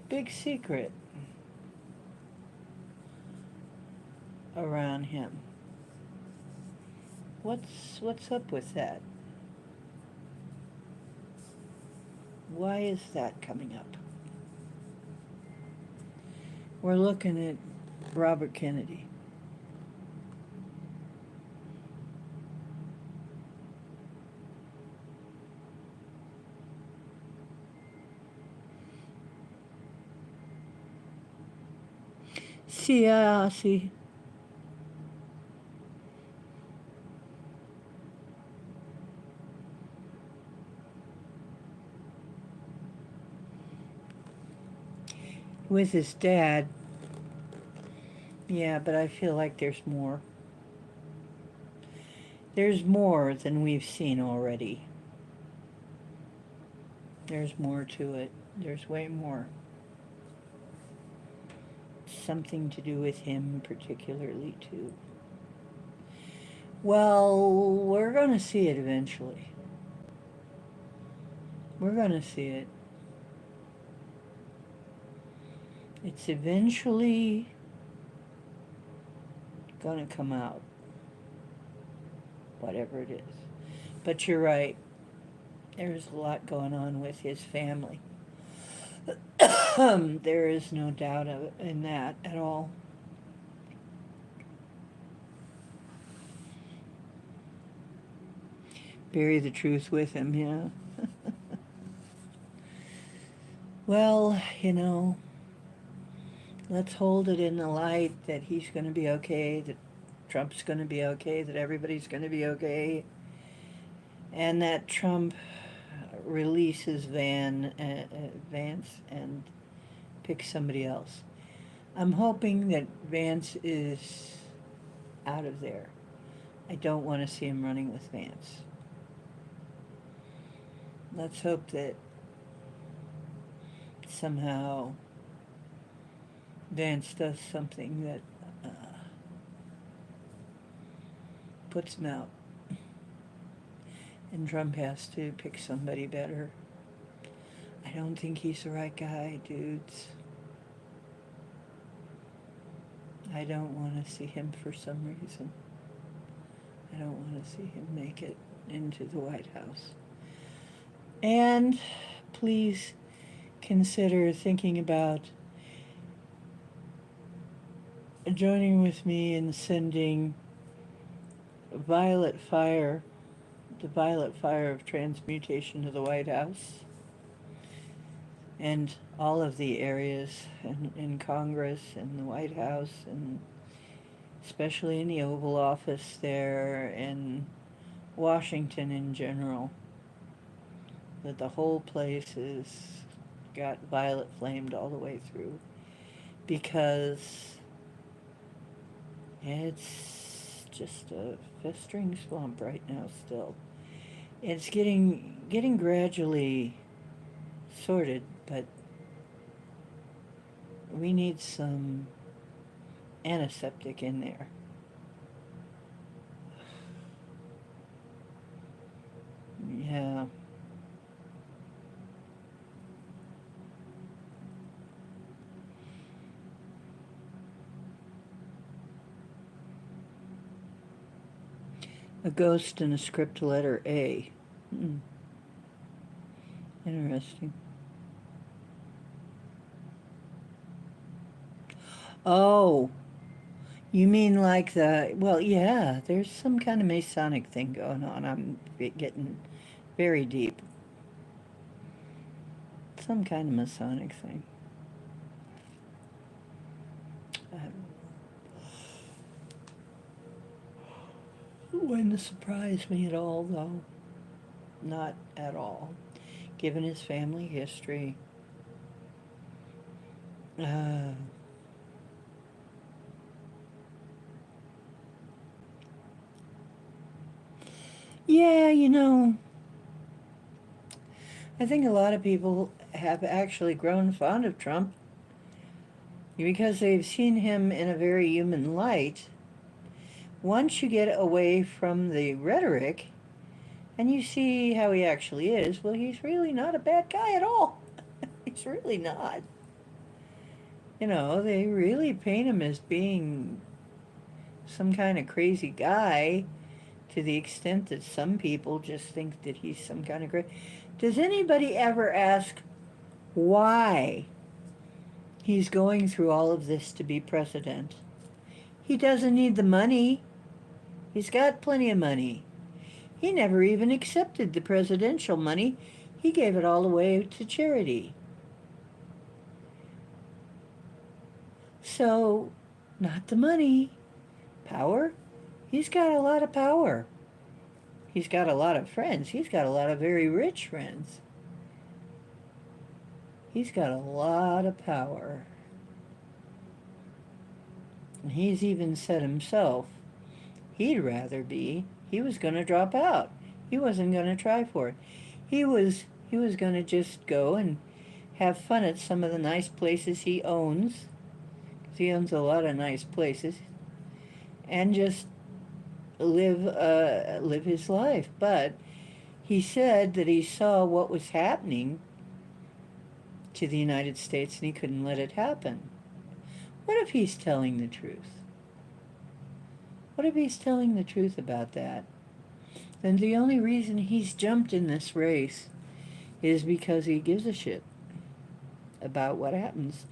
big secret around him? What's up with that? Why is that coming up? We're looking at Robert Kennedy. See. With his dad. Yeah, but I feel like there's more. There's more than we've seen already. There's more to it. There's way more. Something to do with him particularly, too. Well, we're going to see it eventually. We're going to see it. It's eventually going to come out. Whatever it is. But you're right. There's a lot going on with his family. There is no doubt in that at all. Bury the truth with him, yeah. Well, let's hold it in the light that he's going to be okay, that Trump's going to be okay, that everybody's going to be okay, and that Trump releases Vance and picks somebody else. I'm hoping that Vance is out of there. I don't want to see him running with Vance. Let's hope that somehow Vance does something that puts him out. And Trump has to pick somebody better. I don't think he's the right guy, dudes. I don't want to see him for some reason. I don't want to see him make it into the White House. And please consider thinking about joining with me in sending violet fire, the violet fire of transmutation to the White House. and all of the areas in Congress and the White House, and especially in the Oval Office there, and Washington in general, that the whole place is got violet flamed all the way through because it's just a festering swamp right now still. It's getting gradually sorted, but we need some antiseptic in there. Yeah. A ghost in a script letter A. Hmm. Interesting. Oh, you mean like well, yeah, there's some kind of Masonic thing going on. I'm getting very deep. Some kind of Masonic thing. Wouldn't surprise me at all, though. Not at all. Given his family history. Uh, yeah, I think a lot of people have actually grown fond of Trump because they've seen him in a very human light. Once you get away from the rhetoric and you see how he actually is, well, he's really not a bad guy at all. He's really not. They really paint him as being some kind of crazy guy to the extent that some people just think that he's some kind of great. Does anybody ever ask why he's going through all of this to be president? He doesn't need the money. He's got plenty of money. He never even accepted the presidential money. He gave it all away to charity. So, not the money. Power? He's got a lot of power. He's got a lot of friends. He's got a lot of very rich friends. He's got a lot of power. And he's even said himself he was going to drop out. He wasn't going to try for it. He was going to just go and have fun at some of the nice places he owns. 'Cause he owns a lot of nice places, and just live his life. But he said that he saw what was happening to the United States and he couldn't let it happen. What if he's telling the truth? What if he's telling the truth about that? Then the only reason he's jumped in this race is because he gives a shit about what happens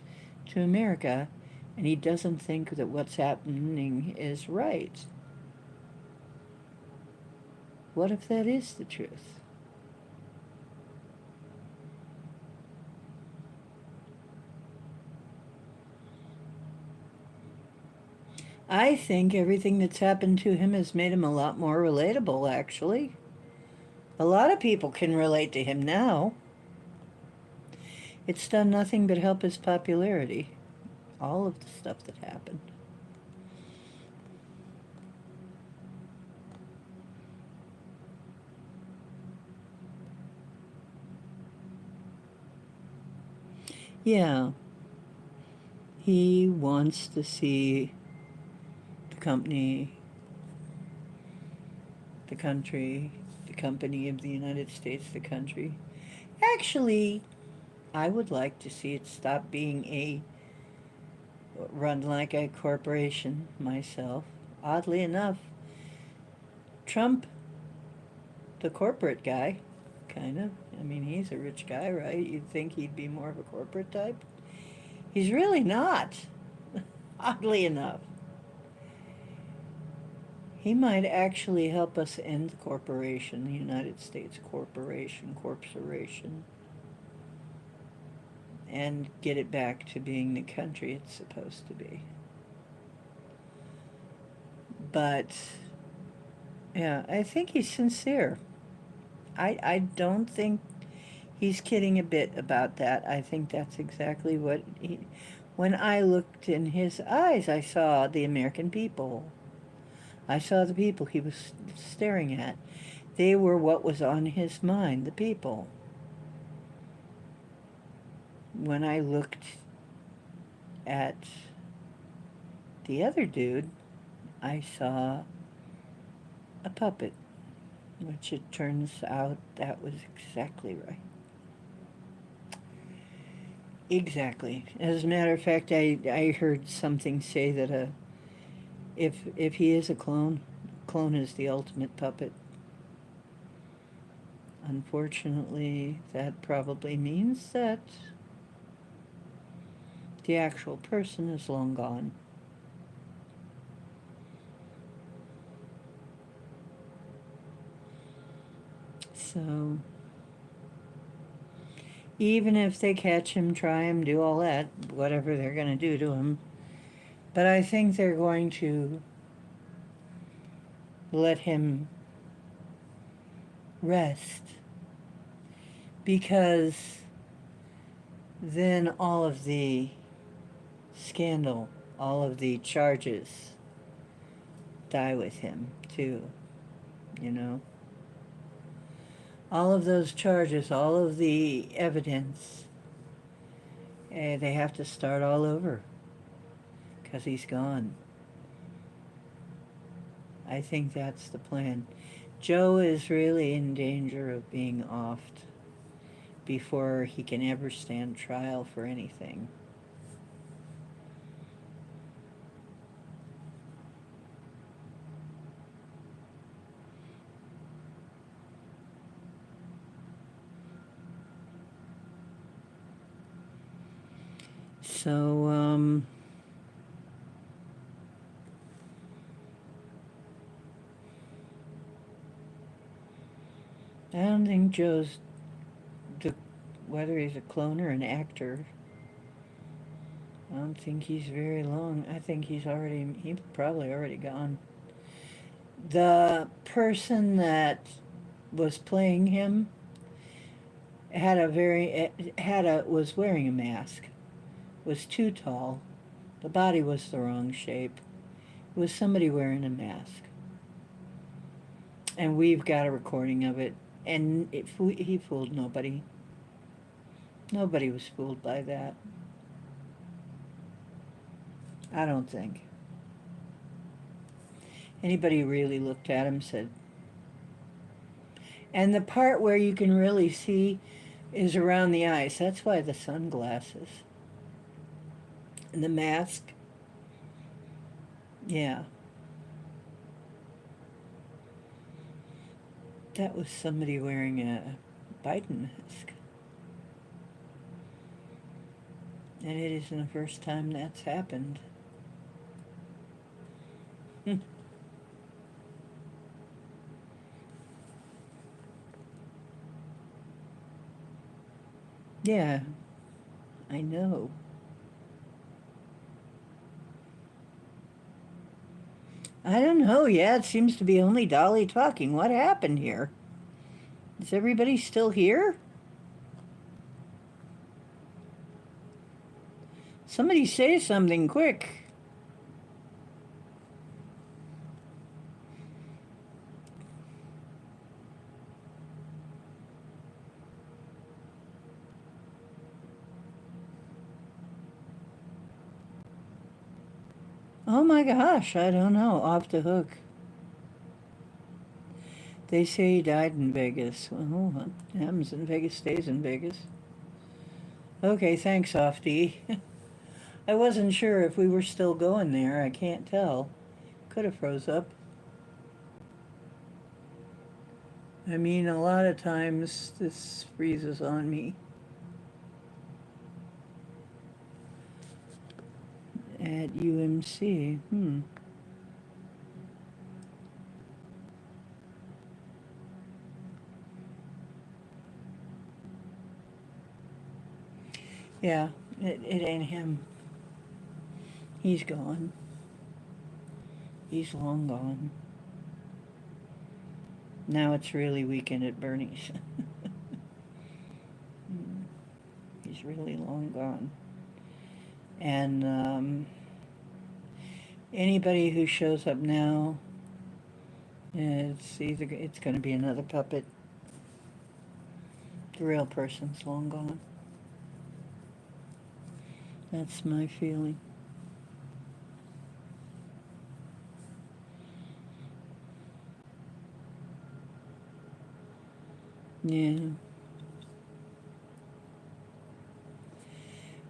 to America, and he doesn't think that what's happening is right. What if that is the truth? I think everything that's happened to him has made him a lot more relatable, actually. A lot of people can relate to him now. It's done nothing but help his popularity. All of the stuff that happened. Yeah, he wants to see the company, the country, the company of the United States, the country. Actually, I would like to see it stop being run like a corporation myself. Oddly enough, Trump, the corporate guy, kind of. I mean, he's a rich guy, right? You'd think he'd be more of a corporate type. He's really not, oddly enough. He might actually help us end the corporation, the United States corporation. and get it back to being the country it's supposed to be. But yeah, I think he's sincere. I don't think he's kidding a bit about that. I think that's exactly what he. When I looked in his eyes, I saw the American people. I saw the people he was staring at. They were what was on his mind, the people. When I looked at the other dude, I saw a puppet, which it turns out that was exactly right. Exactly. As a matter of fact, I heard something say that if he is a clone is the ultimate puppet. Unfortunately, that probably means that the actual person is long gone. So, even if they catch him, try him, do all that, whatever they're going to do to him, but I think they're going to let him rest because then all of the scandal, all of the charges die with him, too, you know? All of those charges, all of the evidence, they have to start all over because he's gone. I think that's the plan. Joe is really in danger of being offed before he can ever stand trial for anything. So, I don't think Joe's, the, whether he's a clone or an actor, I don't think he's very long. I think he's probably already gone. The person that was playing him was wearing a mask, was too tall, the body was the wrong shape. It was somebody wearing a mask. And we've got a recording of it, and he fooled nobody. Nobody was fooled by that. I don't think. Anybody who really looked at him said. And the part where you can really see is around the eyes. That's why the sunglasses. And the mask. Yeah. That was somebody wearing a Biden mask. And it isn't the first time that's happened. Yeah, I know. I don't know. Yeah, it seems to be only Dolly talking. What happened here? Is everybody still here? Somebody say something quick. Oh my gosh, I don't know. Off the hook. They say he died in Vegas. Well, what happens in Vegas stays in Vegas. Okay, thanks, Ofty. I wasn't sure if we were still going there. I can't tell. Could have froze up. I mean, a lot of times this freezes on me. At UMC. Yeah, it ain't him. He's gone. He's long gone. Now it's really Weekend at Bernie's. He's really long gone. And anybody who shows up now, it's going to be another puppet. The real person's long gone. That's my feeling. Yeah.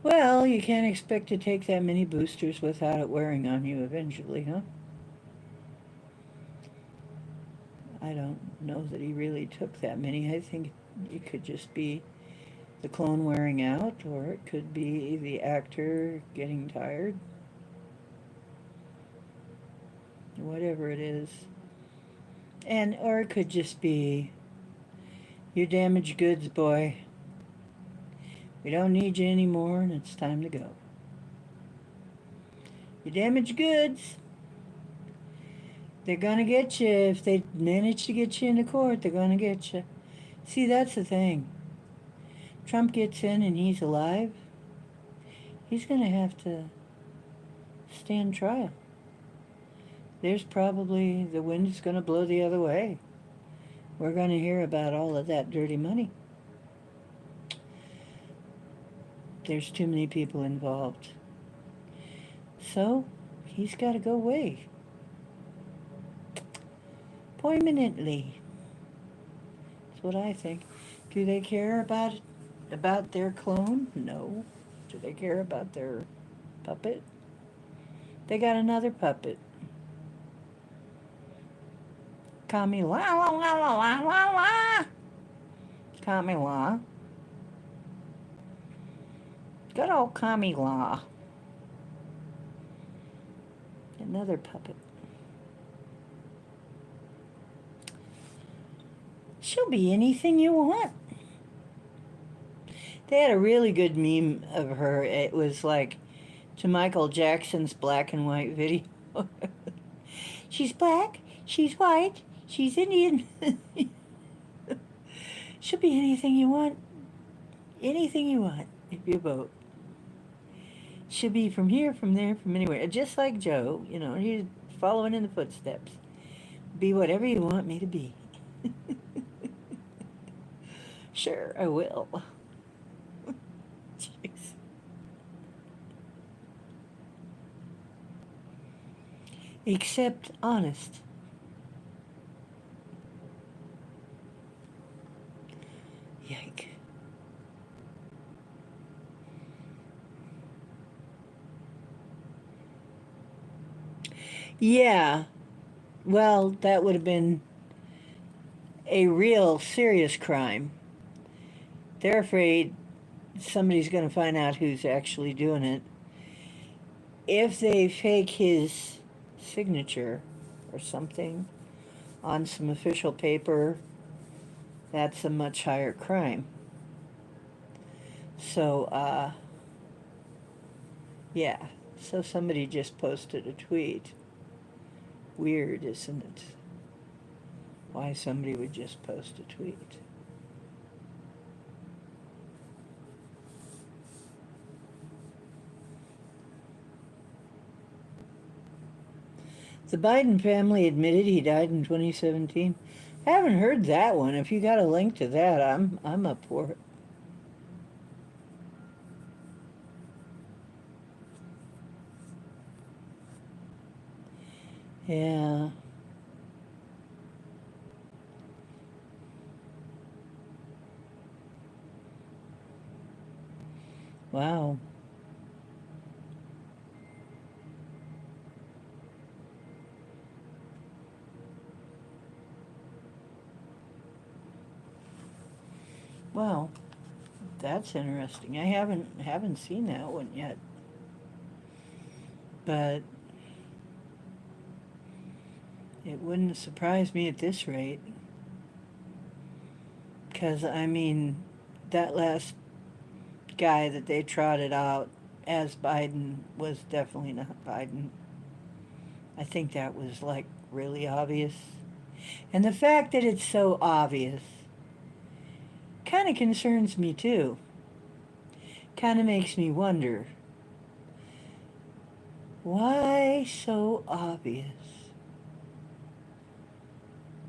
Well, you can't expect to take that many boosters without it wearing on you eventually, huh? I don't know that he really took that many. I think it could just be the clone wearing out, or it could be the actor getting tired. Whatever it is. Or it could just be, you're damaged goods, boy. We don't need you anymore, and it's time to go. You're damaged goods. They're gonna get you. If they manage to get you into court, they're gonna get you. See, that's the thing. Trump gets in and he's alive. He's gonna have to stand trial. There's probably, the wind is gonna blow the other way. We're gonna hear about all of that dirty money. There's too many people involved. So, he's gotta go away. Permanently. That's what I think. Do they care about their clone? No. Do they care about their puppet? They got another puppet. Kami la la la la la la la. Kami la. Good old Kami la. Another puppet. She'll be anything you want. They had a really good meme of her. It was like to Michael Jackson's black and white video. She's black, she's white, she's Indian. She'll be anything you want. Anything you want if you vote. She'll be from here, from there, from anywhere. Just like Joe, he's following in the footsteps. Be whatever you want me to be. Sure, I will. Jeez. Except honest. Yike. Yeah. Well, that would have been a real serious crime. They're afraid somebody's going to find out who's actually doing it. If they fake his signature or something on some official paper, that's a much higher crime. So, yeah. So somebody just posted a tweet. Weird, isn't it? Why somebody would just post a tweet. The Biden family admitted he died in 2017. I haven't heard that one. If you got a link to that, I'm up for it. Yeah. Wow. Wow. That's interesting. I haven't seen that one yet. But it wouldn't surprise me at this rate. Because, I mean, that last guy that they trotted out as Biden was definitely not Biden. I think that was like really obvious. And the fact that it's so obvious kind of concerns me too. Kind of makes me wonder, why so obvious?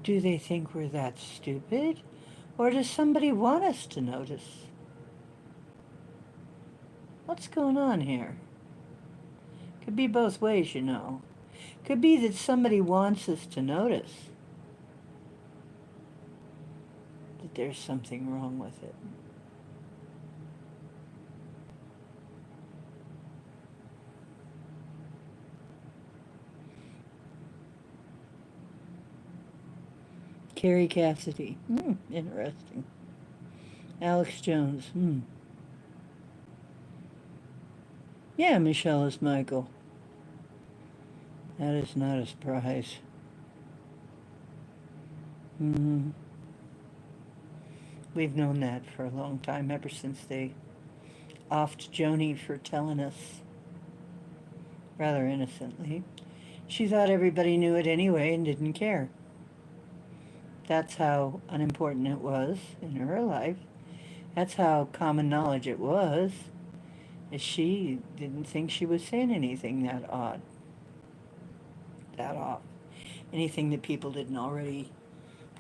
Do they think we're that stupid? Or does somebody want us to notice? What's going on here? Could be both ways, you know. Could be that somebody wants us to notice that there's something wrong with it. Carrie Cassidy. Interesting. Alex Jones. Yeah, Michelle is Michael. That is not a surprise. hmm We've known that for a long time, ever since they offed Joni for telling us, rather innocently. She thought everybody knew it anyway and didn't care. That's how unimportant it was in her life. That's how common knowledge it was. Is she didn't think she was saying anything that odd, that off. Anything that people didn't already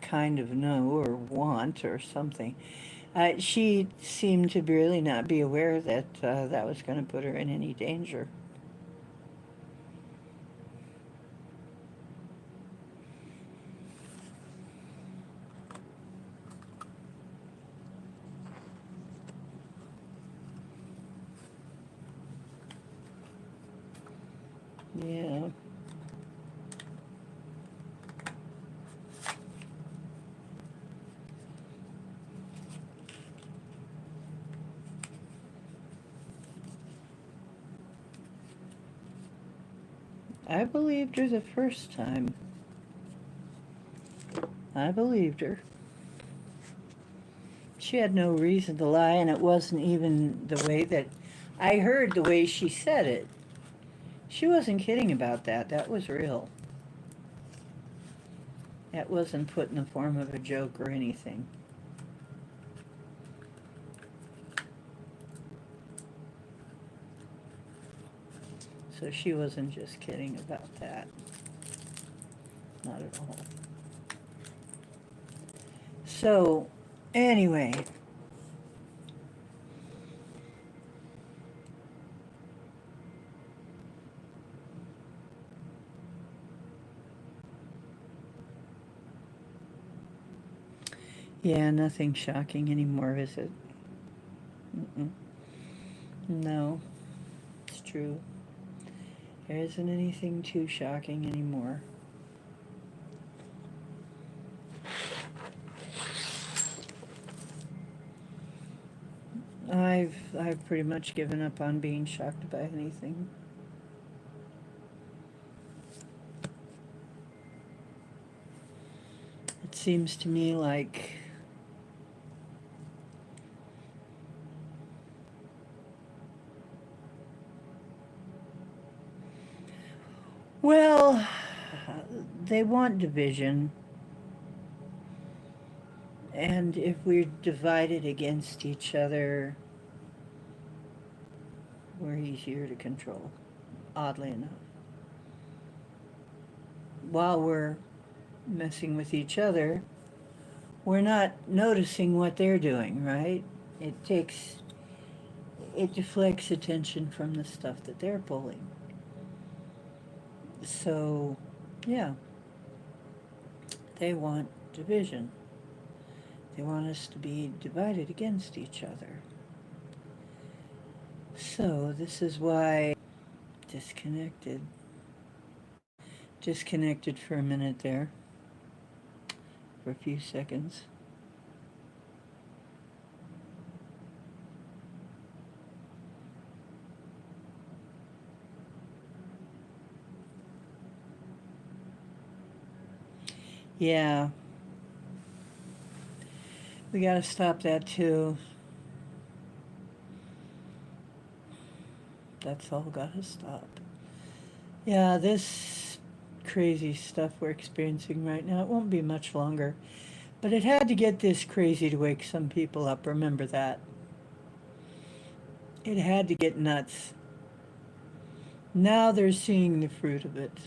kind of know or want or something. She seemed to really not be aware that that was going to put her in any danger. Yeah. I believed her the first time. I believed her. She had no reason to lie, and it wasn't even the way that I heard the way she said it. She wasn't kidding about that. That was real. That wasn't put in the form of a joke or anything. So she wasn't just kidding about that. Not at all. So, anyway. Yeah, nothing shocking anymore, is it? Mm-mm. No, it's true. There isn't anything too shocking anymore. I've pretty much given up on being shocked by anything. It seems to me like well, they want division, and if we're divided against each other, we're easier to control, oddly enough. While we're messing with each other, we're not noticing what they're doing, right? It takes, it deflects attention from the stuff that they're pulling. So, yeah, they want division. They want us to be divided against each other. So, this is why disconnected. Disconnected for a minute there, for a few seconds. Yeah, we gotta stop that too. that's all got to stop. Yeah, this crazy stuff we're experiencing right now, it won't be much longer. But it had to get this crazy to wake some people up. Remember that. It had to get nuts. Now they're seeing the fruit of it.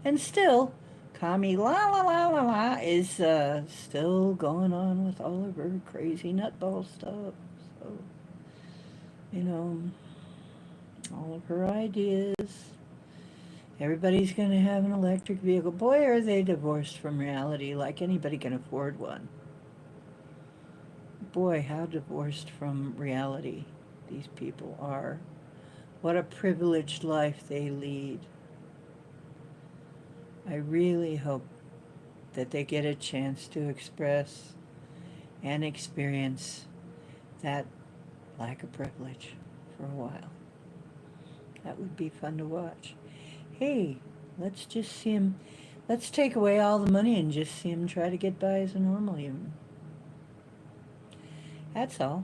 And still, Kami La La La La La is still going on with all of her crazy nutball stuff. So, you know, all of her ideas. Everybody's going to have an electric vehicle. Boy, are they divorced from reality, like anybody can afford one. Boy, how divorced from reality these people are. What a privileged life they lead. I really hope that they get a chance to express and experience that lack of privilege for a while. That would be fun to watch. Hey, let's just see him, let's take away all the money and just see him try to get by as a normal human. That's all.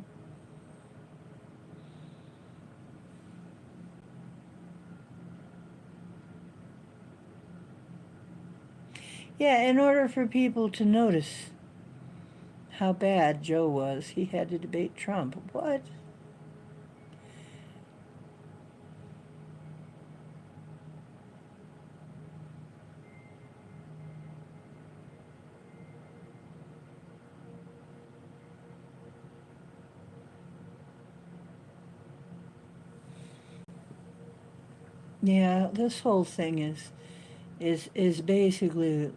Yeah, in order for people to notice how bad Joe was, he had to debate Trump. What? Yeah, this whole thing is basically,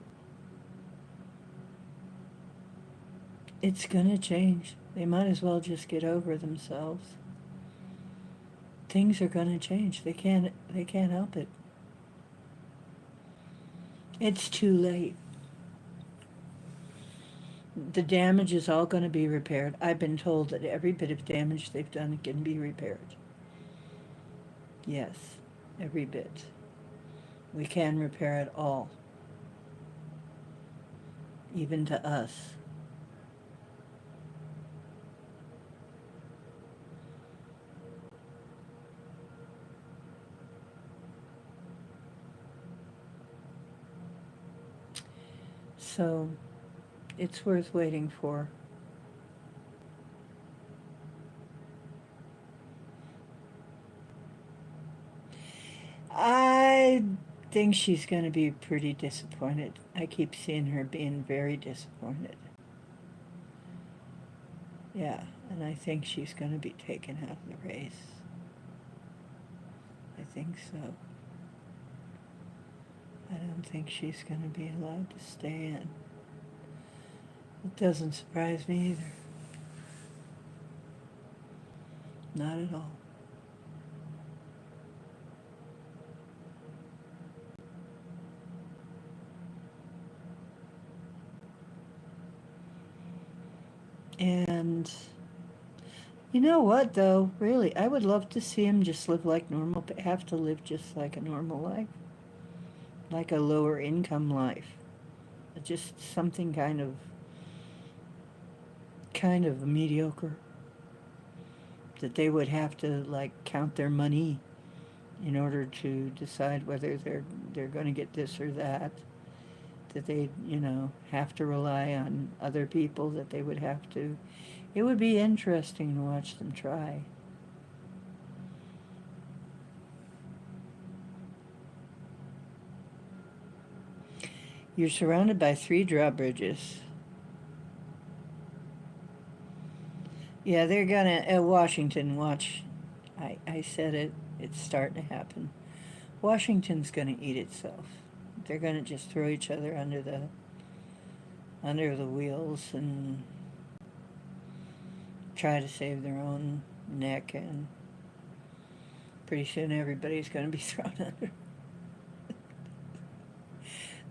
it's gonna change. They might as well just get over themselves. Things are gonna change. They can't help it. It's too late. The damage is all going to be repaired. I've been told that every bit of damage they've done can be repaired. Yes, every bit. We can repair it all, even to us. So it's worth waiting for. I think she's going to be pretty disappointed. I keep seeing her being very disappointed. Yeah, and I think she's going to be taken out of the race. I think so. I don't think she's going to be allowed to stay in. It doesn't surprise me either. Not at all. And you know what, though? Really, I would love to see him just live like normal, but have to live just like a normal life, like a lower income life. Just something kind of mediocre. That they would have to like count their money in order to decide whether they're going to get this or that. That they, have to rely on other people. That they would have to. It would be interesting to watch them try. You're surrounded by 3 drawbridges. Yeah, they're gonna, Washington, watch. I said it, it's starting to happen. Washington's gonna eat itself. They're gonna just throw each other under the wheels and try to save their own neck, and pretty soon everybody's gonna be thrown under.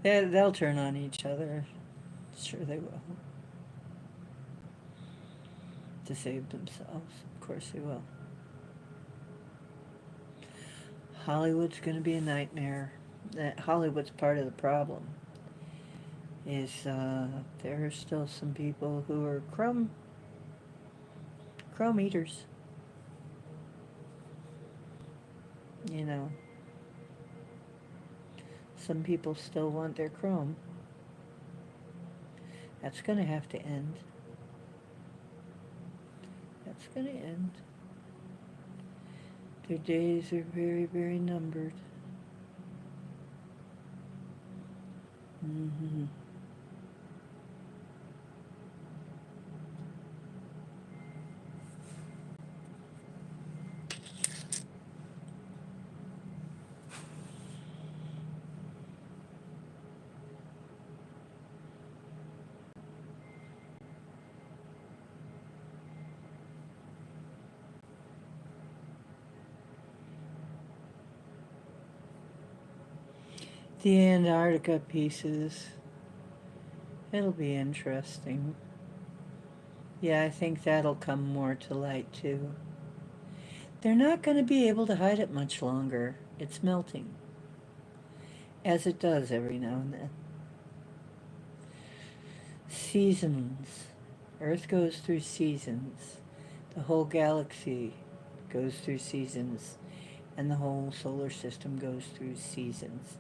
They'll turn on each other. Sure they will. To save themselves. Of course they will. Hollywood's going to be a nightmare. That Hollywood's part of the problem. Is there are still some people who are crumb eaters. You know, some people still want their chrome. That's going to have to end. That's going to end. Their days are very, very numbered. Mm-hmm. The Antarctica pieces. It'll be interesting. Yeah, I think that'll come more to light too. They're not going to be able to hide it much longer. It's melting, as it does every now and then. Seasons. Earth goes through seasons. The whole galaxy goes through seasons, and the whole solar system goes through seasons.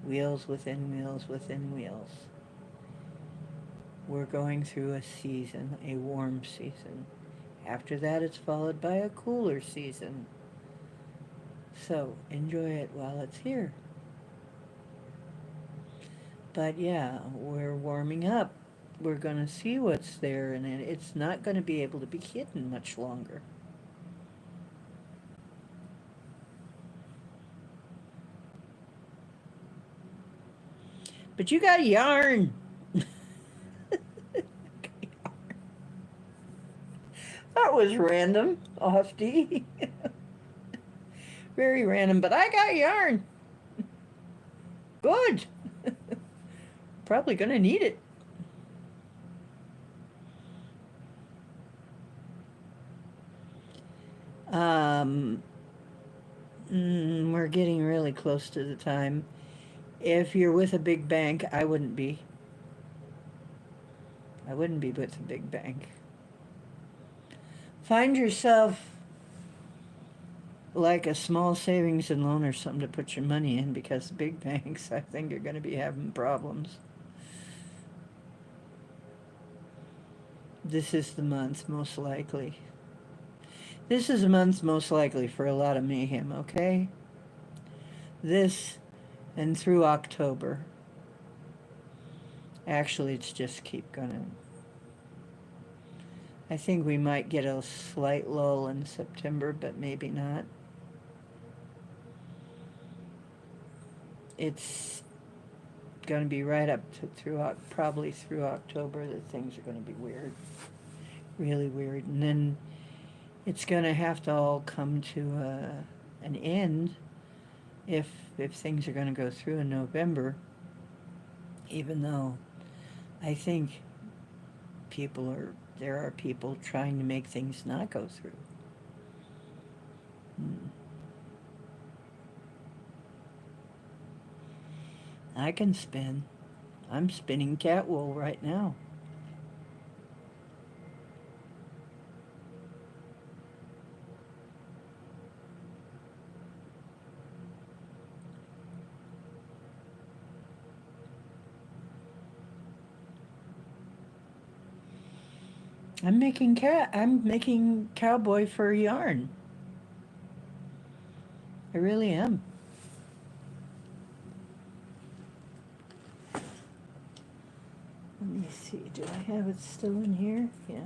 Wheels within wheels within wheels. We're going through a season, a warm season. After that, it's followed by a cooler season. So enjoy it while it's here. But yeah, we're warming up. We're going to see what's there, and it's not going to be able to be hidden much longer. But you got yarn. That was random, Ofty. Very random, but I got yarn. Good. Probably going to need it. We're getting really close to the time. If you're with a big bank, I wouldn't be. I wouldn't be with a big bank. Find yourself like a small savings and loan or something to put your money in, because big banks, I think, are going to be having problems. This is the month, most likely. This is a month most likely for a lot of mayhem, okay? This and through October. Actually, it's just keep going. I think we might get a slight lull in September, but maybe not. It's going to be right up to probably through October that things are going to be weird. Really weird. And then it's going to have to all come to an end if things are going to go through in November, even though I think there are people trying to make things not go through. I can spin. I'm spinning cat wool right now. I'm making cowboy fur yarn. I really am. Let me see, do I have it still in here? Yeah.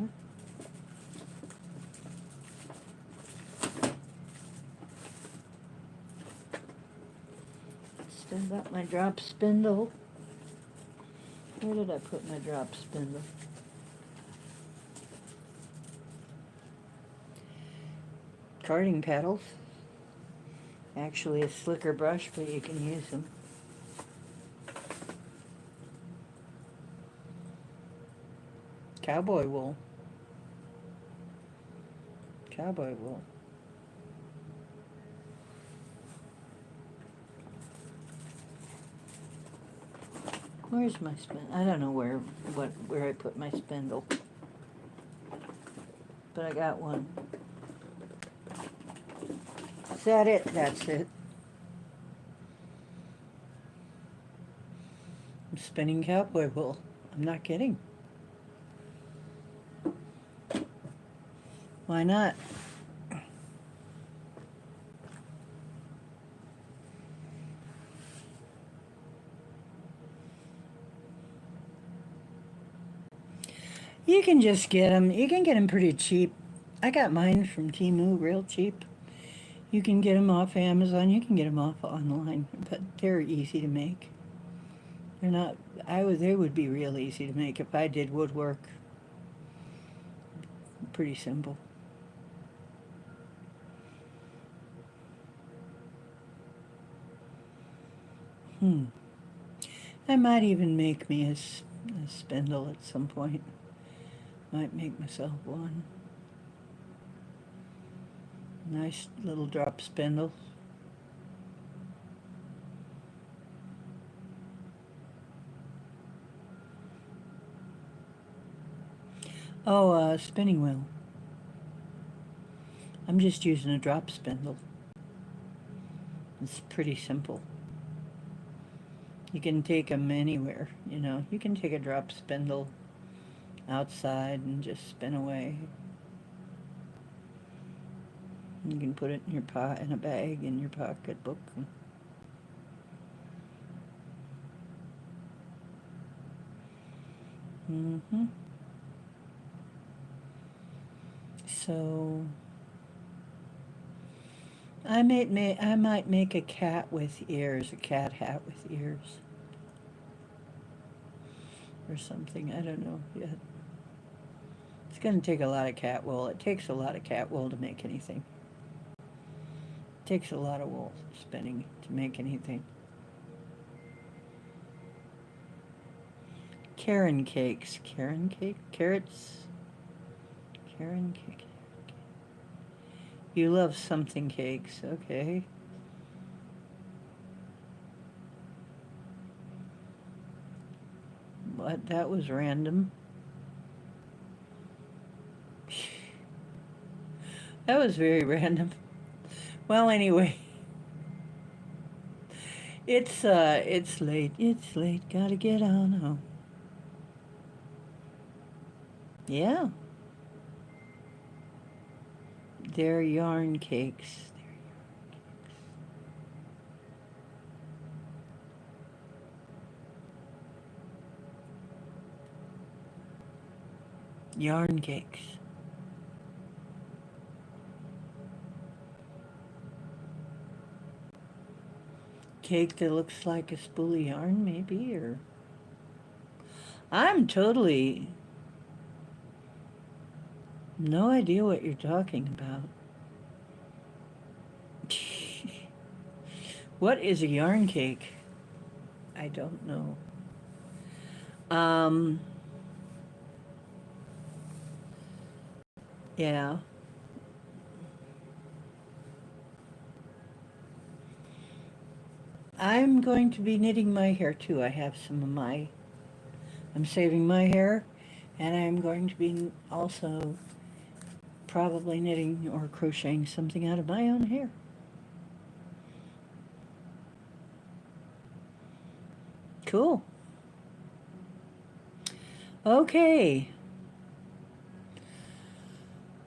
Still got my drop spindle. Where did I put my drop spindle? Carding paddles. Actually a slicker brush, but you can use them. Cowboy wool. Cowboy wool. Where's my spindle? I don't know where I put my spindle. But I got one. Is that it? That's it. spinning cowboy wool. I'm not kidding. Why not? You can just get them. You can get them pretty cheap. I got mine from Temu real cheap. You can get them off Amazon. You can get them off online, but they're easy to make. They're not. They would be real easy to make if I did woodwork. Pretty simple. Hmm. I might even make me a spindle at some point. Might make myself one. Nice little drop spindle. Oh, spinning wheel. I'm just using a drop spindle. It's pretty simple. You can take them anywhere, you know. You can take a drop spindle outside and just spin away. You can put it in your in a bag in your pocketbook. Mm-hmm. So I might make a cat with ears, a cat hat with ears, or something. I don't know yet. It's going to take a lot of cat wool. It takes a lot of cat wool to make anything. It takes a lot of wool spinning to make anything. Karen cakes. Karen cake? Carrots? Karen cake. You love something cakes. Okay. What? That was random. That was very random. Well, anyway. It's late. It's late. Gotta get on home. Yeah. They're yarn cakes. Yarn cakes. Cake that looks like a spool of yarn, maybe, or I'm totally no idea what you're talking about. What is a yarn cake? I don't know. Um, yeah. I'm going to be knitting my hair too. I have some of my, I'm saving my hair, and I'm going to be also probably knitting or crocheting something out of my own hair. Cool. Okay.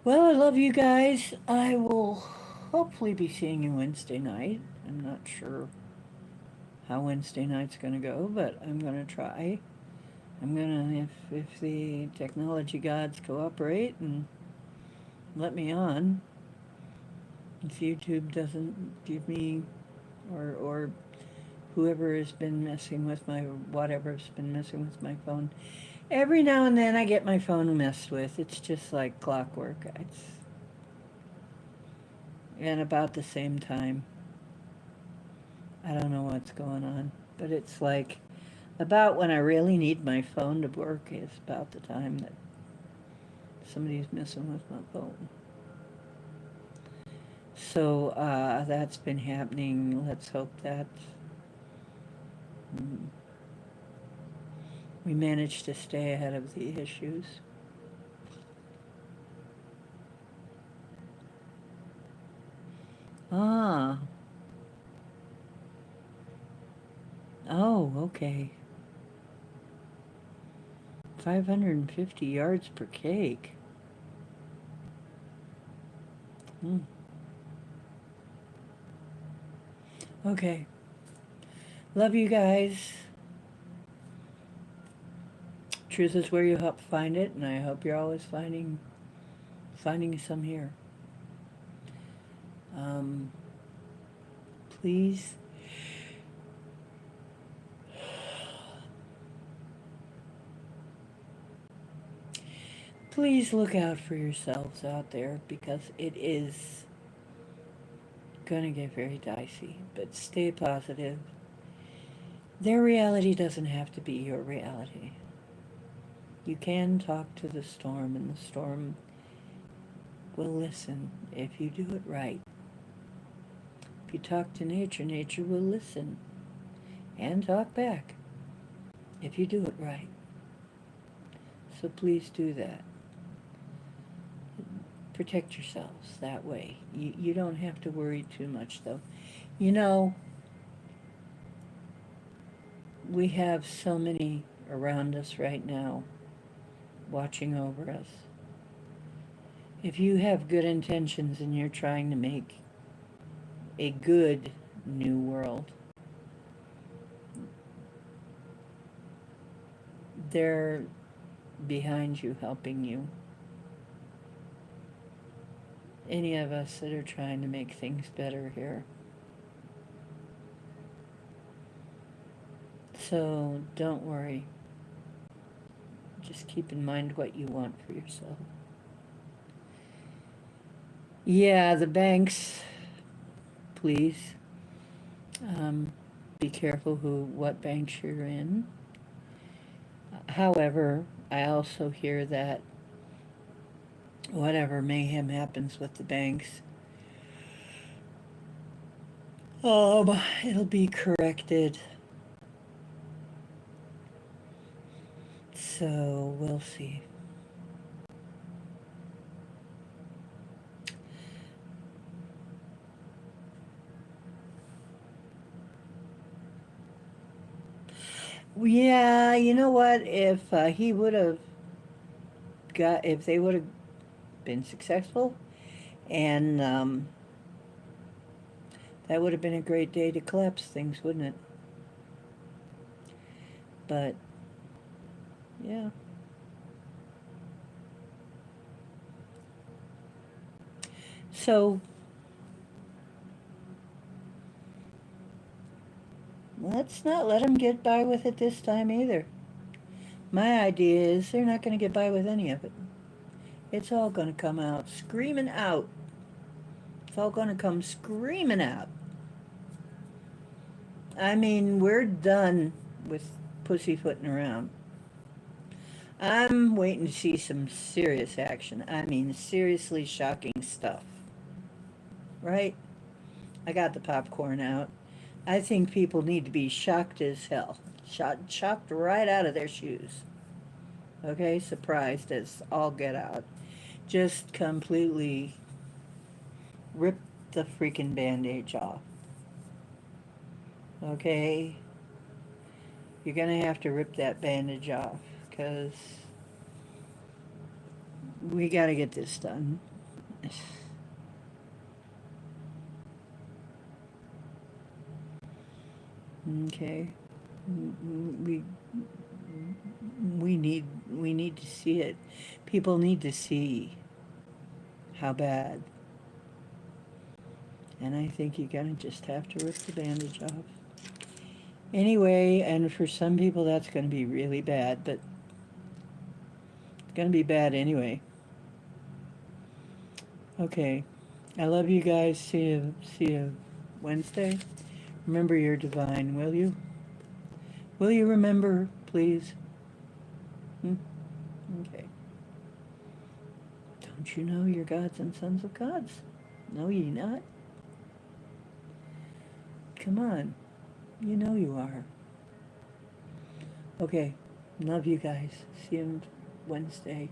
Well, I love you guys. I will hopefully be seeing you Wednesday night. I'm not sure how Wednesday night's going to go, but I'm going to try. I'm going to, if the technology gods cooperate and let me on, if YouTube doesn't give me, or whoever has been messing with my, whatever's been messing with my phone. Every now and then I get my phone messed with. It's just like clockwork. And about the same time. I don't know what's going on. But it's like about when I really need my phone to work is about the time that somebody's messing with my phone. So that's been happening. Let's hope that we manage to stay ahead of the issues. Ah. Oh, okay. 550 yards per cake. Okay. Love you guys. Truth is where you help find it, and I hope you're always finding some here. Um, please please look out for yourselves out there, because it is going to get very dicey, but stay positive. Their reality doesn't have to be your reality. You can talk to the storm, and the storm will listen if you do it right. If you talk to nature, nature will listen and talk back if you do it right. So please do that. Protect yourselves that way. You don't have to worry too much, though. You know, we have so many around us right now watching over us. If you have good intentions and you're trying to make a good new world, they're behind you, helping you. Any of us that are trying to make things better here. So don't worry. Just keep in mind what you want for yourself. Yeah, the banks, please. Be careful what banks you're in. However, I also hear that whatever mayhem happens with the banks, it'll be corrected. So we'll see. Yeah, you know what? If he would have if they would have been successful, and that would have been a great day to collapse things, wouldn't it? But yeah. So let's not let them get by with it this time either. My idea is they're not going to get by with any of it. It's all going to come out screaming out. It's all going to come screaming out. I mean, we're done with pussyfooting around. I'm waiting to see some serious action. I mean, seriously shocking stuff. Right? I got the popcorn out. I think people need to be shocked as hell. Shocked right out of their shoes. Okay? Surprised as all get out. Just completely rip the freaking bandage off. Okay? You're going to have to rip that bandage off, because we got to get this done. Okay? We we need to see it. People need to see how bad. And I think you're going to just have to rip the bandage off. Anyway, and for some people that's going to be really bad, but it's going to be bad anyway. Okay. I love you guys. See you Wednesday. Remember you're divine, will you? Will you remember, please? Okay. Don't you know you're gods and sons of gods? No, ye not? Come on. You know you are. Okay. Love you guys. See you Wednesday.